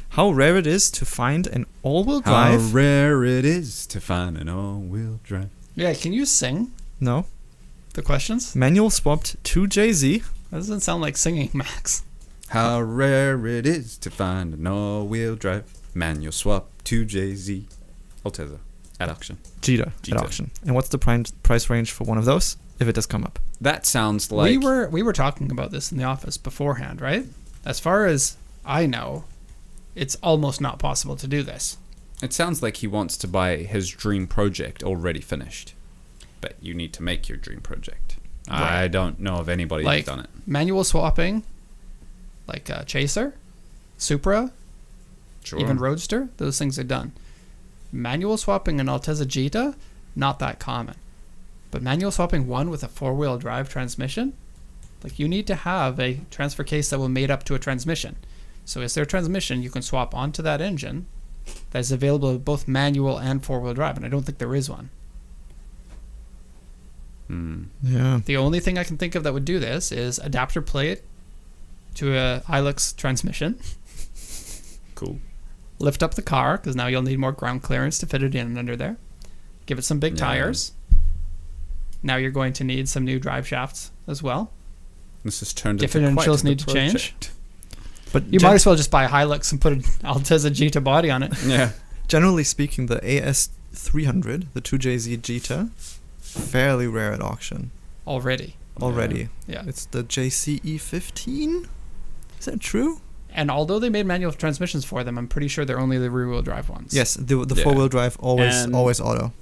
How rare it is to find an all-wheel How drive? rare it is to find an all-wheel drive. Yeah, can you sing No. the questions? Manual swapped 2JZ. That doesn't sound like singing, Max. How rare it is to find an all-wheel drive. Manual swap 2JZ. Altezza. At auction. Gita at Gita. auction. And what's the price range for one of those, if it does come up? That sounds like... we were talking about this in the office beforehand, right? As far as I know, it's almost not possible to do this. It sounds like he wants to buy his dream project already finished. But you need to make your dream project. Right. I don't know of anybody Like who's done it. manual swapping, like Chaser, Supra, Sure. even Roadster, those things are done. Manual swapping an Altezza Gita, not that common. But manual swapping one with a 4-wheel drive transmission, like you need to have a transfer case that will mate up to a transmission. So is there a transmission you can swap onto that engine that is available with both manual and 4-wheel drive? And I don't think there is one. Yeah. The only thing I can think of that would do this is adapter plate to a Hilux transmission. Cool. Lift up the car, because now you'll need more ground clearance to fit it in and under there. Give it some big Yeah. tires. Now you're going to need some new drive shafts as well. This has turned into Differentials quite the need to change. project. But You might as well just buy a Hilux and put an Altezza Gita body on it. Yeah. generally speaking, the AS300, the 2JZ Gita, fairly rare at auction Already. already. Yeah. It's the JCE15? Is that true? And although they made manual transmissions for them, I'm pretty sure they're only the rear-wheel drive ones. Yes, the Yeah. 4-wheel drive And- always auto.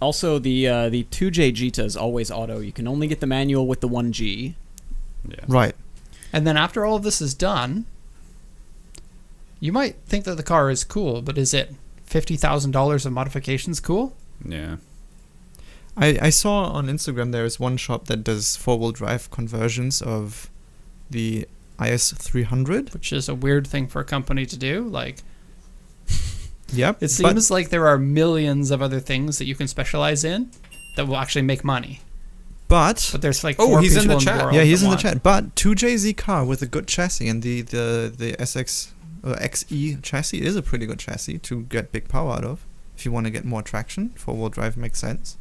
Also, the 2J Gita is always auto. You can only get the manual with the 1G. Yeah. Right. And then after all of this is done, you might think that the car is cool, but is it $50,000 of modifications cool? Yeah. I saw on Instagram there is one shop that does 4-wheel drive conversions of the IS300. Which is a weird thing for a company to do. Like, Yep. it seems like there are millions of other things that you can specialize in that will actually make money. But But there's like Oh, 4 he's in people the chat. world yeah, he's that in the want- chat. But 2JZ car with a good chassis and the SX XE chassis is a pretty good chassis to get big power out of. If you want to get more traction, 4-wheel drive makes sense.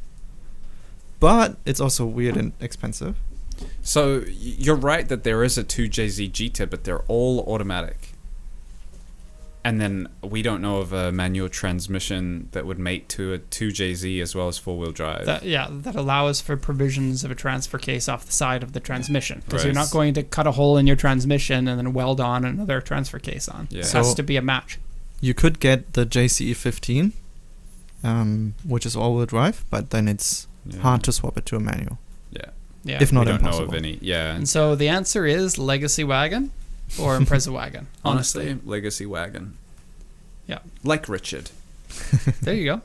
But it's also weird and expensive. So you're right that there is a 2JZ Gita, but they're all automatic. And then we don't know of a manual transmission that would mate to a 2JZ as well as 4-wheel drive. That allows for provisions of a transfer case off the side of the transmission. Because you're Right. not going to cut a hole in your transmission and then weld on another transfer case on. Yeah. It So- has to be a match. You could get the JCE15, which is all-wheel drive, but then it's Yeah. hard to swap it to a manual. Yeah. Yeah. If not we don't impossible. know of any. Yeah. And so the answer is Legacy Wagon or Impreza Wagon. Honestly, Legacy Wagon. Yeah. Like Richard. There you go.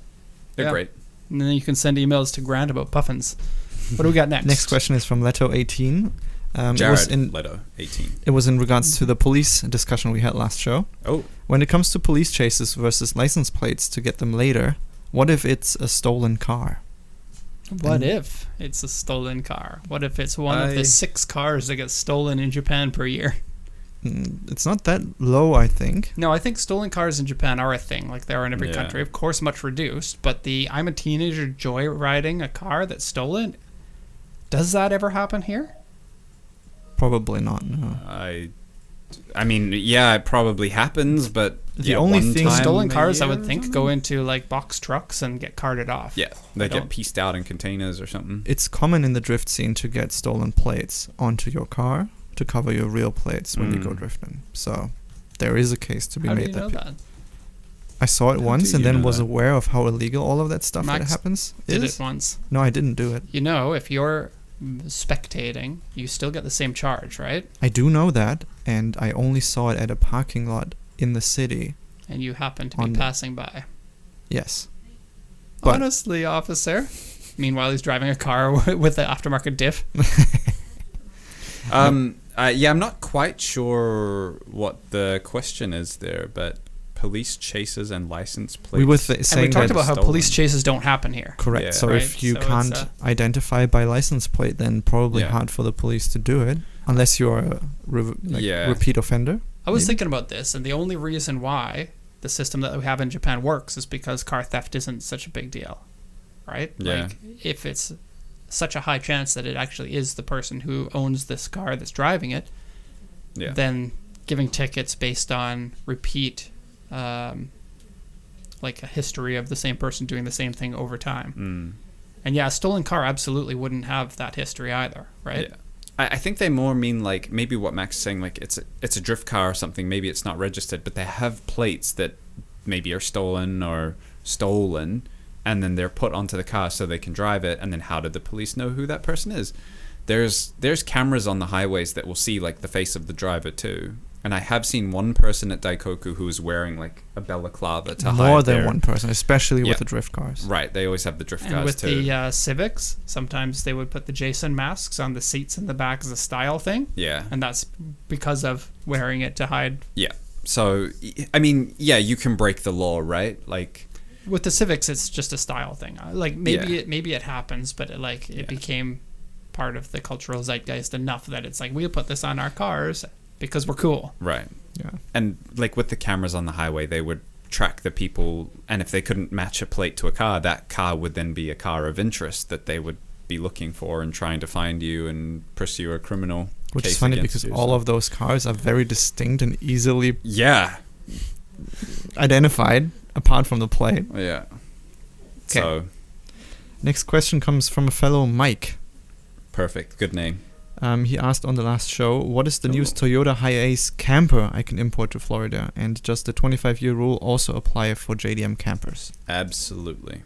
They're Yeah. great. And then you can send emails to Grant about puffins. What do we got next? Next question is from Leto18. Jared Leto, 18. It was in regards to the police discussion we had last show. Oh. When it comes to police chases versus license plates to get them later, what if it's a stolen car? What if it's a stolen car? What if it's one of I- the 6 cars that get stolen in Japan per year? It's not that low, I think. No, I think stolen cars in Japan are a thing, like they are in every Yeah. country. Of course, much reduced. But the I'm a teenager joyriding a car that's stolen, does that ever happen here? Probably not, no. I mean, yeah, it probably happens, but The yeah, only one thing- time Stolen a cars, I year would or think, something? go into like box trucks and get carted off. Yeah, they I get don't- pieced out in containers or something. It's common in the drift scene to get stolen plates onto your car to cover your real plates when you go Mm. drifting. So there is a case to be How do made you know that. that? I saw it How once do and you then know was that? aware of how illegal all of that stuff that Max happens Did is. it once. No, I didn't do it. You know, if you're spectating, you still get the same charge, right? I do know that, and I only saw it at a parking lot in the city. And you happen to be On- passing by. Yes. But- Honestly, officer. Meanwhile, he's driving a car with the aftermarket diff. Yeah, I'm not quite sure what the question is there, but police chases and license plates. We were And saying we talked that about how stolen. police chases don't happen here. correct. Yeah. So Right, if you so it's, can't identify by license plate, then probably Yeah. hard for the police to do it, unless you're a Yeah. repeat offender. I was Maybe. thinking about this, and the only reason why the system that we have in Japan works is because car theft isn't such a big deal, right? Yeah. Like, if it's such a high chance that it actually is the person who owns this car that's driving it, Yeah. then giving tickets based on repeat, like a history of the same person doing the same thing over time. Mm. And yeah, a stolen car absolutely wouldn't have that history either, right? Yeah. I think they more mean like maybe what Max is saying, like it's a drift car or something. Maybe it's not registered, but they have plates that maybe are stolen, and then they're put onto the car so they can drive it. And then how did the police know who that person is? There's cameras on the highways that will see like the face of the driver too, And I have seen one person at Daikoku who was wearing like a balaclava to hide More than their- one person, especially Yeah. with the drift cars. Right, they always have the drift And cars with too. the Civics, sometimes they would put the Jason masks on the seats in the back as a style thing. Yeah. And that's because of wearing it to hide. Yeah. So, I mean, yeah, you can break the law, right? Like, With the Civics, it's just a style thing. Like maybe Yeah. maybe it happens, but it became part of the cultural zeitgeist enough that it's like we'll put this on our cars because we're cool. right. Yeah. And like with the cameras on the highway, they would track the people, and if they couldn't match a plate to a car, that car would then be a car of interest that they would be looking for and trying to find you and pursue a criminal Which case is funny against because you, all so- of those cars are very distinct and easily Yeah. identified apart from the plate. Yeah. Okay. So, Next question comes from a fellow Mike. perfect. Good name. He asked on the last show, what is the newest Toyota Hiace camper I can import to Florida? And does the 25-year rule also apply for JDM campers? Absolutely.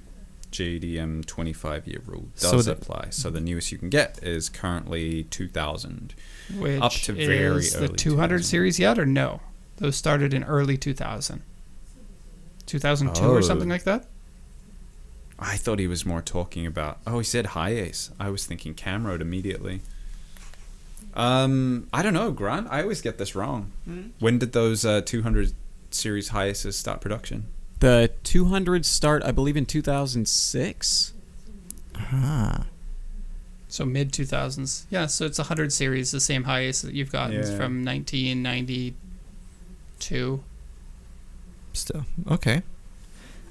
JDM 25-year rule does So the- apply. So the newest you can get is currently 2000. Which Up to very is the early 200 2000. series yet or no? Those started in early 2000. 2002 Oh. or something like that? I thought he was more talking about... Oh, he said Hiace. I was thinking Camroad immediately. I don't know, Grant. I always get this wrong. When did those 200 series Hiaces start production? The 200s start, I believe, in 2006. Ah. So mid 2000s. Yeah, so it's 100 series, the same highest that you've gotten Yeah. from 1992. Still. Okay.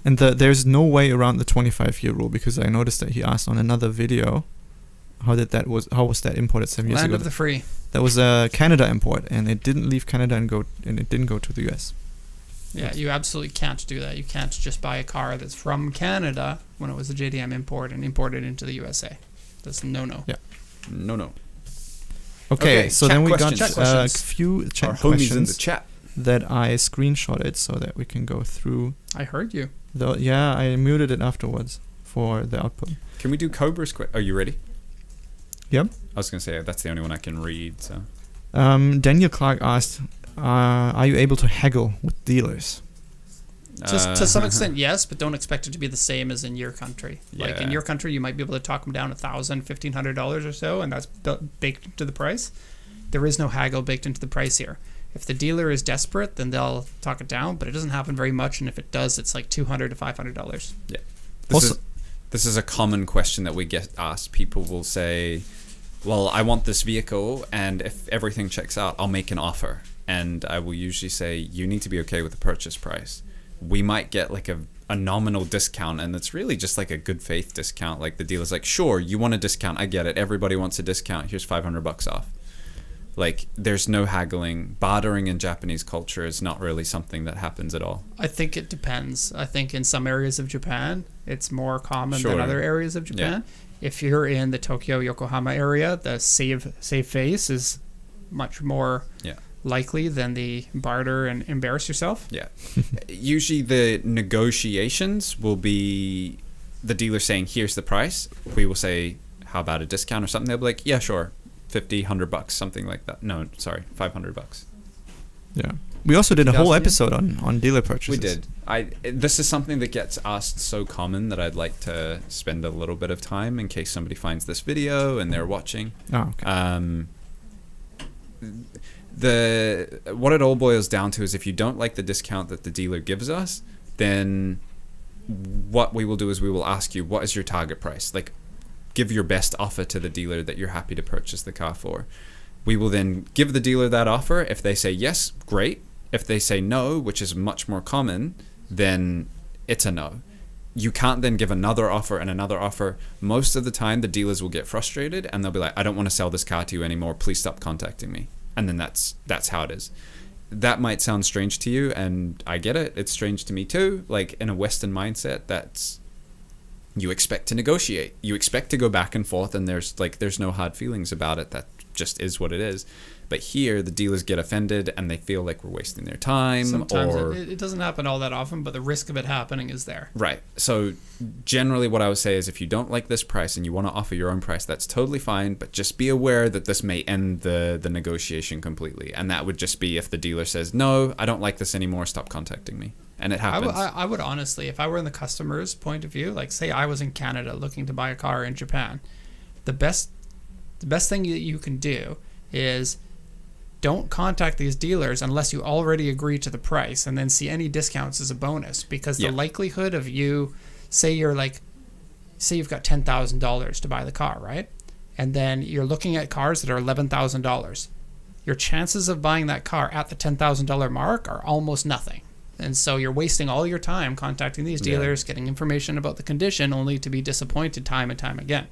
And there's no way around the 25-year rule because I noticed that he asked on another video how was that imported 7 years Land ago? of the free. That was a Canada import, and it didn't leave Canada and it didn't go to the US. Yeah, you absolutely can't do that. You can't just buy a car that's from Canada when it was a JDM import and import it into the USA. That's no. Yeah. No. Okay, so chat then we questions. got Chat a questions. few chat Our homies in the questions chat. that I screenshotted so that we can go through. I heard you. Yeah, I muted it afterwards for the output. Can we do Cobra's quick? Are you ready? Yep. I was going to say that's the only one I can read. So Daniel Clark asked, are you able to haggle with dealers? To some extent, yes, but don't expect it to be the same as in your country. Like in Yeah. your country, you might be able to talk them down $1,000, $1,500 or so, and that's baked into the price. There is no haggle baked into the price here. If the dealer is desperate, then they'll talk it down, but it doesn't happen very much, and if it does, it's like $200 to $500. This is a common question that we get asked. People will say, well, I want this vehicle, and if everything checks out, I'll make an offer. And I will usually say, you need to be okay with the purchase price. We might get like a nominal discount, and it's really just like a good faith discount. Like the dealer's like, sure, you want a discount, I get it. Everybody wants a discount. Here's $500 off. Like, there's no haggling. Bartering in Japanese culture is not really something that happens at all. I think it depends. I think in some areas of Japan, it's more common Sure. than other areas of Japan. If you're in the Tokyo, Yokohama area, the save face is much more likely than the barter and embarrass yourself. Yeah. Usually the negotiations will be the dealer saying, here's the price. We will say, how about a discount or something? They'll be like, yeah, sure. $50, $100, something like that. No, sorry, $500. Yeah. We also did a whole 2000, episode on dealer purchases. We did. This is something that gets asked so common that I'd like to spend a little bit of time in case somebody finds this video and they're watching. Oh, okay. What it all boils down to is if you don't like the discount that the dealer gives us, then what we will do is we will ask you, what is your target price? Like, give your best offer to the dealer that you're happy to purchase the car for. We will then give the dealer that offer. If they say yes, great. If they say no, which is much more common, then it's a no. You can't then give another offer and another offer. Most of the time, the dealers will get frustrated and they'll be like, I don't want to sell this car to you anymore. Please stop contacting me. And then that's how it is. That might sound strange to you, and I get it. It's strange to me too. Like, in a Western mindset, you expect to negotiate. You expect to go back and forth, and there's no hard feelings about it. That just is what it is. But here, the dealers get offended and they feel like we're wasting their time. Sometimes or it doesn't happen all that often, but the risk of it happening is there. Right. So generally what I would say is if you don't like this price and you want to offer your own price, that's totally fine. But just be aware that this may end the negotiation completely. And that would just be if the dealer says, no, I don't like this anymore, stop contacting me. And it happens. I would honestly, if I were in the customer's point of view, like say I was in Canada looking to buy a car in Japan, the best thing that you can do is don't contact these dealers unless you already agree to the price, and then see any discounts as a bonus, because the likelihood of you, say you've got $10,000 to buy the car, right? And then you're looking at cars that are $11,000. Your chances of buying that car at the $10,000 mark are almost nothing. And so you're wasting all your time contacting these dealers, getting information about the condition, only to be disappointed time and time again.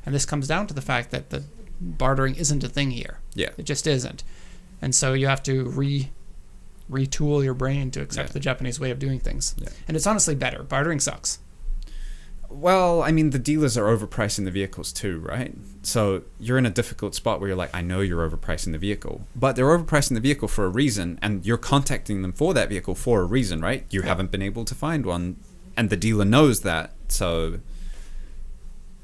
And this comes down to the fact that the bartering isn't a thing here. Yeah. It just isn't. And so you have to retool your brain to accept the Japanese way of doing things. Yeah. And it's honestly better. Bartering sucks. Well, I mean, the dealers are overpricing the vehicles too, right? So you're in a difficult spot where you're like, I know you're overpricing the vehicle, but they're overpricing the vehicle for a reason, and you're contacting them for that vehicle for a reason, right? You haven't been able to find one, and the dealer knows that. So,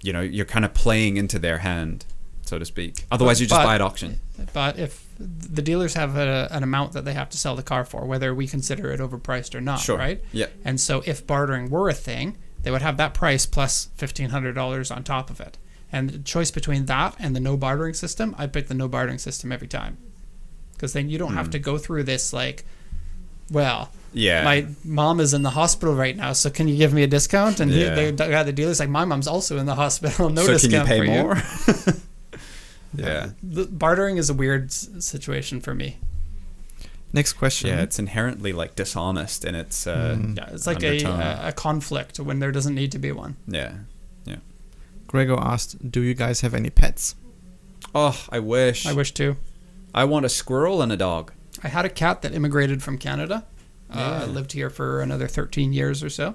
you're kind of playing into their hand, so to speak. Otherwise, you just buy at auction. But if the dealers have an amount that they have to sell the car for, whether we consider it overpriced or not, right? Yeah. And so if bartering were a thing, they would have that price plus $1,500 on top of it. And the choice between that and the no bartering system, I'd pick the no bartering system every time. Because then you don't have to go through this my mom is in the hospital right now, so can you give me a discount? And the dealer's like, my mom's also in the hospital, no discount for you. Can you pay more? Yeah. The bartering is a weird situation for me. Next question. Yeah, it's inherently dishonest, and it's it's like a conflict when there doesn't need to be one. Yeah. Gregor asked, do you guys have any pets? Oh, I wish. I wish too. I want a squirrel and a dog. I had a cat that immigrated from Canada. I lived here for another 13 years or so.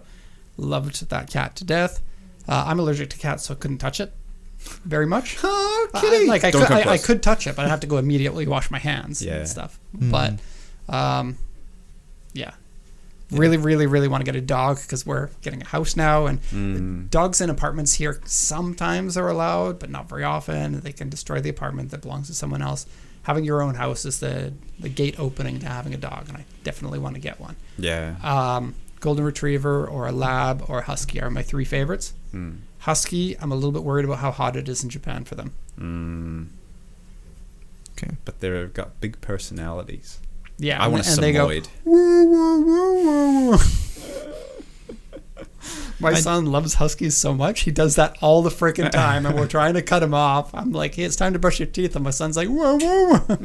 Loved that cat to death. I'm allergic to cats, so I couldn't touch it very much. Oh, kitty! I could touch it, but I'd have to go immediately wash my hands and stuff. But, really, really, really want to get a dog because we're getting a house now, and dogs in apartments here sometimes are allowed, but not very often. They can destroy the apartment that belongs to someone else. Having your own house is the gate opening to having a dog, and I definitely want to get one. Yeah. Golden Retriever or a Lab or a Husky are my three favorites. Husky, I'm a little bit worried about how hot it is in Japan for them. Okay. But they've got big personalities. Yeah. I want a Samoyed. Woo, woo, woo, woo, woo. My son loves Huskies so much. He does that all the freaking time, and we're trying to cut him off. I'm like, hey, it's time to brush your teeth. And my son's like, whoa, whoa, whoa.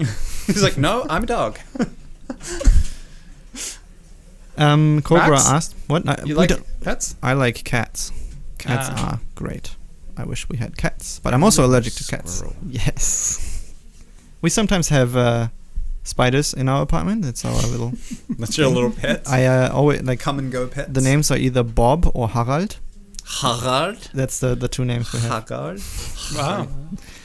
He's like, no, I'm a dog. Cobra Rats? asked, what? You like pets? I like cats. Cats are great. I wish we had cats, but I'm also allergic to cats. Squirrel. Yes. We sometimes have spiders in our apartment. It's our little... That's your little pet? I always like... Come and go pets? The names are either Bob or Harald. Harald? That's the two names we have. Harald? Wow.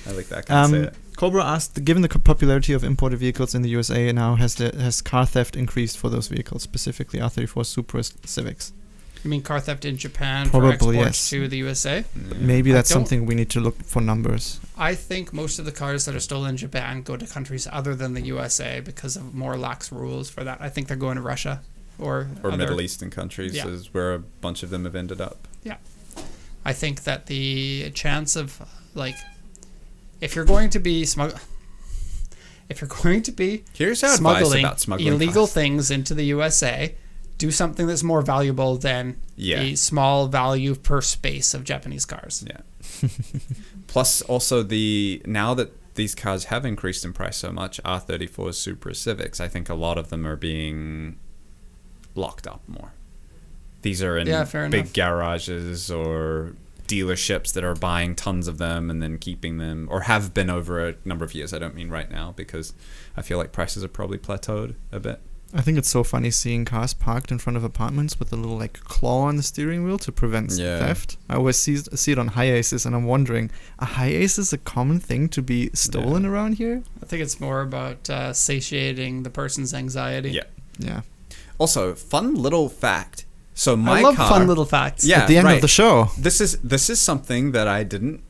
I like that. I can't say it. Cobra asked, given the popularity of imported vehicles in the USA now, has car theft increased for those vehicles, specifically R34 Supra Civics? You mean car theft in Japan Probably, for export yes. to the USA? Maybe that's I don't- something we need to look for numbers. I think most of the cars that are stolen in Japan go to countries other than the USA because of more lax rules for that. I think they're going to Russia or other, Middle Eastern countries Yeah. is where a bunch of them have ended up. Yeah. I think that the chance of, like, if you're going to be Here's our advice smuggling about smuggling illegal cars. things into the USA, do something that's more valuable than Yeah. the small value per space of Japanese cars. Yeah. Plus, also now that these cars have increased in price so much, R34 Supra Civics, I think a lot of them are being locked up more. These are in fair big enough. garages or dealerships that are buying tons of them and then keeping them, or have been over a number of years. I don't mean right now, because I feel like prices are probably plateaued a bit. I think it's so funny seeing cars parked in front of apartments with a little like claw on the steering wheel to prevent theft. I always see it on Hiaces, and I'm wondering, are Hiaces a common thing to be stolen around here? I think it's more about satiating the person's anxiety. Yeah. Yeah. Also, fun little fact. So I love fun little facts. Yeah, At the end of the show. This is something that I didn't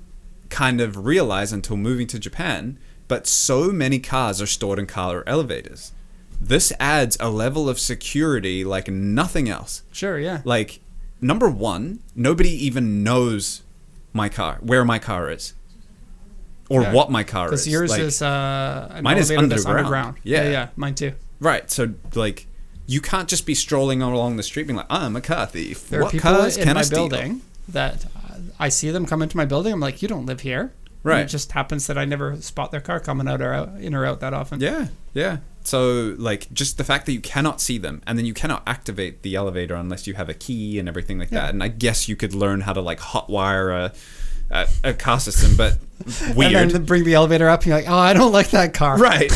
kind of realize until moving to Japan, but so many cars are stored in car elevators. This adds a level of security like nothing else. Sure, yeah. Like, number one, nobody even knows where my car is. Or what my car is. Because yours like, is an mine is elevator that's underground. Yeah, mine too. Right, so like you can't just be strolling along the street being like, I'm a car thief. There are What people cars in can my I steal? building that I see them come into my building. I'm like, you don't live here. Right. And it just happens that I never spot their car coming out or in or out that often. Yeah, yeah. So, like, just the fact that you cannot see them, and then you cannot activate the elevator unless you have a key and everything like that. And I guess you could learn how to, like, hotwire a car system, but weird. And then bring the elevator up, and you're like, oh, I don't like that car. Right.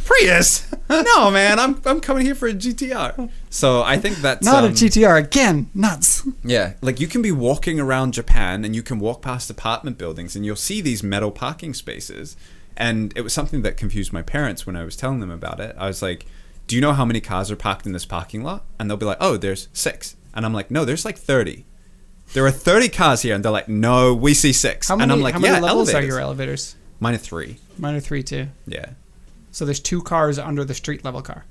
Prius. No, man, I'm coming here for a GTR. So I think that's Not a GTR again. Nuts. Yeah, like you can be walking around Japan and you can walk past apartment buildings and you'll see these metal parking spaces. And it was something that confused my parents when I was telling them about it. I was like, do you know how many cars are parked in this parking lot? And they'll be like, oh, there's 6. And I'm like, no, there's like 30. There are 30 cars here. And they're like, no, we see 6. And I'm like, how many levels elevators. are your elevators? Mine are 3. Mine are 3 too. Yeah. So there's 2 cars under the street level car.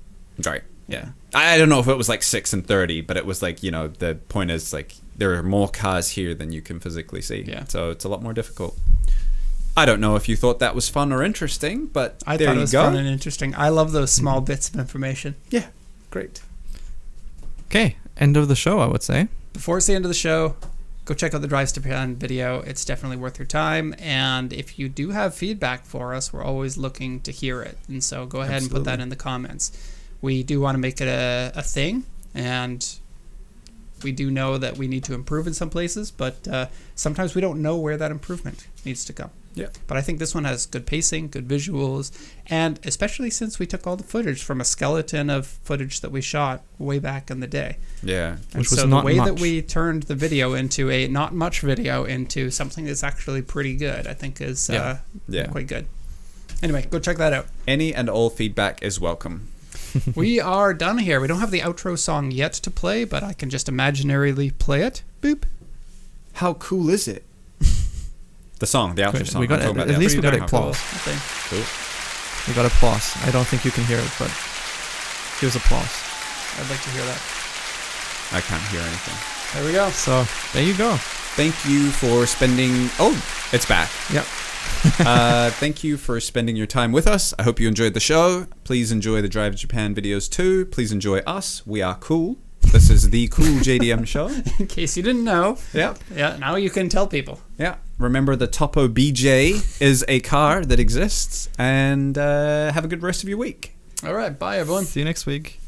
Right. Yeah. I don't know if it was like 6 and 30, but it was like, you know, the point is like there are more cars here than you can physically see. Yeah. So it's a lot more difficult. I don't know if you thought that was fun or interesting, but I there thought it you was go. fun and interesting. I love those small bits of information. Yeah. Great. Okay, end of the show, I would say. Before it's the end of the show, go check out the Drives to Japan video. It's definitely worth your time. And if you do have feedback for us, we're always looking to hear it. And so go ahead and put that in the comments. We do want to make it a thing, and we do know that we need to improve in some places, but sometimes we don't know where that improvement needs to come. Yeah. But I think this one has good pacing, good visuals, and especially since we took all the footage from a skeleton of footage that we shot way back in the day. Yeah. And Which was so not the way that much. we turned the video into a not much video into something that's actually pretty good, I think is quite good. Anyway, go check that out. Any and all feedback is welcome. We are done here. We don't have the outro song yet to play, but I can just imaginarily play it. Boop. How cool is it? The song, the outro Great. song. We got I'm talking about at the least we outro. got How applause. I think. Cool. We got applause. I don't think you can hear it, but here's applause. I'd like to hear that. I can't hear anything. There we go. So there you go. Thank you for spending... Oh, it's back. Yep. Thank you for spending your time with us. I hope you enjoyed the show. Please enjoy the Drive to Japan videos too. Please enjoy us. We are cool. This is the cool JDM show. In case you didn't know. Yeah. Yeah, now you can tell people. Yeah. Remember, the Topo BJ is a car that exists. And have a good rest of your week. All right, bye everyone. See you next week.